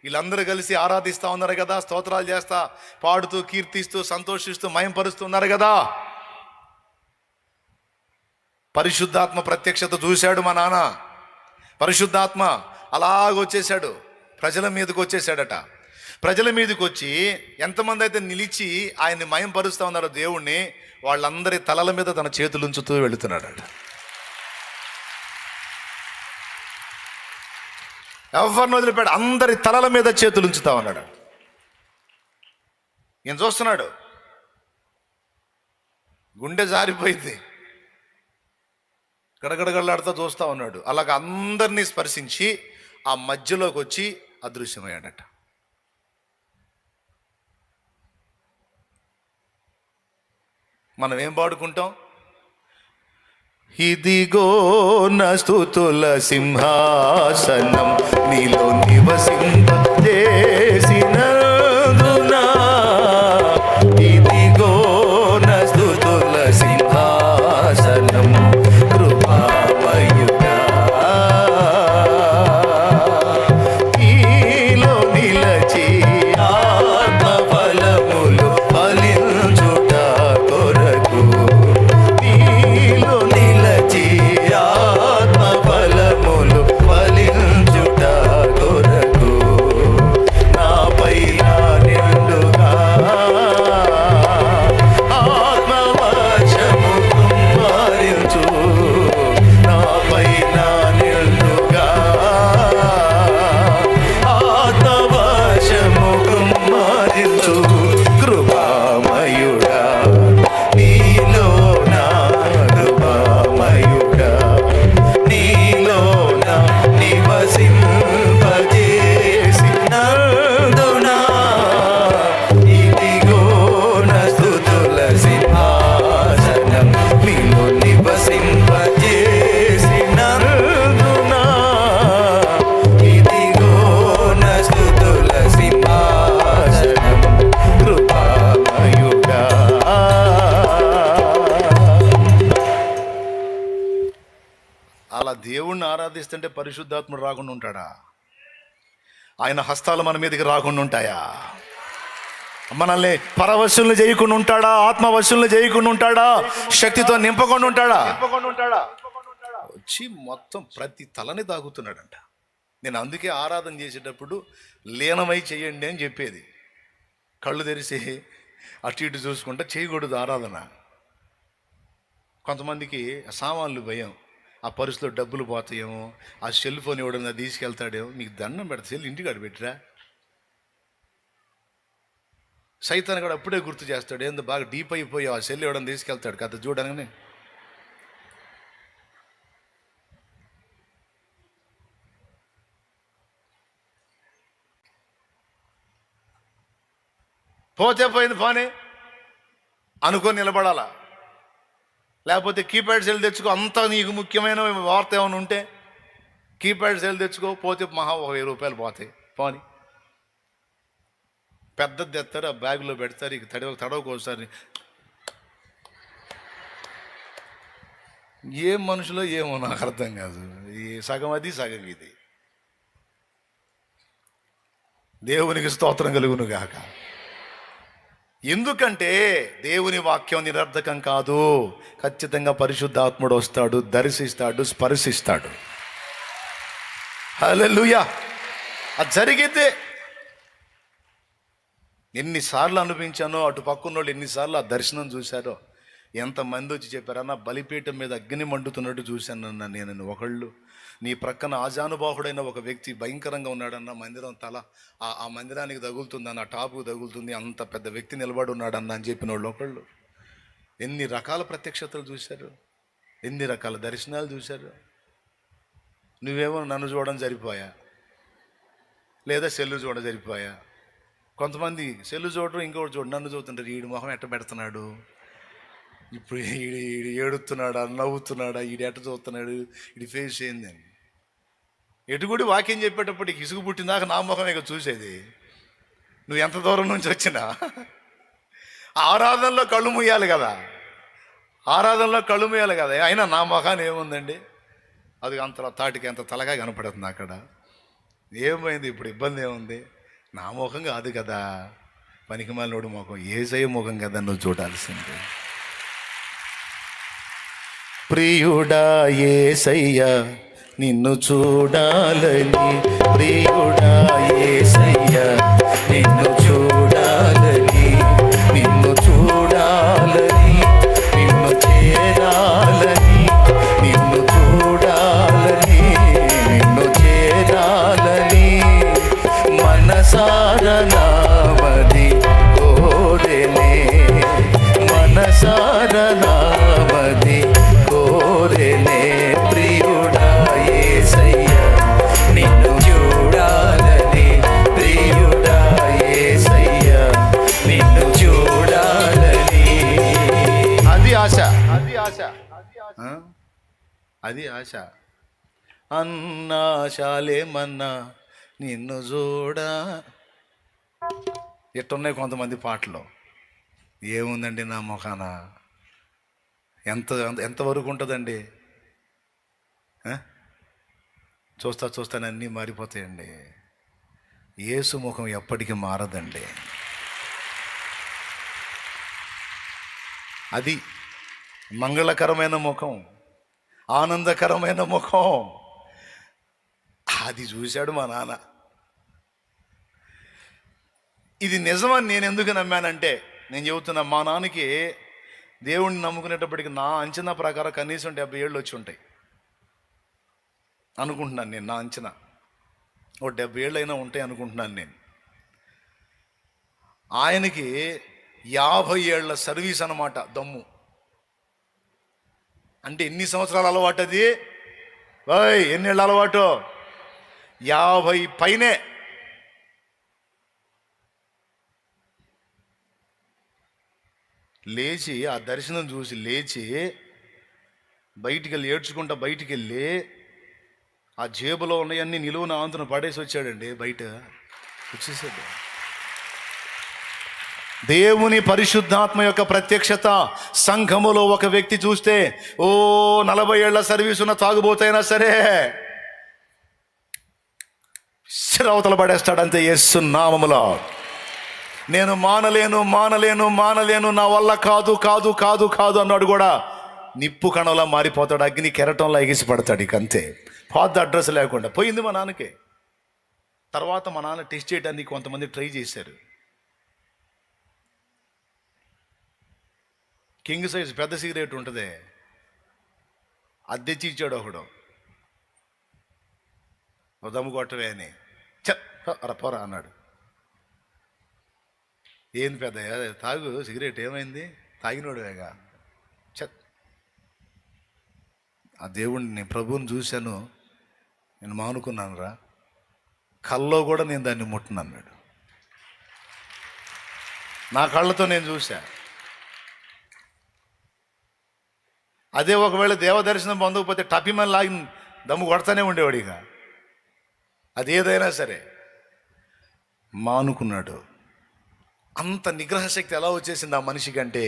వీళ్ళందరూ కలిసి ఆరాధిస్తూ ఉన్నారు కదా, స్తోత్రాలు చేస్తా, పాడుతూ, కీర్తిస్తూ, సంతోషిస్తూ, మయంపరుస్తూ ఉన్నారు కదా. పరిశుద్ధాత్మ ప్రత్యక్షత చూశాడు మా నాన్న. పరిశుద్ధాత్మ అలాగొచ్చేసాడు, ప్రజల మీదకి వచ్చేసాడట. ప్రజల మీదకి వచ్చి ఎంతమంది అయితే నిలిచి ఆయన్ని మయంపరుస్తూ ఉన్నారో దేవుణ్ణి, వాళ్ళందరి తలల మీద తన చేతులు ఉంచుతూ వెళుతున్నాడట. ఎవరిని వదిలిపెట్టాడు, అందరి తలల మీద చేతులు ఉంచుతా ఉన్నాడు. ఈయన చూస్తున్నాడు, గుండె జారిపోయింది, గడగడగడలాడుతూ చూస్తూ ఉన్నాడు. అలాగ అందరినీ స్పర్శించి ఆ మధ్యలోకి వచ్చి అదృశ్యమయ్యాడట. మనం ఏం పాడుకుంటాం? ఇదిగో నా స్తుతుల సింహాసనం నీలో నివసింపజేసినందునా, ఇదిగో నా స్తుతుల సింహాసనం కృపామయుడా, నీలో నిలచి ఆత్మఫలములు ఫలించుట కొరకు, నీలో నిలచి ఆత్మఫలములు ఫలించుట కొరకు, నాపైన నిండుగా ఆత్మవర్షము కుమ్మరించు, నాపైన నిండుగా ఆత్మవర్షము కుమ్మరించు, కృపామయుడా నీలో నా, కృపామయుడా నీలో నా నివసింపజేసినందునా, ఇదిగో నా స్తుతుల సింహాసనం నీలో నివసింపజేసినందునా, ఇదిగో నా స్తుతుల సింహాసనం కృపామయుడా. అలా దేవుణ్ణి ఆరాధిస్తుంటే పరిశుద్ధాత్ముడు రాకుండా ఉంటాడా? ఆయన హస్తాలు మన మీదకి రాకుండా ఉంటాయా? మనల్ని పరవశుల్ని చేయకుండా ఉంటాడా? ఆత్మవశుల్ని చేయకుండా ఉంటాడా? శక్తితో నింపకుండా ఉంటాడా? వచ్చి మొత్తం ప్రతి తలని తాగుతున్నాడంట. నేను అందుకే ఆరాధన చేసేటప్పుడు లీనమై చేయండి అని చెప్పేది. కళ్ళు తెరిచి అటు ఇటు చూసుకుంటా చేయకూడదు ఆరాధన. కొంతమందికి సామాన్లు భయం, ఆ పర్సులో డబ్బులు పోతాయేమో, ఆ సెల్ ఫోన్ ఎవడన్నా తీసుకెళ్తాడేమో. నీకు దండం పెడతా, సెల్ ఇంటికాడ పెట్టిరా. సైతాన్ కూడా అప్పుడే గుర్తు చేస్తాడు, ఏందో బాగా డీప్ అయిపోయావు, ఆ సెల్ ఎవడన్నా తీసుకెళ్తాడు కథ చూడగానే. పోతే పోయింది ఫోనే అనుకొని నిలబడాలా. లేకపోతే కీప్యాడ్ సెల్ తెచ్చుకో, అంతా నీకు ముఖ్యమైన వార్త ఏమైనా ఉంటే కీప్యాడ్ సెల్ తెచ్చుకో, పోతే మహా 1000 రూపాయలు పోతాయి. పోని పెద్దది తెస్తారు, ఆ బ్యాగులో పెడతారు, ఇక తడవకోసారి. ఏం మనుషులో ఏమో నాకు అర్థం కాదు. ఈ సగం అది సగం ఇది. దేవునికి స్తోత్రం కలుగును గాక. ఎందుకంటే దేవుని వాక్యం నిరర్ధకం కాదు. ఖచ్చితంగా పరిశుద్ధాత్ముడు వస్తాడు, దర్శిస్తాడు, స్పర్శిస్తాడు. హల్లెలూయా. అది జరిగితే ఎన్నిసార్లు అనిపించానో, అటు పక్కన వాళ్ళు ఎన్నిసార్లు ఆ దర్శనం చూశారో, ఎంతమంది వచ్చి చెప్పారన్నా బలిపీఠం మీద అగ్ని మండుతున్నట్టు చూశానన్నా నేను. ఒకళ్ళు నీ ప్రక్కన ఆజానుబాహుడైన ఒక వ్యక్తి భయంకరంగా ఉన్నాడన్న, మందిరం తల ఆ మందిరానికి తగులుతుందన్న, ఆ టాపుకు తగులుతుంది, అంత పెద్ద వ్యక్తి నిలబడి ఉన్నాడన్న అని చెప్పిన వాళ్ళు ఒకళ్ళు. ఎన్ని రకాల ప్రత్యక్షతలు చూశారు, ఎన్ని రకాల దర్శనాలు చూశారు. నువ్వేమో నన్ను చూడడం సరిపోయా, లేదా సెల్లు చూడడం సరిపోయా. కొంతమంది సెల్లు చూడరు, ఇంకోటి చూడు, నన్ను చూస్తుంటారు. ఈడు మొహం ఎట్ట పెడుతున్నాడు, ఇప్పుడు ఈడు ఏడుతున్నాడా, నవ్వుతున్నాడా, ఈడు ఎట్ట చూస్తున్నాడు, ఈడి ఫేస్ ఏందని. ఎటుగుడి వాక్యం చెప్పేటప్పటికి ఇసుగు పుట్టిందాక నా మొహమే చూసేది. నువ్వు ఎంత దూరం నుంచి వచ్చినా ఆరాధనలో కళ్ళు మూయాలి కదా, ఆరాధనలో కళ్ళు మూయాలి కదా. అయినా నా మొహాన్ని ఏముందండి, అది అంత తాటికి అంత తలగా కనపడుతుంది అక్కడ. ఏమైంది ఇప్పుడు, ఇబ్బంది ఏముంది? నా ముఖం కాదు కదా, పనికిమాలినోడు ముఖం, యేసయ్య ముఖం కదా నువ్వు చూడాల్సింది. ప్రియుడా యేసయ్య నిన్ను చూడాలని, ప్రియుడా యేసయ్య నిన్ను చూడాలని, నిన్ను చూడాలని, నిన్ను చేరాలని, నిన్ను చూడాలని, నిన్ను చేరాలని, మనసార నామది కోరెనే, మనసార నామది కోరెనే. ప్రియుడా యేసయ్య నిన్ను చూడాలని, ప్రియుడా యేసయ్య నిన్ను చూడాలని. అది ఆశ, అది ఆశ, అది ఆశ. అన్నాశాలేమన్నా నిన్ను చూడా. ఎట్టున్నాయి కొంతమంది పాటలు. ఏముందండి నా ముఖాన, ఎంతవరకు ఉంటుందండి? చూస్తాను అన్నీ మారిపోతాయండి. యేసు ముఖం ఎప్పటికీ మారదండి. అది మంగళకరమైన ముఖం, ఆనందకరమైన ముఖం. అది చూశాడు మా నాన్న. ఇది నిజమని నేను ఎందుకు నమ్మానంటే, నేను చెబుతున్నా, మా నాన్నకి దేవుణ్ణి నమ్ముకునేటప్పటికి నా అంచనా ప్రకారం కనీసం 70 ఏళ్ళు వచ్చి ఉంటాయి అనుకుంటున్నాను నేను. నా అంచనా ఓ 70 ఏళ్ళు అయినా ఉంటాయి అనుకుంటున్నాను నేను. ఆయనకి 50 ఏళ్ల సర్వీస్ అన్నమాట దమ్ము. అంటే ఎన్ని సంవత్సరాల అలవాటు అది? ఎన్నేళ్ళ అలవాటు? 50 పైనే. లేచి ఆ దర్శనం చూసి లేచి బయటికి వెళ్ళి ఏడ్చుకుంటా బయటికి వెళ్ళి ఆ జేబులో ఉన్నాయన్నీ నిలువున ఆంతున పడేసి వచ్చాడండి. బయట వచ్చేసాడు. దేవుని పరిశుద్ధాత్మ యొక్క ప్రత్యక్షత సంఘములో ఒక వ్యక్తి చూస్తే, 40 ఏళ్ల సర్వీస్ ఉన్న తాగుబోతైనా సరే అవతల పడేస్తాడంతే. యేసు నామములో నేను మానలేను, నా వల్ల కాదు అన్నాడు కూడా. నిప్పు కణంలా మారిపోతాడు, అగ్ని కెరటంలా ఎగిసి పడతాడు. ఇక అంతే, పాత అడ్రస్ లేకుండా పోయింది మా నాన్నకి. తర్వాత మా నాన్న టెస్ట్ చేయడానికి కొంతమంది ట్రై చేశారు. కింగ్ సైజ్ పెద్ద సిగరెట్ ఉంటుంది, అద్దెచ్చి ఇచ్చాడు ఒకడు. దమ్ము కొట్టవే అని, పోరా అన్నాడు. ఏంది పెద్ద తాగు సిగరెట్, ఏమైంది? తాగినోడువేగా. ఆ దేవుణ్ణి ప్రభువుని చూశాను, నేను మానుకున్నాను రా, కల్లో కూడా నేను దాన్ని ముట్టను అన్నాడు. నా కళ్ళతో నేను చూశా. అదే ఒకవేళ దేవదర్శనం పొందకపోతే టపిమని లాగి దమ్ము కొడతానే ఉండేవాడు. ఇక అదేదైనా సరే మానుకున్నాడు. అంత నిగ్రహశక్తి ఎలా వచ్చేసింది ఆ మనిషికి అంటే,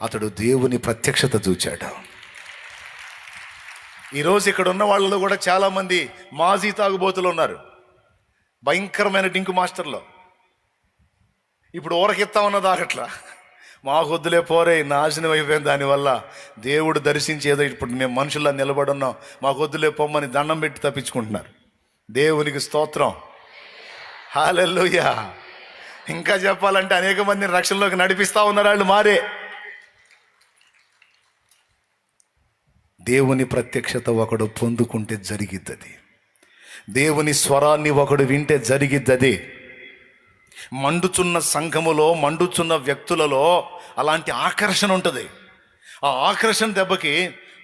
అతడు దేవుని ప్రత్యక్షత చూచాడు. ఈరోజు ఇక్కడ ఉన్న వాళ్ళలో కూడా చాలామంది మాజీ తాగుబోతులు ఉన్నారు, భయంకరమైన డింకు మాస్టర్లో. ఇప్పుడు ఊరకిత్తా ఉన్నది ఆగట్లా. మాకు వద్దులే పోరే, నాశనం అయిపోయింది దానివల్ల. దేవుడు దర్శించి ఏదో ఇప్పుడు మేము మనుషుల్లా నిలబడున్నాం, మాకు వద్దులే పొమ్మని దండం పెట్టి తప్పించుకుంటున్నారు. దేవునికి స్తోత్రం, హల్లెలూయా. ఇంకా చెప్పాలంటే అనేక మందిని రక్షణలోకి నడిపిస్తూ ఉన్నారు వాళ్ళు మారే. దేవుని ప్రత్యక్షత ఒకడు పొందుకుంటే జరిగిద్దది, దేవుని స్వరాన్ని ఒకడు వింటే జరిగిద్దది. మండుచున్న సంఘములో, మండుచున్న వ్యక్తులలో అలాంటి ఆకర్షణ ఉంటుంది. ఆ ఆకర్షణ దెబ్బకి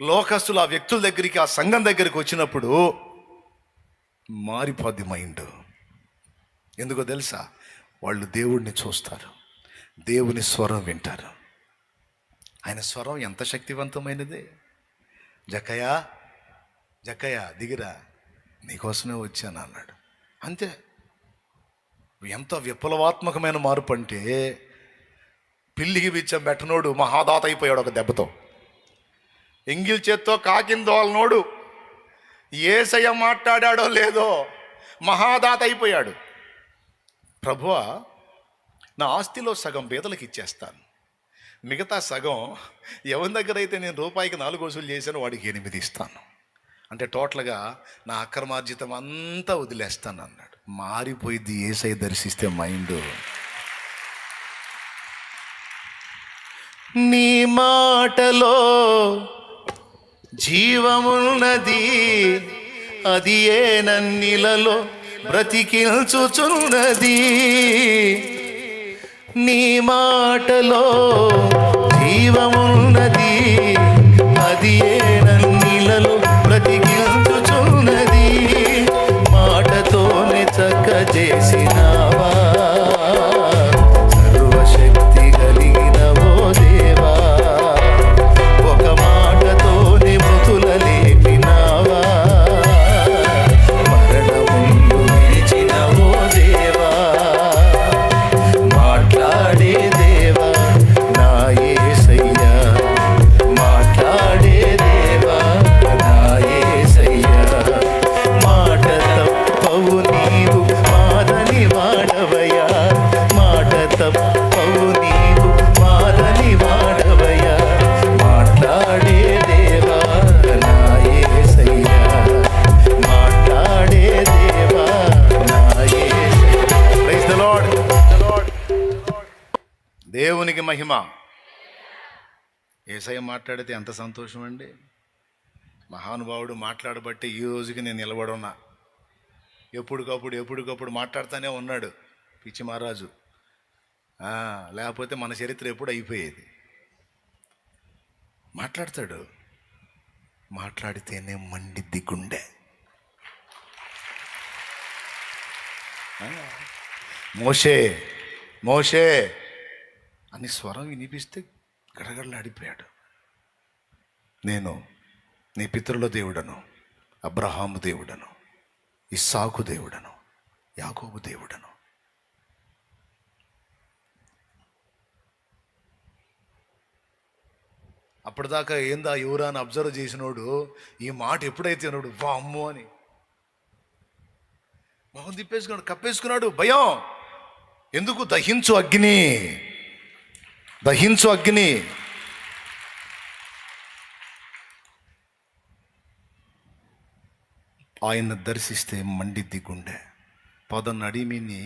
లోకస్తులు ఆ వ్యక్తుల దగ్గరికి, ఆ సంఘం దగ్గరికి వచ్చినప్పుడు మారిపోద్ది మైండ్. ఎందుకో తెలుసా? వాళ్ళు దేవుడిని చూస్తారు, దేవుని స్వరం వింటారు. ఆయన స్వరం ఎంత శక్తివంతమైనది. జక్కయ్య జక్కయ్య దిగిరా, నీకోసమే వచ్చాను అన్నాడు. అంతే. ఎంత విప్లవాత్మకమైన మార్పు అంటే, పిల్లికి బిచ్చం పెట్టనోడు మహాదాత అయిపోయాడు ఒక దెబ్బతో. ఎంగిల్ చేత్తో కాకిందోలనోడు యేసయ్య మాట్లాడాడో లేదో మహాదాత అయిపోయాడు. ప్రభువా, నా ఆస్తిలో సగం పేదలకు ఇచ్చేస్తాను, మిగతా సగం ఎవరి దగ్గర అయితే నేను రూపాయికి 4 వసూలు చేశానో వాడికి 8 ఇస్తాను. అంటే టోటల్గా నా అక్రమార్జితం అంతా వదిలేస్తాను అన్నాడు. మారిపోయింది యేసయ్య దర్శిస్తే మైండ్. నీ మాటలో జీవమున్నది, అది ఏ నన్నిలలో బ్రతికించుచున్నది. నీ మాటలో జీవమున్నది, అది ఏ నన్నిలలో బ్రతికించుచున్నది. మాటతోనే చక్క చేసినావా, సర్వశక్తి కలిగిన ఓ దేవా. ఒక మాటతోనే మృతుల లేపినావా, మరణముందు విడిచిన ఓ దేవా. మాట్లాడే దేవా నా యేసయ్యా, మాట్లాడే దేవా నా యేసయ్యా. మాట తప్పవు నీవు మాదని వాడవయ్యా, మాట తప్పవు నీవు మాదని వాడవయ్యా. మాట్లాడే దేవా నా యేసయ్యా, మాట్లాడే దేవా నా యేసయ్యా. Praise the lord. దేవునికి మహిమ. యేసయ్య మాట్లాడితే ఎంత సంతోషం అండి. మహానుభావుడు మాట్లాడబట్టి ఈ రోజుకి నేను నిలబడున్నా. ఎప్పటికప్పుడు మాట్లాడుతూనే ఉన్నాడు పిచ్చి మహారాజు. లేకపోతే మన చరిత్ర ఎప్పుడు అయిపోయేది. మాట్లాడతాడు, మాట్లాడితేనే మండిద్ది గుండె. మోషే మోషే అని స్వరం వినిపిస్తే గడగడలాడిపోయాడు. నేను నీ పితరుల దేవుడను, అబ్రహాము దేవుడను, ఇస్సాకు దేవుడను, యాకోబు దేవుడను. అప్పటిదాకా ఏందా ఎవరా అని అబ్జర్వ్ చేసినోడు ఈ మాట ఎప్పుడైతే అన్నాడు వామ్మో అని మొహం తిప్పేసుకున్నాడు, కప్పేసుకున్నాడు. భయం ఎందుకు? దహించు అగ్ని, దహించు అగ్ని. ఆయన దర్శిస్తే మండిద్ది గుండె. నడిమిని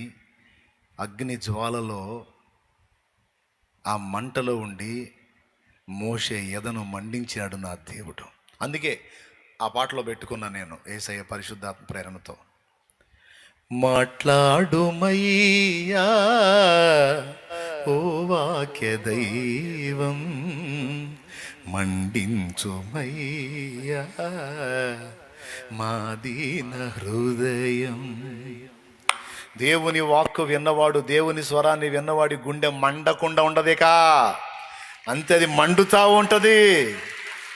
అగ్ని జ్వాలలో ఆ మంటలో ఉండి మోషే ఎదను మండించాడు నా దేవుడు. అందుకే ఆ పాటలో పెట్టుకున్నా నేను యేసయ్య పరిశుద్ధాత్మ ప్రేరణతో. మాట్లాడుమయ్యా ఓ వాక్య దైవం, మండించుమయ్యా మా దీన హృదయం. దేవుని వాక్కు విన్నవాడు, దేవుని స్వరాన్ని విన్నవాడి గుండె మండకుండా ఉండదేకా. అంతే, అది మండుతా ఉంటుంది.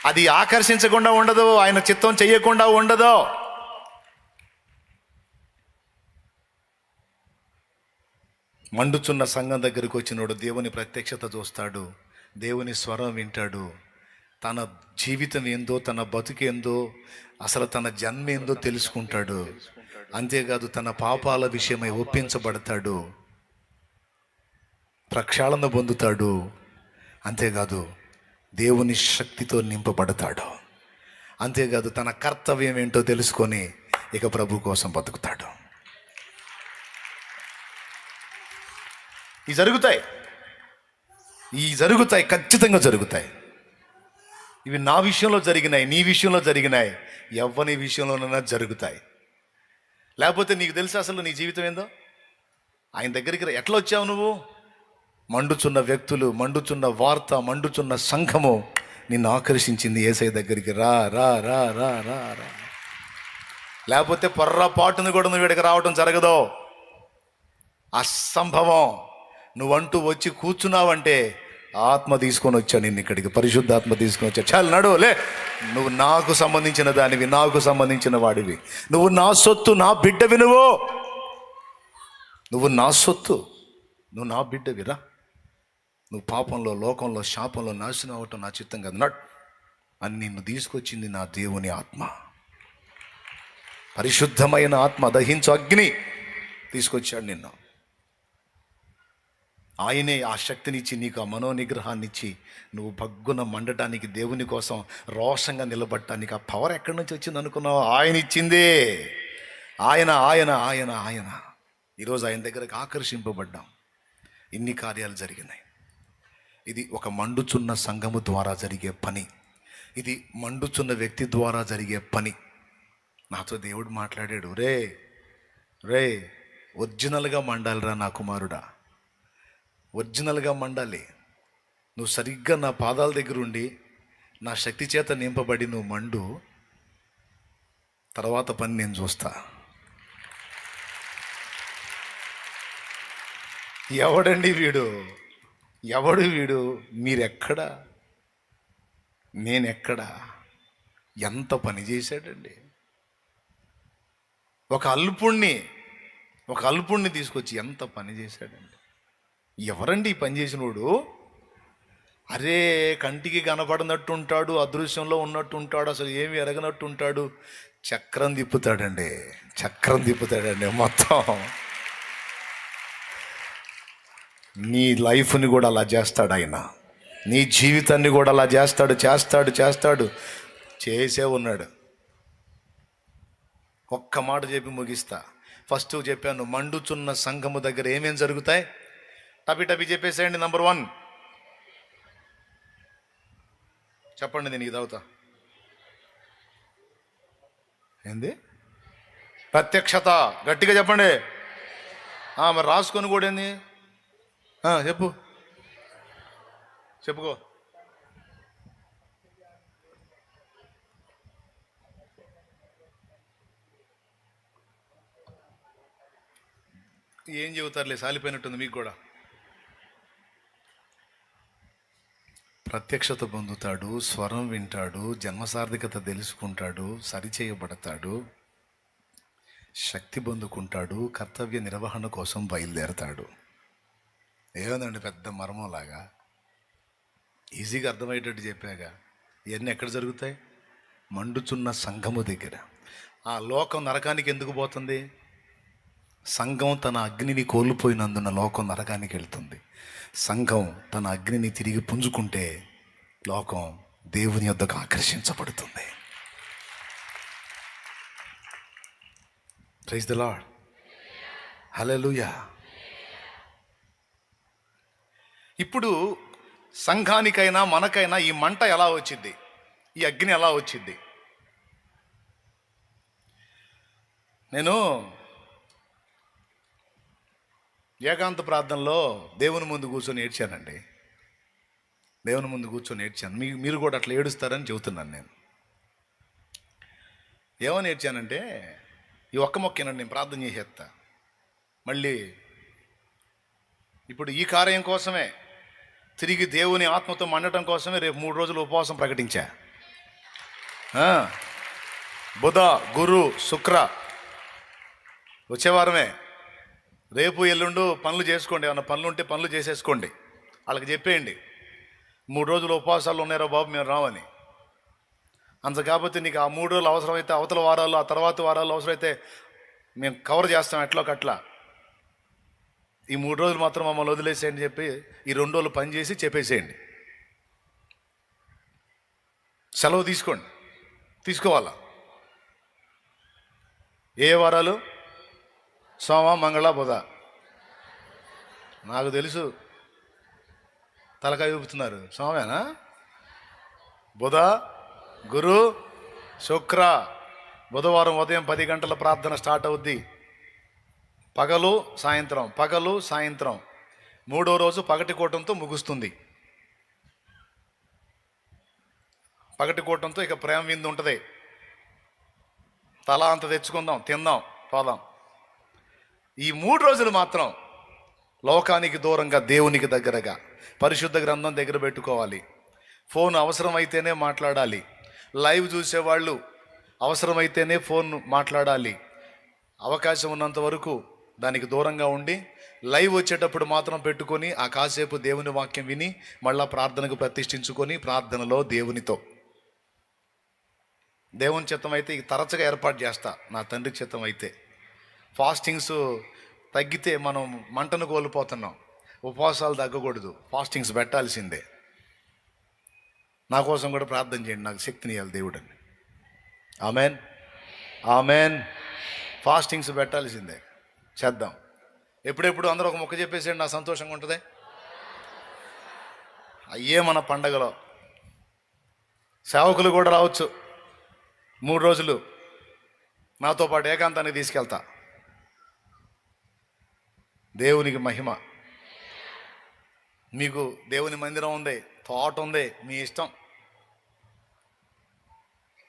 అది ఆకర్షించకుండా ఉండదు, ఆయన చిత్తం చెయ్యకుండా ఉండదు. మండుచున్న సంఘం దగ్గరికి వచ్చినోడు దేవుని ప్రత్యక్షత చూస్తాడు, దేవుని స్వరం వింటాడు. తన జీవితం ఏందో, తన బతుకేందో, అసలు తన జన్మ ఏందో తెలుసుకుంటాడు. అంతేకాదు తన పాపాల విషయమై ఒప్పించబడతాడు, ప్రక్షాళన పొందుతాడు, అంతేకాదు దేవుని శక్తితో నింపబడతాడు. అంతేకాదు తన కర్తవ్యం ఏంటో తెలుసుకొని ఇక ప్రభు కోసం బతుకుతాడు. ఇవి జరుగుతాయి, ఖచ్చితంగా జరుగుతాయి. ఇవి నా విషయంలో జరిగినాయి, నీ విషయంలో జరిగినాయి, ఎవరి విషయంలోనైనా జరుగుతాయి. లేకపోతే నీకు తెలుసు అసలు నీ జీవితం ఏందో? ఆయన దగ్గరికి ఎట్లా వచ్చావు నువ్వు? మండుచున్న వ్యక్తులు, మండుచున్న వార్త, మండుచున్న సంఘము నిన్ను ఆకర్షించింది. యేసయ్య దగ్గరికి రా రా రా రా రా రా. లేకపోతే పొర్రపాటును కూడా నువ్వు ఇక్కడికి రావటం జరగదు. అసంభవం. నువ్వంటూ వచ్చి కూర్చున్నావంటే ఆత్మ తీసుకొని వచ్చా నిన్ను ఇక్కడికి, పరిశుద్ధాత్మ తీసుకొని వచ్చా. చాలు నడు, లే. నువ్వు నాకు సంబంధించిన దానివి, నాకు సంబంధించిన వాడివి. నువ్వు నా సొత్తు, నా బిడ్డవి. నువ్వు నా సొత్తు, నువ్వు నా బిడ్డవిరా. నువ్వు పాపంలో, లోకంలో, శాపంలో నాశనం అవటం నా చిత్తం కాదు. నట్ అని నిన్ను తీసుకొచ్చింది నా దేవుని ఆత్మ, పరిశుద్ధమైన ఆత్మ, దహించు అగ్ని తీసుకొచ్చాడు నిన్ను. ఆయనే ఆ శక్తినిచ్చి, నీకు ఆ మనోనిగ్రహాన్ని ఇచ్చి, నువ్వు భగ్గున మండటానికి, దేవుని కోసం రోషంగా నిలబడటానికి ఆ పవర్ ఎక్కడి నుంచి వచ్చింది అనుకున్నావు? ఆయన ఇచ్చిందే. ఆయన ఆయన ఆయన ఆయన ఈరోజు ఆయన దగ్గరకు ఆకర్షింపబడ్డాం. ఇన్ని కార్యాలు జరిగినాయి. ఇది ఒక మండుచున్న సంఘము ద్వారా జరిగే పని. ఇది మండుచున్న వ్యక్తి ద్వారా జరిగే పని. నాతో దేవుడు మాట్లాడాడు, రే రే ఒరిజినల్గా మండాలిరా నా కుమారుడా, ఒరిజినల్గా మండాలి. నువ్వు సరిగ్గా నా పాదాల దగ్గర ఉండి నా శక్తి చేత నింపబడి నువ్వు మండు, తర్వాత పని నేను చూస్తా. ఎవడండి వీడు? ఎవడు వీడు? మీరెక్కడా, నేనెక్కడా? ఎంత పని చేశాడండి. ఒక అల్పుణ్ణి తీసుకొచ్చి ఎంత పని చేశాడండి. ఎవరండి ఈ పని చేసినోడు? అరే, కంటికి కనపడినట్టు ఉంటాడు, అదృశ్యంలో ఉన్నట్టు ఉంటాడు, అసలు ఏమి ఎరగనట్టు ఉంటాడు. చక్రం తిప్పుతాడండి మొత్తం. నీ లైఫ్ని కూడా అలా చేస్తాడు ఆయన. నీ జీవితాన్ని కూడా అలా చేస్తాడు. చేసే ఉన్నాడు. ఒక్క మాట చెప్పి ముగిస్తా. ఫస్ట్ చెప్పాను, మండుచున్న సంఘము దగ్గర ఏమేం జరుగుతాయి? టపి చెప్పేసేయండి. నంబర్ 1 చెప్పండి, నేను ఇది అవుతా. ఏంది? ప్రత్యక్షత. గట్టిగా చెప్పండి. మరి రాసుకొని కూడా ఏంది? చెప్పుకో. ఏం చెబుతారులే, సాలిపోయినట్టుంది మీకు కూడా. ప్రత్యక్షత పొందుతాడు, స్వరం వింటాడు, జన్మసార్థకత తెలుసుకుంటాడు, సరిచేయబడతాడు, శక్తి పొందుకుంటాడు, కర్తవ్య నిర్వహణ కోసం బయలుదేరతాడు. ఏముందండి పెద్ద మర్మంలాగా? ఈజీగా అర్థమయ్యేటట్టు చెప్పాగా. ఇవన్నీ ఎక్కడ జరుగుతాయి? మండుచున్న సంఘము దగ్గర. ఆ లోకం నరకానికి ఎందుకు పోతుంది? సంఘం తన అగ్నిని కోల్పోయినందున లోకం నరకానికి వెళ్తుంది. సంఘం తన అగ్నిని తిరిగి పుంజుకుంటే లోకం దేవుని యొద్దకు ఆకర్షించబడుతుంది. Praise the Lord. హల్లెలూయా. ఇప్పుడు సంఘానికైనా మనకైనా ఈ మంట ఎలా వచ్చింది? ఈ అగ్ని ఎలా వచ్చింది? నేను ఏకాంత ప్రార్థనలో దేవుని ముందు కూర్చొని ఏడ్చానండి. మీరు కూడా అట్లా ఏడుస్తారని చెబుతున్నాను నేను. ఏమని ఏడ్చానంటే, ఈ ఒక్క మొక్కేనండి, నేను ప్రార్థన చేసేస్తా. మళ్ళీ ఇప్పుడు ఈ కార్యం కోసమే, తిరిగి దేవుని ఆత్మతో మండటం కోసమే రేపు 3 రోజులు ఉపవాసం ప్రకటించా. బుధ, గురు, శుక్ర వచ్చేవారమే. రేపు ఎల్లుండు పనులు చేసుకోండి, ఏమన్నా పనులు ఉంటే పనులు చేసేసుకోండి. వాళ్ళకి చెప్పేయండి 3 రోజులు ఉపవాసాలు ఉన్నారో బాబు మేము రావని. అంత కాకపోతే నీకు ఆ 3 రోజులు అవసరమైతే అవతల వారాలు, ఆ తర్వాత వారాలు అవసరమైతే మేము కవర్ చేస్తాం ఎట్లా. ఈ 3 రోజులు మాత్రం మమ్మల్ని వదిలేసేయండి చెప్పి ఈ 2 రోజులు పని చేసి చెప్పేసేయండి. సెలవు తీసుకోవాలా. ఏ వారాలు? సోమ, మంగళ, బుధ. నాకు తెలుసు, తలకాయ ఊపుతున్నారు. సోమేనా? బుధ, గురు, శుక్ర. బుధవారం ఉదయం 10 గంటల ప్రార్థన స్టార్ట్ అవుద్ది. పగలు సాయంత్రం. మూడో రోజు పగటి కూటంతో ముగుస్తుంది. పగటి కూటంతో ఇక ప్రేమ విందు ఉంటుంది. తల అంత తెచ్చుకుందాం, తిందాం, పోదాం. ఈ 3 రోజులు మాత్రం లోకానికి దూరంగా దేవునికి దగ్గరగా పరిశుద్ధ గ్రంథం దగ్గర పెట్టుకోవాలి. ఫోన్ అవసరమైతేనే మాట్లాడాలి. లైవ్ చూసేవాళ్ళు అవసరమైతేనే ఫోన్ మాట్లాడాలి. అవకాశం ఉన్నంత వరకు దానికి దూరంగా ఉండి లైవ్ వచ్చేటప్పుడు మాత్రం పెట్టుకొని ఆ కాసేపు దేవుని వాక్యం విని మళ్ళా ప్రార్థనకు ప్రతిష్ఠించుకొని ప్రార్థనలో దేవునితో. దేవుని చిత్తం అయితే ఇక తరచుగా ఏర్పాటు చేస్తా. నా తండ్రి చిత్తం అయితే ఫాస్టింగ్స్ తగ్గితే మనం మంటను కోల్పోతున్నాం. ఉపవాసాలు తగ్గకూడదు, ఫాస్టింగ్స్ పెట్టాల్సిందే. నా కోసం కూడా ప్రార్థన చేయండి, నాకు శక్తిని ఇవ్వాలి దేవుడని. ఆమెన్. ఫాస్టింగ్స్ పెట్టాల్సిందే, చేద్దాం. ఎప్పుడెప్పుడు అందరూ ఒక మొక్క చెప్పేసేయండి, నా సంతోషంగా ఉంటుంది. అయ్యే మన పండగలో సేవకులు కూడా రావచ్చు. 3 రోజులు నాతో పాటు ఏకాంతానికి తీసుకెళ్తా. దేవునికి మహిమ. మీకు దేవుని మందిరం ఉంది, తోట ఉంది, మీ ఇష్టం,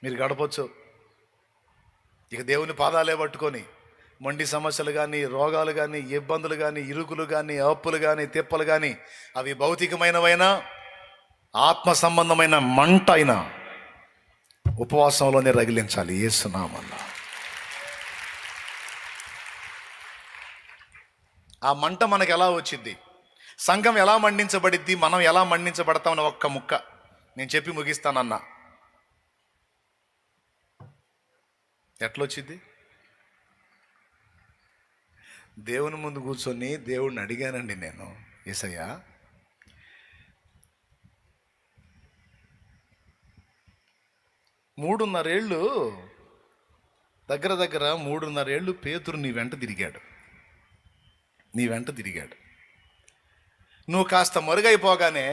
మీరు గడపచ్చు. ఇక దేవుని పాదాలే పట్టుకొని మొండి సమస్యలు కానీ, రోగాలు కానీ, ఇబ్బందులు కానీ, ఇరుకులు కానీ, అప్పులు కానీ, తిప్పలు కానీ, అవి భౌతికమైనవైనా ఆత్మ సంబంధమైన మంట అయినా ఉపవాసంలోనే రగిలించాలి యేసునామమున. ఆ మంట మనకు ఎలా వచ్చింది, సంఘం ఎలా మండించబడిద్ది, మనం ఎలా మండించబడతామని ఒక్క ముక్క నేను చెప్పి ముగిస్తానన్నా. ఎట్లొచ్చింది? దేవుని ముందు కూర్చొని దేవుడిని అడిగానండి నేను, యేసయ్యా, దగ్గర 3.5 ఏళ్ళు పేతురు నీ వెంట తిరిగాడు. నువ్వు కాస్త మరుగైపోగానే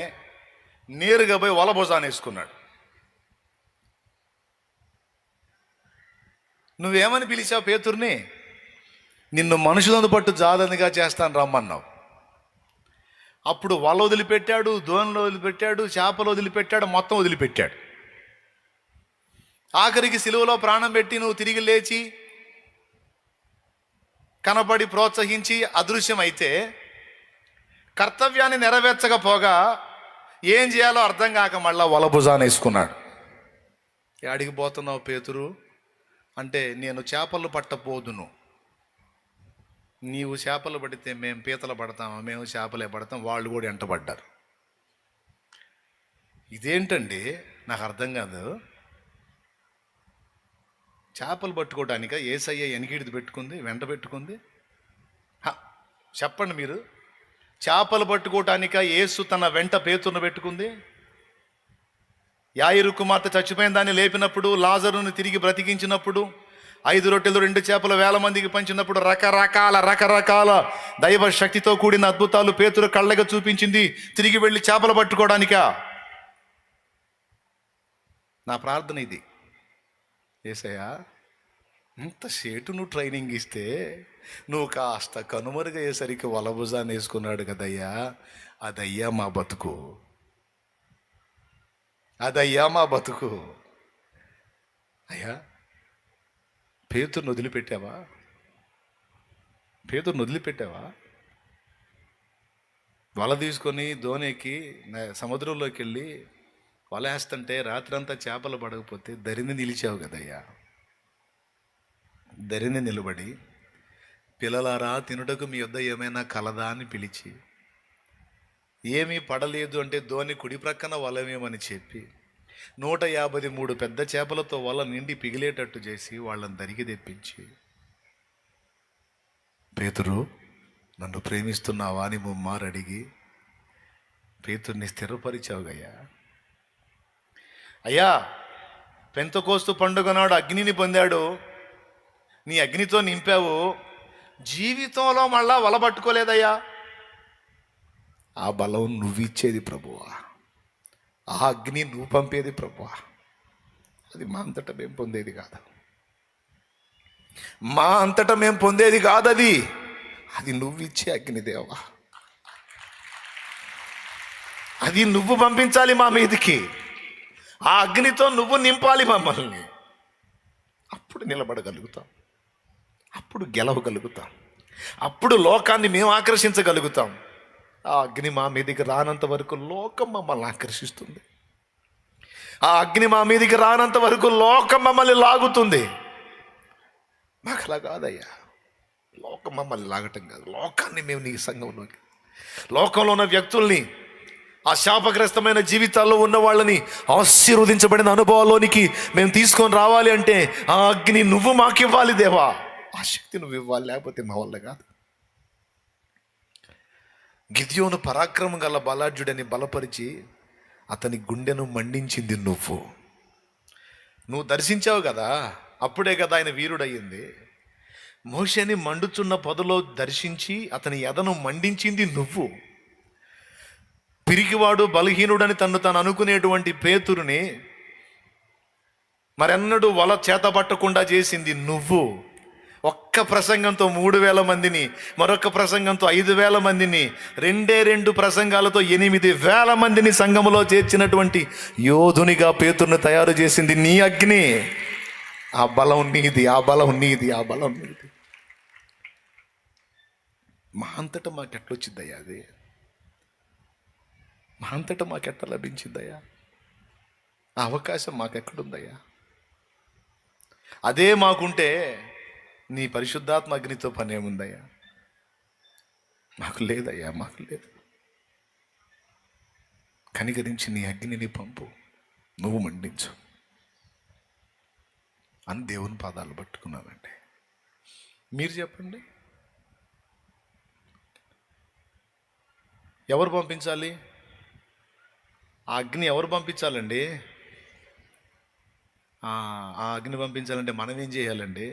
నేరుగా పోయి వలభుజాన్ని వేసుకున్నాడు. నువ్వేమని పిలిచావు పేతుర్ని? నిన్ను మనుషులను పట్టు జాదనిగా చేస్తాను రమ్మన్నావు. అప్పుడు వల వదిలిపెట్టాడు, దోణిలో వదిలిపెట్టాడు, చేపలు వదిలిపెట్టాడు, మొత్తం వదిలిపెట్టాడు. ఆఖరికి సిలువలో ప్రాణం పెట్టి నువ్వు తిరిగి లేచి కనబడి ప్రోత్సహించి అదృశ్యమైతే కర్తవ్యాన్ని నెరవేర్చకపోగా ఏం చేయాలో అర్థం కాక మళ్ళా వలభుజాన్ని వేసుకున్నాడు. యాడికి పోతున్నావు పేతురు అంటే, నేను చేపలు పట్టబోదును. నీవు చేపలు పడితే మేము పీతలు పడతామా? మేము చేపలే పడతాం. వాళ్ళు కూడా వెంటబడ్డారు. ఇదేంటండి నాకు అర్థం కాదు. చేపలు పట్టుకోవడానిక యేసయ్య ఎనికిడిది పెట్టుకుంది, వెంట పెట్టుకుంది? చెప్పండి మీరు. చేపలు పట్టుకోవటానిక యేసు తన వెంట పేతురును పెట్టుకుంది? యాయిరు కుమార్తె చచ్చిపోయిన దాన్ని లేపినప్పుడు, లాజరును తిరిగి బ్రతికించినప్పుడు, 5 రొట్టెలు 2 చేపలు 1000 మందికి పంచినప్పుడు రకరకాల దైవ శక్తితో కూడిన అద్భుతాలు పేతురు కళ్ళగా చూపించింది. తిరిగి వెళ్ళి చేపలు పట్టుకోవడానికా? నా ప్రార్థన ఇది, యేసయ్యా, ఇంత సేటు నువ్వు ట్రైనింగ్ ఇస్తే నువ్వు కాస్త కనుమరుగయ్యేసరికి వలభుజాన్ని వేసుకున్నాడు కదయ్యా. అదయ్యా మా బతుకు, అయ్యా. పేతురుని వదిలిపెట్టావా? వల తీసుకొని దోణికి సముద్రంలోకి వెళ్ళి వల వేస్తుంటే రాత్రంతా చేపలు పడకపోతే దరిని నిలిచావు కదయ్యా. దరిని నిలబడి, పిల్లలారా తినుటకు మీ యొద్ద ఏమైనా కలదా అని పిలిచి, ఏమీ పడలేదు అంటే దోణి కుడి ప్రక్కన వలమేమని చెప్పి 153 పెద్ద చేపలతో వల నిండి పిగిలేటట్టు చేసి వాళ్ళని దరికి తెప్పించి, పేతురు నన్ను ప్రేమిస్తున్నావా అని ముమ్మారు అడిగి పేతుర్ని స్థిరపరిచావుగయ్యా. అయ్యా పెంతెకోస్తు పండుగ నాడు అగ్నిని పొందాడు, నీ అగ్నితో నింపావు, జీవితంలో మళ్ళా వలబట్టుకోలేదయ్యా. ఆ బలం నువ్వు ఇచ్చేది ప్రభువా, ఆ అగ్ని నువ్వు పంపేది ప్రభువా. అది మా అంతటా మేము పొందేది కాదు, మా అంతటా మేము పొందేది కాదు. అది నువ్వు ఇచ్చే అగ్ని దేవా. అది నువ్వు పంపించాలి మా మీదికి, ఆ అగ్నితో నువ్వు నింపాలి మమ్మల్ని. అప్పుడు నిలబడగలుగుతాం, అప్పుడు గెలవగలుగుతాం, అప్పుడు లోకాన్ని మేము ఆకర్షించగలుగుతాం. ఆ అగ్ని మా మీదికి రానంత వరకు లోకం మమ్మల్ని ఆకర్షిస్తుంది. ఆ అగ్ని మా మీదికి రానంత వరకు లోకం మమ్మల్ని లాగుతుంది. మాకు అలా కాదయ్యా, లోకం మమ్మల్ని లాగటం కాదు, లోకాన్ని మేము నీ సంఘంలోకి, లోకంలో ఉన్న వ్యక్తుల్ని, ఆ శాపగ్రస్తమైన జీవితాల్లో ఉన్న వాళ్ళని ఆశీర్వదించబడిన అనుభవాల్లోనికి మేము తీసుకొని రావాలి అంటే ఆ అగ్ని నువ్వు మాకు ఇవ్వాలి దేవా. ఆ శక్తి నువ్వు ఇవ్వాలి, లేకపోతే మా వల్ల కాదు. గిద్యోను పరాక్రమం గల బలాఢ్యుడని బలపరిచి అతని గుండెను మండించింది నువ్వు దర్శించావు కదా, అప్పుడే కదా ఆయన వీరుడయ్యింది. మోషేని మండుచున్న పొదలో దర్శించి అతని ఎదను మండించింది నువ్వు. పిరికివాడు బలహీనుడని తాను అనుకునేటువంటి పేతురుని మరెన్నడూ వల చేతపట్టకుండా చేసింది నువ్వు. ఒక్క ప్రసంగంతో 3,000 మందిని, మరొక ప్రసంగంతో 5,000 మందిని, 2 ప్రసంగాలతో 8,000 మందిని సంఘములో చేర్చినటువంటి యోధునిగా పేతురుని తయారు చేసింది నీ అగ్ని. ఆ బలం నీది, ఆ బలం నీది, ఆ బలం నీది. మా అంతటా మాకెట్లొచ్చిందయ్యా అది? మా అంతటా మాకెట్ట లభించిందయ్యా? ఆ అవకాశం మాకెక్కడుందయ్యా? అదే మాకుంటే నీ పరిశుద్ధాత్మ అగ్నితో పని ఏముందయ్యా? మాకు లేదయ్యా, మాకు లేదు. కనికరించి నీ అగ్నిని పంపు, నువ్వు మండించు అని దేవుని పాదాలు పట్టుకున్నానండి. మీరు చెప్పండి, ఎవరు పంపించాలి? ఆ అగ్ని ఎవరు పంపించాలండి? ఆ అగ్ని పంపించాలంటే మనం ఏం చేయాలండి?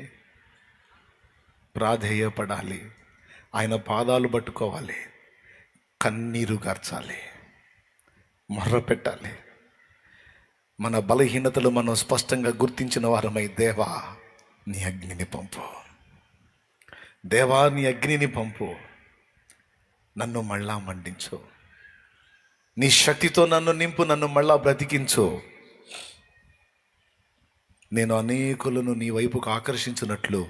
ప్రాధేయపడాలి, ఆయన పాదాలు పట్టుకోవాలి, కన్నీరు గార్చాలి, మొర్ర పెట్టాలి. మన బలహీనతలు మనం స్పష్టంగా గుర్తించిన వారమై, దేవా నీ అగ్నిని పంపు, దేవా నీ అగ్నిని పంపు, నన్ను మళ్ళా మండించు, నీ శక్తితో నన్ను నింపు, నన్ను మళ్ళా బ్రతికించు. నేను అనేకులను నీ వైపుకు ఆకర్షించినట్లు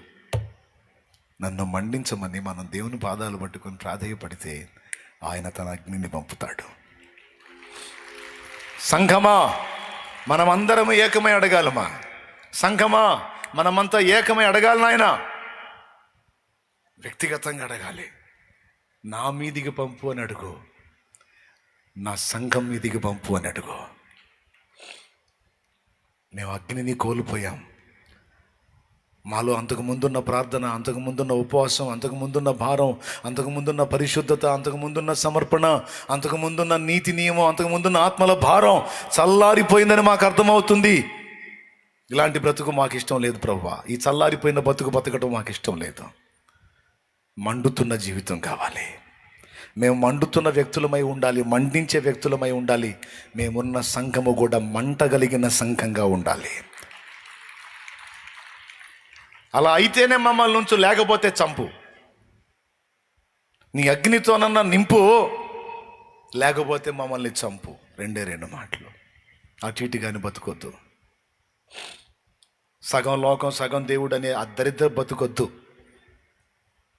నన్ను మండించమని మనం దేవుని పాదాలు పట్టుకొని ప్రాధేయపడితే ఆయన తన అగ్నిని పంపుతాడు. సంఘమా, మనమందరం ఏకమై అడగాలమా? సంఘమా, మనమంతా ఏకమై అడగాలి నాయన. వ్యక్తిగతంగా అడగాలి. నా మీదికి పంపు అని అడుగు, నా సంఘం మీదికి పంపు అని అడుగు. మేము అగ్నిని కోల్పోయాం. మాలో అంతకుముందున్న ప్రార్థన, అంతకుముందున్న ఉపవాసం, అంతకుముందున్న భారం, అంతకుముందున్న పరిశుద్ధత, అంతకుముందున్న సమర్పణ, అంతకుముందున్న నీతి నియమం, అంతకుముందున్న ఆత్మల భారం చల్లారిపోయిందని మాకు అర్థమవుతుంది. ఇలాంటి బ్రతుకు మాకు ఇష్టం లేదు ప్రభువా. ఈ చల్లారిపోయిన బతకటం మాకు ఇష్టం లేదు. మండుతున్న జీవితం కావాలి. మేము మండుతున్న వ్యక్తులమై ఉండాలి, మండించే వ్యక్తులమై ఉండాలి. మేమున్న సంఘము కూడా మంటగలిగిన సంఘంగా ఉండాలి. అలా అయితేనే మమ్మల్ని ఉంచు, లేకపోతే చంపు. నీ అగ్నితోనన్నా నింపు, లేకపోతే మమ్మల్ని చంపు. 2 మాటలు. అటు ఇటు కానీ బతుకొద్దు. సగం లోకం సగం దేవుడు అనే అద్దరిద్దరు బతుకొద్దు.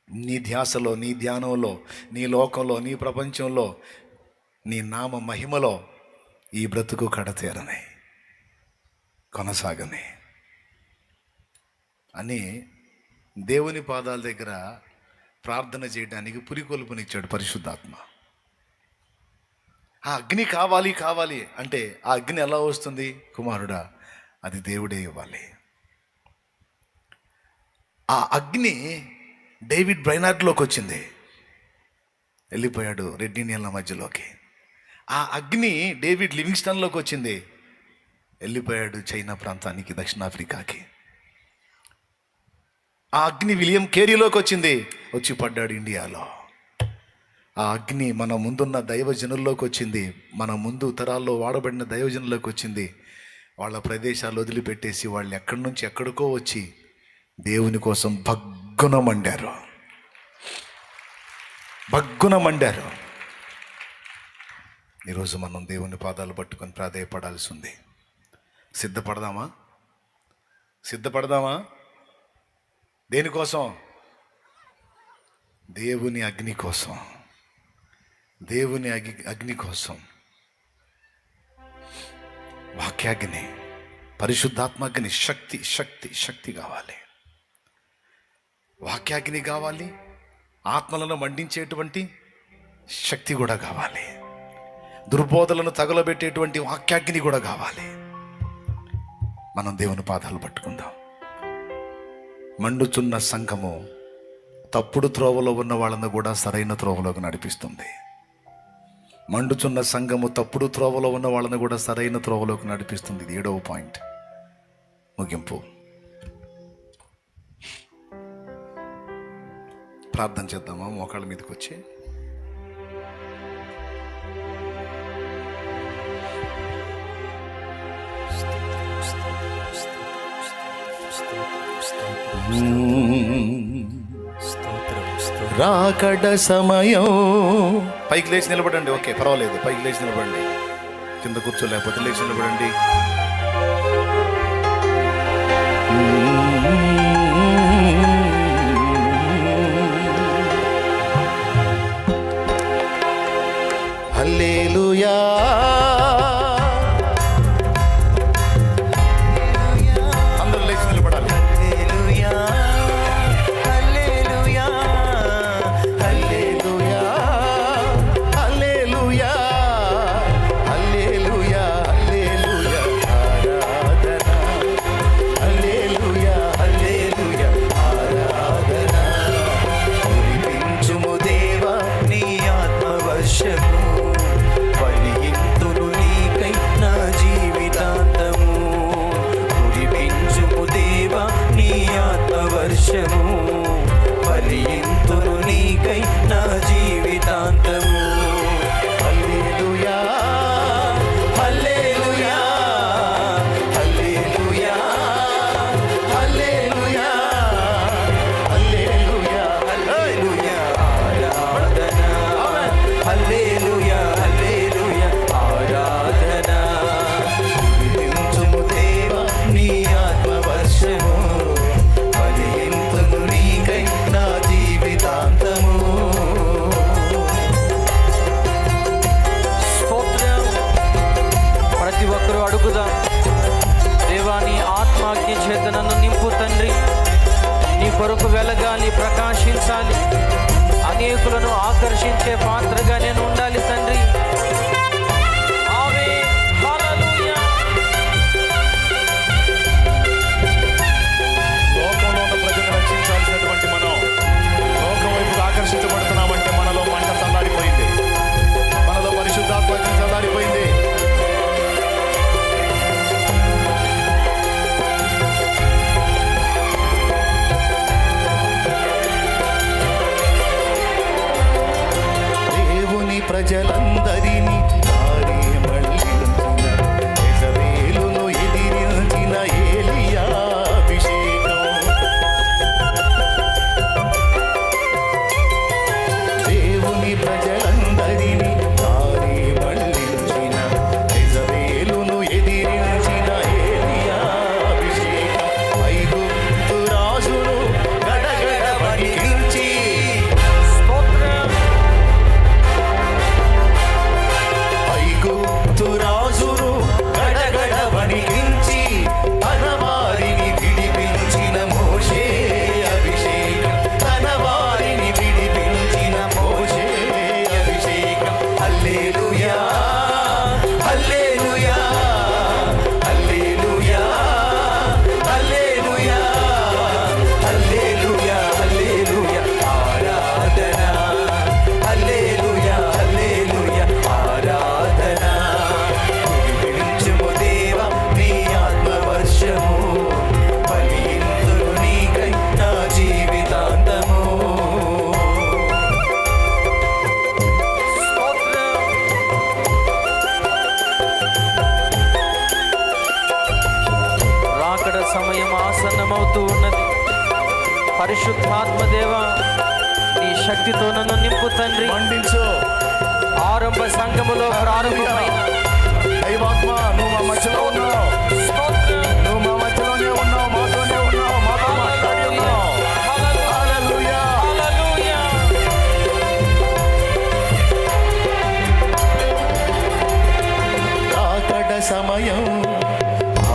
నీ ధ్యాసలో, నీ ధ్యానంలో, నీ లోకంలో, నీ ప్రపంచంలో, నీ నామ మహిమలో ఈ బ్రతుకు కడతేరని, కొనసాగని అని దేవుని పాదాల దగ్గర ప్రార్థన చేయడానికి పురికొల్పునిచ్చాడు పరిశుద్ధాత్మ. ఆ అగ్ని కావాలి కావాలి అంటే ఆ అగ్ని ఎలా వస్తుంది? కుమారుడా, అది దేవుడే ఇవ్వాలి. ఆ అగ్ని డేవిడ్ బ్రైనార్డ్లోకి వచ్చింది, వెళ్ళిపోయాడు రెడ్ ఇండియన్ల మధ్యలోకి. ఆ అగ్ని డేవిడ్ లివింగ్స్టన్లోకి వచ్చింది, వెళ్ళిపోయాడు చైనా ప్రాంతానికి, దక్షిణాఫ్రికాకి. ఆ అగ్ని విలియం కేరీలోకి వచ్చింది, వచ్చి పడ్డాడు ఇండియాలో. ఆ అగ్ని మన ముందున్న దైవజనుల్లోకి వచ్చింది, మన ముందు తరాల్లో వాడబడిన దైవజనుల్లోకి వచ్చింది. వాళ్ళ ప్రదేశాలు వదిలిపెట్టేసి వాళ్ళు ఎక్కడి నుంచి ఎక్కడికో వచ్చి దేవుని కోసం భగ్గున మండారు, భగ్గున మండారు. ఈరోజు మనం దేవుని పాదాలు పట్టుకొని ప్రాధేయపడాల్సి ఉంది. సిద్ధపడదామా? సిద్ధపడదామా? దేనికోసం? దేవుని అగ్ని కోసం, దేవుని అగ్ని కోసం. వాక్యాగ్ని, పరిశుద్ధాత్మాగ్ని, శక్తి శక్తి శక్తి కావాలి. వాక్యాగ్ని కావాలి, ఆత్మలను మండించేటువంటి శక్తి కూడా కావాలి, దుర్బోధలను తగలబెట్టేటువంటి వాక్యాగ్ని కూడా కావాలి. మనం దేవుని పాదాలు పట్టుకుందాం. మండుచున్న సంఘము తప్పుడు త్రోవలో ఉన్న వాళ్ళను కూడా సరైన త్రోవలోకి నడిపిస్తుంది. మండుచున్న సంఘము తప్పుడు త్రోవలో ఉన్న వాళ్ళను కూడా సరైన త్రోవలోకి నడిపిస్తుంది. ఇది 7వ పాయింట్, ముగింపు. ప్రార్థన చేద్దామా? మోకాళ్ళ మీదకి వచ్చి రాకడ సమయం. పైకి లేచి నిలబడండి. ఓకే, పర్వాలేదు, పైకి లేచి నిలబడండి. కింద కూర్చోలేకపోతే లేచి నిలబడండి. హల్లెలూయా, అందరూ లేచి నిలబడాలి. ఫలింతును నీకై నా జీవితాంతము. హల్లెలూయా, హల్లెలూయా, హల్లెలూయా, హల్లెలూయా, హల్లెలూయా, హల్లెలూయా, ఆరాధన. హల్లెలూయా, హల్లెలూయా, ఆరాధన. ఫలించుము దేవా నీ ఆత్మవర్షము, ఫలింతును నీకై నా జీవితాంతము. స్తోత్రం. ప్రతి ఒక్కరూ అడుగుదాం, దేవా నీ ఆత్మాగ్ని చేత నన్ను నింపు తండ్రి. నీ కొరకు వెలగాలి, ప్రకాశించాలి, అనేకులను ఆకర్షించే పాత్రగా నేను ఉండాలి తండ్రి. ఆమేన్. హల్లెలూయా. లోకంలో ఉన్న ప్రజలను రక్షించాల్సినటువంటి మనం లోకం వైపు ఆకర్షించబడుతున్నామంటే మనలో మంట చల్లారిపోయింది, మనలో పరిశుద్ధాత్మ చల్లారిపోయింది. దేవుని ప్రజలందరినీ దారి మళ్ళించిన, యెజబేలును ఎదిరించిన ఏలియా అభిషేకం. దేవుని ప్రజలందరినీ దారి మళ్ళించిన, యెజబేలును ఎదిరించిన ఏలియా అభిషేకం. ఐగుప్తు రాజును గడగడ వణికించి, స్తోత్రం. శక్తితో నన్ను నింపు తండ్రి. మండించు. ఆరంభ సంఘములో ప్రారంభమైన దైవాత్మ నువ్వు మా మధ్యలో ఉన్నావు. నువ్వు మా మధ్యలోనే ఉన్నావు, మాతోనే ఉన్నావు, మాతో మాట్లాడి ఉన్నావు. హల్లెలూయా. హల్లెలూయా. రాకడ సమయం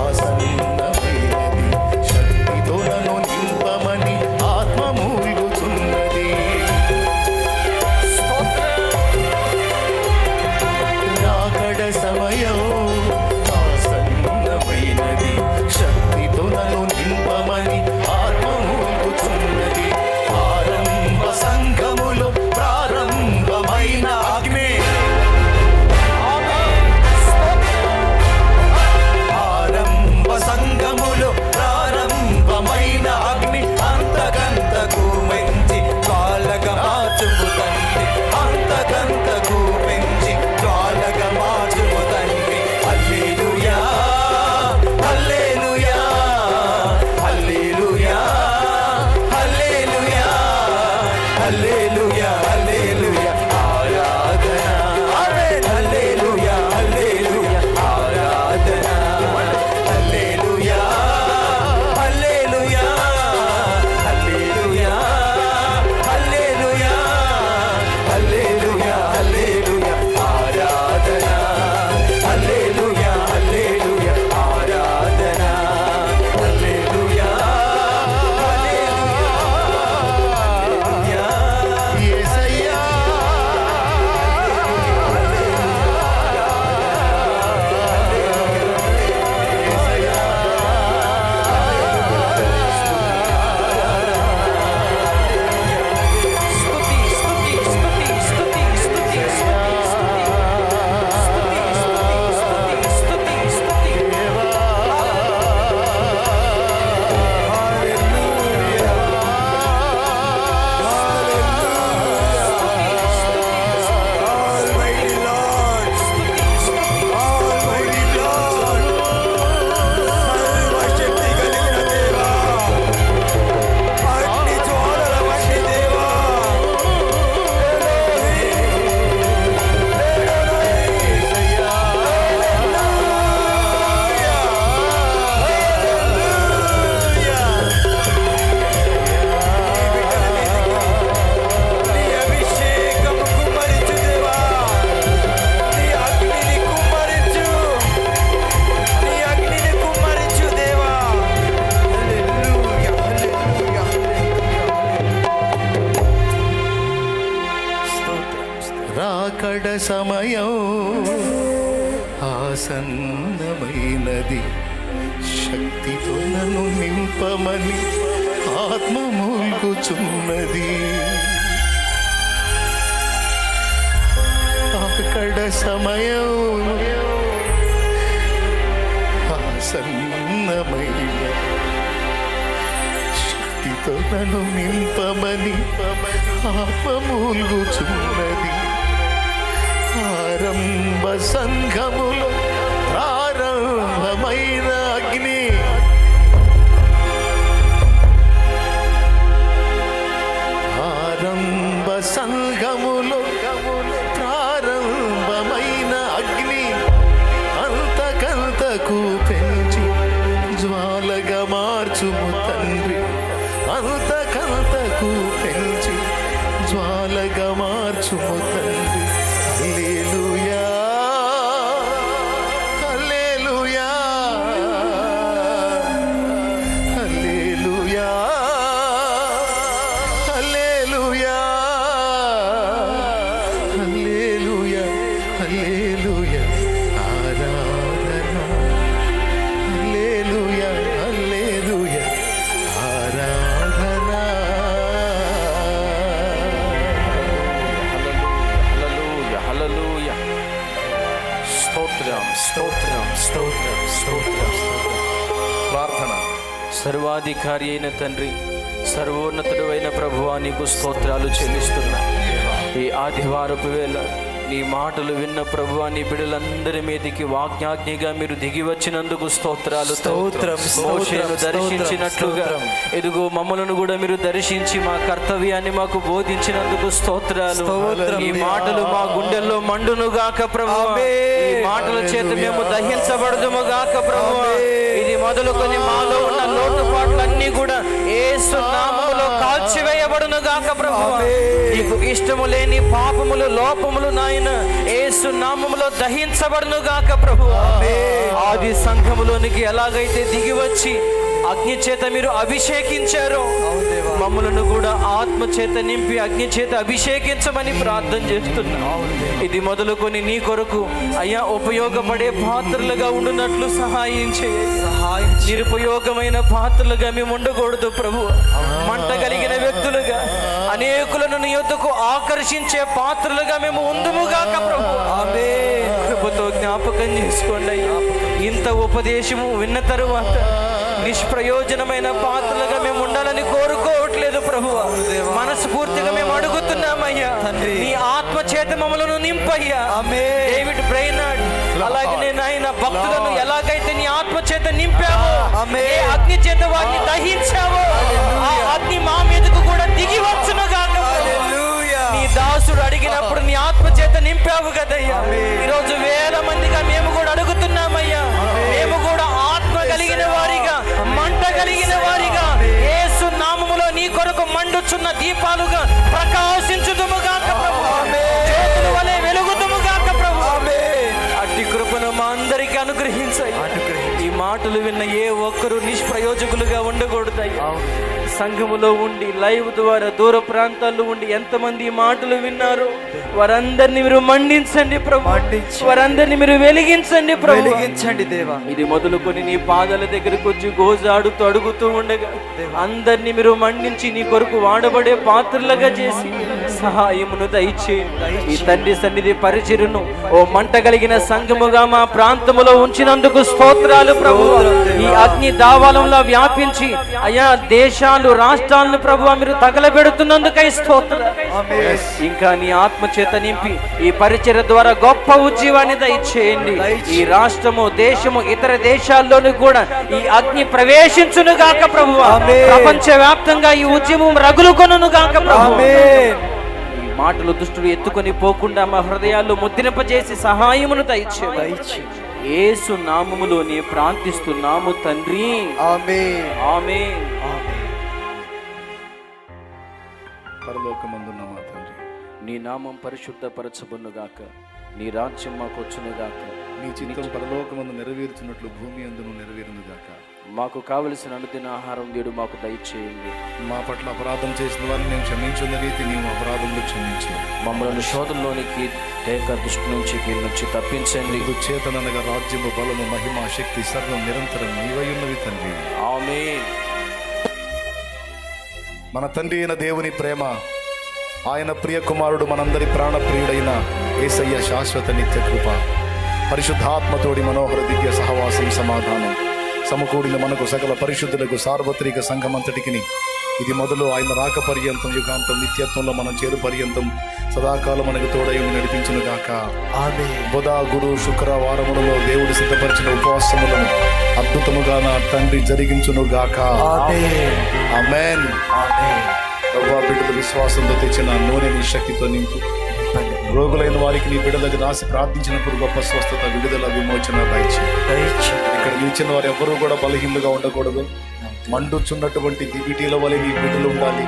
ఆసన్నమైనది, శక్తితో నన్ను నింపమని ఆత్మ మూలుగుచున్నది. రాకడ సమయం ఆసన్నమైనది, శక్తితో నన్ను నింపమని ఆత్మ మూలుగుచున్నది. ఆరంభ సంఘములో ప్రారంభమైన అగ్ని, ఆరంభ సంఘములో ప్రారంభమైన అగ్ని అంతకంతకు పెంచి జ్వాలగా మార్చుము తండ్రి. అంతకంతకు పెంచి జ్వాలగా మార్చుము తండ్రి. హల్లెలూయా, హల్లెలూయా, హల్లెలూయా, హల్లెలూయా, హల్లెలూయా, హల్లెలూయా, ఆరాధన. హల్లెలూయా, హల్లెలూయా, ఆరాధన. హల్లెలూయా, హల్లెలూయా, హల్లెలూయా, హల్లెలూయా, హల్లెలూయా, హల్లెలూయా, ఆరాధన. హల్లెలూయా, హల్లెలూయా, ఆరాధన. హల్లెలూయా, హల్లెలూయా, యేసయ్యా. స్తుతి స్తుతి స్తుతి స్తుతి స్తుతి స్తుతి స్తుతి. రాకడ సమయం ఆసన్నమైనది, శక్తితో నన్ను నింపమని ఆత్మ మూల్గుచున్నది. రాకడ సమయం ఆసన్నమైనది, శక్తితో నన్ను నింపమని ఆత్మ మూల్గుచున్నది. ఆరంభ సంఘములో ప్రారంభమైన అగ్ని, ఆరంభ సంఘములో ప్రారంభమైన అగ్ని అంతకంతకు పెంచి జ్వాలగా మార్చుము తండ్రి. అంతకంతకు పెంచి జ్వాలగా మార్చుము తండ్రి. హల్లెలూయా, హల్లెలూయా, హల్లెలూయా, హల్లెలూయా, హల్లెలూయా, హల్లెలూయా, ఆరాధన. హల్లెలూయా, హల్లెలూయా, ఆరాధన. హల్లెలూయా, హల్లెలూయా. స్తోత్రం స్తోత్రం స్తోత్రం స్తోత్రం. ప్రార్థన. సర్వాధికారి అయిన తండ్రి, సర్వోన్నతుడు అయిన ప్రభువా, నీకు స్తోత్రాలు చెల్లిస్తున్నా. ఈ ఆదివారపు వేళ నీ మాటలు విన్న ప్రభువా, నీ బిడ్డలందరి మీదకి వాజ్ఞాజ్ఞిగా మీరు దిగి వచ్చినందుకు స్తోత్రాలు. మోషేను దర్శించినట్లుగా ఎదుగో మమ్మలను కూడా మీరు దర్శించి మా కర్తవ్యాన్ని మాకు బోధించినందుకు స్తోత్రాలు. ఈ మాటలు మా గుండెల్లో మండును గాక ప్రభువా. ఈ మాటల చేత మేము దహించబడదుము గాక ప్రభువా. ఇది మొదలుకొని మాలో ఉన్న లోటుపాట్లన్నీ కూడా యేసు నామములో కాల్చివేయబడును గాక ప్రభువా. నీకు ఇష్టము లేని పాపములు, లోపములు నాయన యేసు నామములో దహించబడును గాక ప్రభువా. ఆది సంఘములోనికి ఎలాగైతే దిగి వచ్చి అగ్ని చేత మీరు అభిషేకించారో, మమ్మలను కూడా ఆత్మ చేత నింపి అగ్ని చేత అభిషేకించమని ప్రార్థన చేస్తున్నా. ఇది మొదలుకొని నీ కొరకు అయ్యా ఉపయోగపడే పాత్రలుగా ఉండునట్లు సహాయం చేయండి. నిరుపయోగమైన పాత్రలుగా మేము ఉండకూడదు ప్రభు. మంట కలిగిన వ్యక్తులుగా అనేకులను నీ యొద్దకు ఆకర్షించే పాత్రలుగా మేము ఉందుముగాక ప్రభు. కృపతో జ్ఞాపకం చేసుకోండి అయ్యా. ఇంత ఉపదేశము విన్న తరువాత నిష్ప్రయోజనమైన పాత్రలుగా మేము ఉండాలని కోరుకోవట్లేదు ప్రభు. మనస్ఫూర్తిగా మేము అడుగుతున్నామయ్యా, నీ ఆత్మ చేత మమ్మలను నింపయ్యా. డేవిడ్ బ్రైనార్డ్ అలాగే నాయన భక్తులను ఎలాగైతే నీ ఆత్మ చేత నింపావో, ఏ అగ్ని చేత వారిని దహించావో, ఆ అగ్ని మా మీదకు కూడా దిగి వచ్చునుగాక. నీ దాసుడు అడిగినప్పుడు నీ ఆత్మ చేత నింపావు కదయ్యా. ఈరోజు వేల మందిగా మేము కూడా అడుగుతున్నామయ్యా. మేము కూడా ఆత్మ కలిగిన వారిగా, మంట కలిగిన వారిగా, యేసు నామములో నీ కొరకు మండుచున్న దీపాలుగా ప్రకాశించుదుముగాక ప్రభు. జ్యోతుల వలె వెలుగుదుముగాక ప్రభు. అట్టి కృపను మా అందరికీ అనుగ్రహించాయి. ఈ మాటలు విన్న ఏ ఒక్కరూ నిష్ప్రయోజకులుగా ఉండకూడతాయి. సంఘములో ఉండి లైవ్ ద్వారా దూర ప్రాంతాల్లో ఉండి ఎంతమంది ఈ మాటలు విన్నారు, వారందరినీ మీరు మండించండి ప్రభు. వారందరినీ మీరు వెలిగించండి ప్రభు. వెలిగించండి దేవా. ఇది మొదలుకొని నీ పాదాల దగ్గరకు వచ్చి గోజాడుతూ అడుగుతూ ఉండగా అందరినీ మీరు మండించి నీ కొరకు వాడబడే పాత్రలుగా చేసి సహాయమును దయచేయండి. ఈ తండ్రి సన్నిధి పరిచర్యను ఓ మంట కలిగిన సంఘముగా మా ప్రాంతములో ఉంచినందుకు స్తోత్రాలు ప్రభు. ఈ అగ్ని దావాలంలో వ్యాపించి అయా దేశాలు, రాష్ట్రాలను ప్రభు మీరు తగలబెడుతున్నందుకై స్తోత్రాలు. ఇంకా నీ ఆత్మ చేత నింపి ఈ పరిచర్య ద్వారా గొప్ప ఉజ్జీవాన్ని దయచేయండి. ఈ రాష్ట్రము, దేశము, ఇతర దేశాల్లోనూ కూడా ఈ అగ్ని ప్రవేశించును గాక ప్రభు. ప్రపంచ వ్యాప్తంగా ఈ ఉద్యమం రగులుకొనును గాక ప్రభు. ఈ మాటలు దుష్టుడు ఎత్తుకొని పోకుండా మా హృదయాల్లో ముద్రింపజేసి సహాయమును దయచేయండి. యేసు నామములోనే ప్రార్థిస్తున్నాము తండ్రి. ఆమేన్. ఆమేన్. పరలోకమందున్న మా తండ్రి, నీ నామం పరిశుద్ధపరచబడునుగాక. నీ రాజ్యం మాకు వచ్చునుగాక. నీ చిత్తం పరలోకమందు నెరవేర్చున్నట్లు భూమి అందును నెరవేరునుగాక. మాకు కావలసిన అనుదిన ఆహారం నేడు మాకు దయచేయండి. మా పట్ల అపరాధం చేసిన వారిని మేము క్షమించిన రీతి నీవు అపరాధంలో క్షమించు. మమ్మల్ని శోధనలోనికి తేక దుష్టు నుంచి తప్పించండి. చేతనగా రాజ్యము, బలము, మహిమ, శక్తి సర్వం నిరంతరం నీవై ఉన్నవి తండ్రి. ఆమేన్. మన తండ్రి అయిన దేవుని ప్రేమ, ఆయన ప్రియ కుమారుడు మనందరి ప్రాణప్రియుడైన యేసయ్య శాశ్వత నిత్య కృప, పరిశుద్ధాత్మతోడి మనోహర దివ్య సహవాసం, సమాధానం సమకూడిన మనకు సకల పరిశుద్ధులకు సార్వత్రిక సంఘమంతటికి ఇది మొదలు ఆయన రాక పర్యంతం, యుగాంతం, నిత్యత్వంలో మనం చేరు పర్యంతం సదాకాలం మనకు తోడై నడిపించును గాక. బుధ, గురు, శుక్రవారములలో దేవుడు సిద్ధపరిచిన ఉపవాసములను అద్భుతముగా నా తండ్రి జరిగించును గాక. ఆమేన్. ప్రభువా, బిడ్డల విశ్వాసంతో తెచ్చిన నూనెని శక్తితో నింపు. రోగులైన వారికి నీ బిడ్డలకు రాసి ప్రార్థించినప్పుడు గొప్ప స్వస్థత, విడుదల, విమోచన దయచేయి. ఇక్కడ నిలిచిన వారు ఎవరూ కూడా బలహీనులుగా ఉండకూడదు. మండుచున్నటువంటి దివిటీల వలె నీ బిడ్డలు ఉండాలి.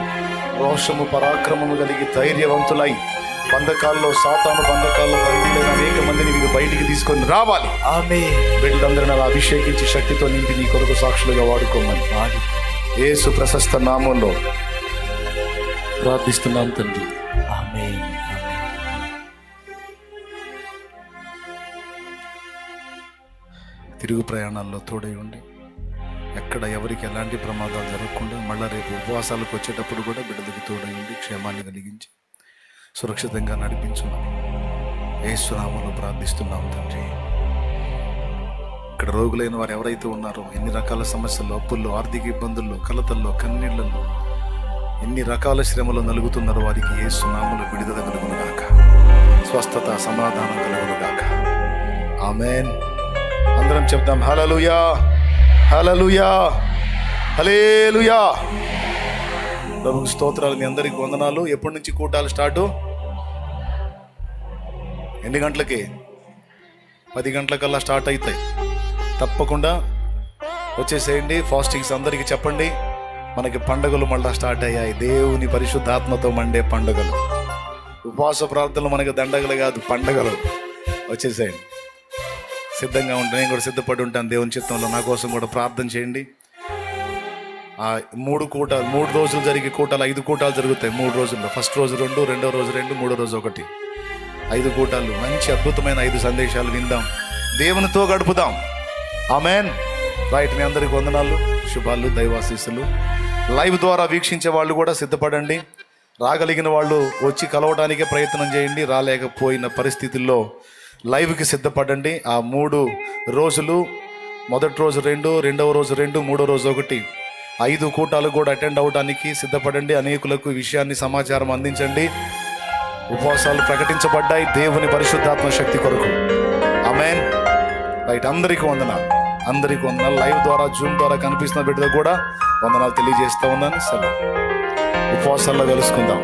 రోషము, పరాక్రమము కలిగి ధైర్యవంతులై బంధకాల్లో, సాతాను బంధకాల్లో బందీలైన అనేక మందిని మీరు బయటికి తీసుకొని రావాలి. బిడ్డలందరినీ అలా అభిషేకించి శక్తితో నింపి నీ కొరకు సాక్షులుగా వాడుకోమని యేసు ప్రశస్త నామంలో ప్రార్థిస్తున్నాం తండ్రి. ఆమేన్. తిరుగు ప్రయాణాల్లో తోడై ఉండి ఎక్కడ ఎవరికి ఎలాంటి ప్రమాదాలు జరగకుండా మళ్ళీ రేపు ఉపవాసాలకు వచ్చేటప్పుడు కూడా బిడ్డలకు తోడై ఉండి క్షేమాన్ని కలిగించి సురక్షితంగా నడిపించున్నాం. యేసు నామములో ప్రార్థిస్తున్నాం తండ్రి. ఇక్కడ రోగులైన వారు ఎవరైతే ఉన్నారో, ఎన్ని రకాల సమస్యలు, అప్పుల్లో, ఆర్థిక ఇబ్బందుల్లో, కలతల్లో, కన్నీళ్లలో, ఎన్ని రకాల శ్రమలు నలుగుతున్నారో వారికి యేసు నామములో విడుదల కలుగును గాక. స్వస్థత, సమాధానం కలుగునుగాక. ఆమేన్. అందరం చెప్దాం హల్లెలూయా, హల్లెలూయా, హల్లెలూయా. ప్రభుకు స్తోత్రాలు. మీ అందరికి వందనాలు. ఎప్పటి నుంచి కూటాలు స్టార్టు? ఎన్ని గంటలకి? 10 గంటలకల్లా స్టార్ట్ అవుతాయి. తప్పకుండా వచ్చేసేయండి. ఫాస్టింగ్స్ అందరికీ చెప్పండి. మనకి పండుగలు మళ్ళీ స్టార్ట్ అయ్యాయి. దేవుని పరిశుద్ధాత్మతో మండే పండుగలు. ఉపవాస ప్రార్థనలు మనకి దండగలు కాదు, పండుగలు. వచ్చేసేయండి. సిద్ధంగా ఉంటాను. నేను కూడా సిద్ధపడి ఉంటాను దేవుని చిత్తంలో. నా కోసం కూడా ప్రార్థన చేయండి. 3 రోజులు జరిగే కూటాలు 5 కూటాలు జరుగుతాయి 3 రోజుల్లో. ఫస్ట్ రోజు 2, రెండో రోజు 2, మూడో రోజు 1. 5 కూటాలు. మంచి అద్భుతమైన 5 సందేశాలు విందాం, దేవునితో గడుపుదాం. ఆమేన్. రైట్. మీ అందరికి వందనాలు, శుభాలు, దైవాశీస్సులు. లైవ్ ద్వారా వీక్షించే వాళ్ళు కూడా సిద్ధపడండి. రాగలిగిన వాళ్ళు వచ్చి కలవడానికే ప్రయత్నం చేయండి. రాలేకపోయిన పరిస్థితుల్లో లైవ్కి సిద్ధపడండి. ఆ 3 రోజులు, మొదటి రోజు 2, రెండవ రోజు 2, మూడో రోజు 1, 5 కూటాలు కూడా అటెండ్ అవ్వడానికి సిద్ధపడండి. అనేకులకు ఈ విషయాన్ని సమాచారం అందించండి. ఉపవాసాలు ప్రకటించబడ్డాయి దేవుని పరిశుద్ధాత్మ శక్తి కొరకు. ఆమేన్. రైట్. అందరికీ వందనాలు, అందరికీ వందనాలు. లైవ్ ద్వారా, జూమ్ ద్వారా కనిపిస్తున్న బిడ్డలకు కూడా వందనాలు తెలియజేస్తూ ఉన్నాను. సెలవు. ఉపవాసాల్లో కలుసుకుందాం.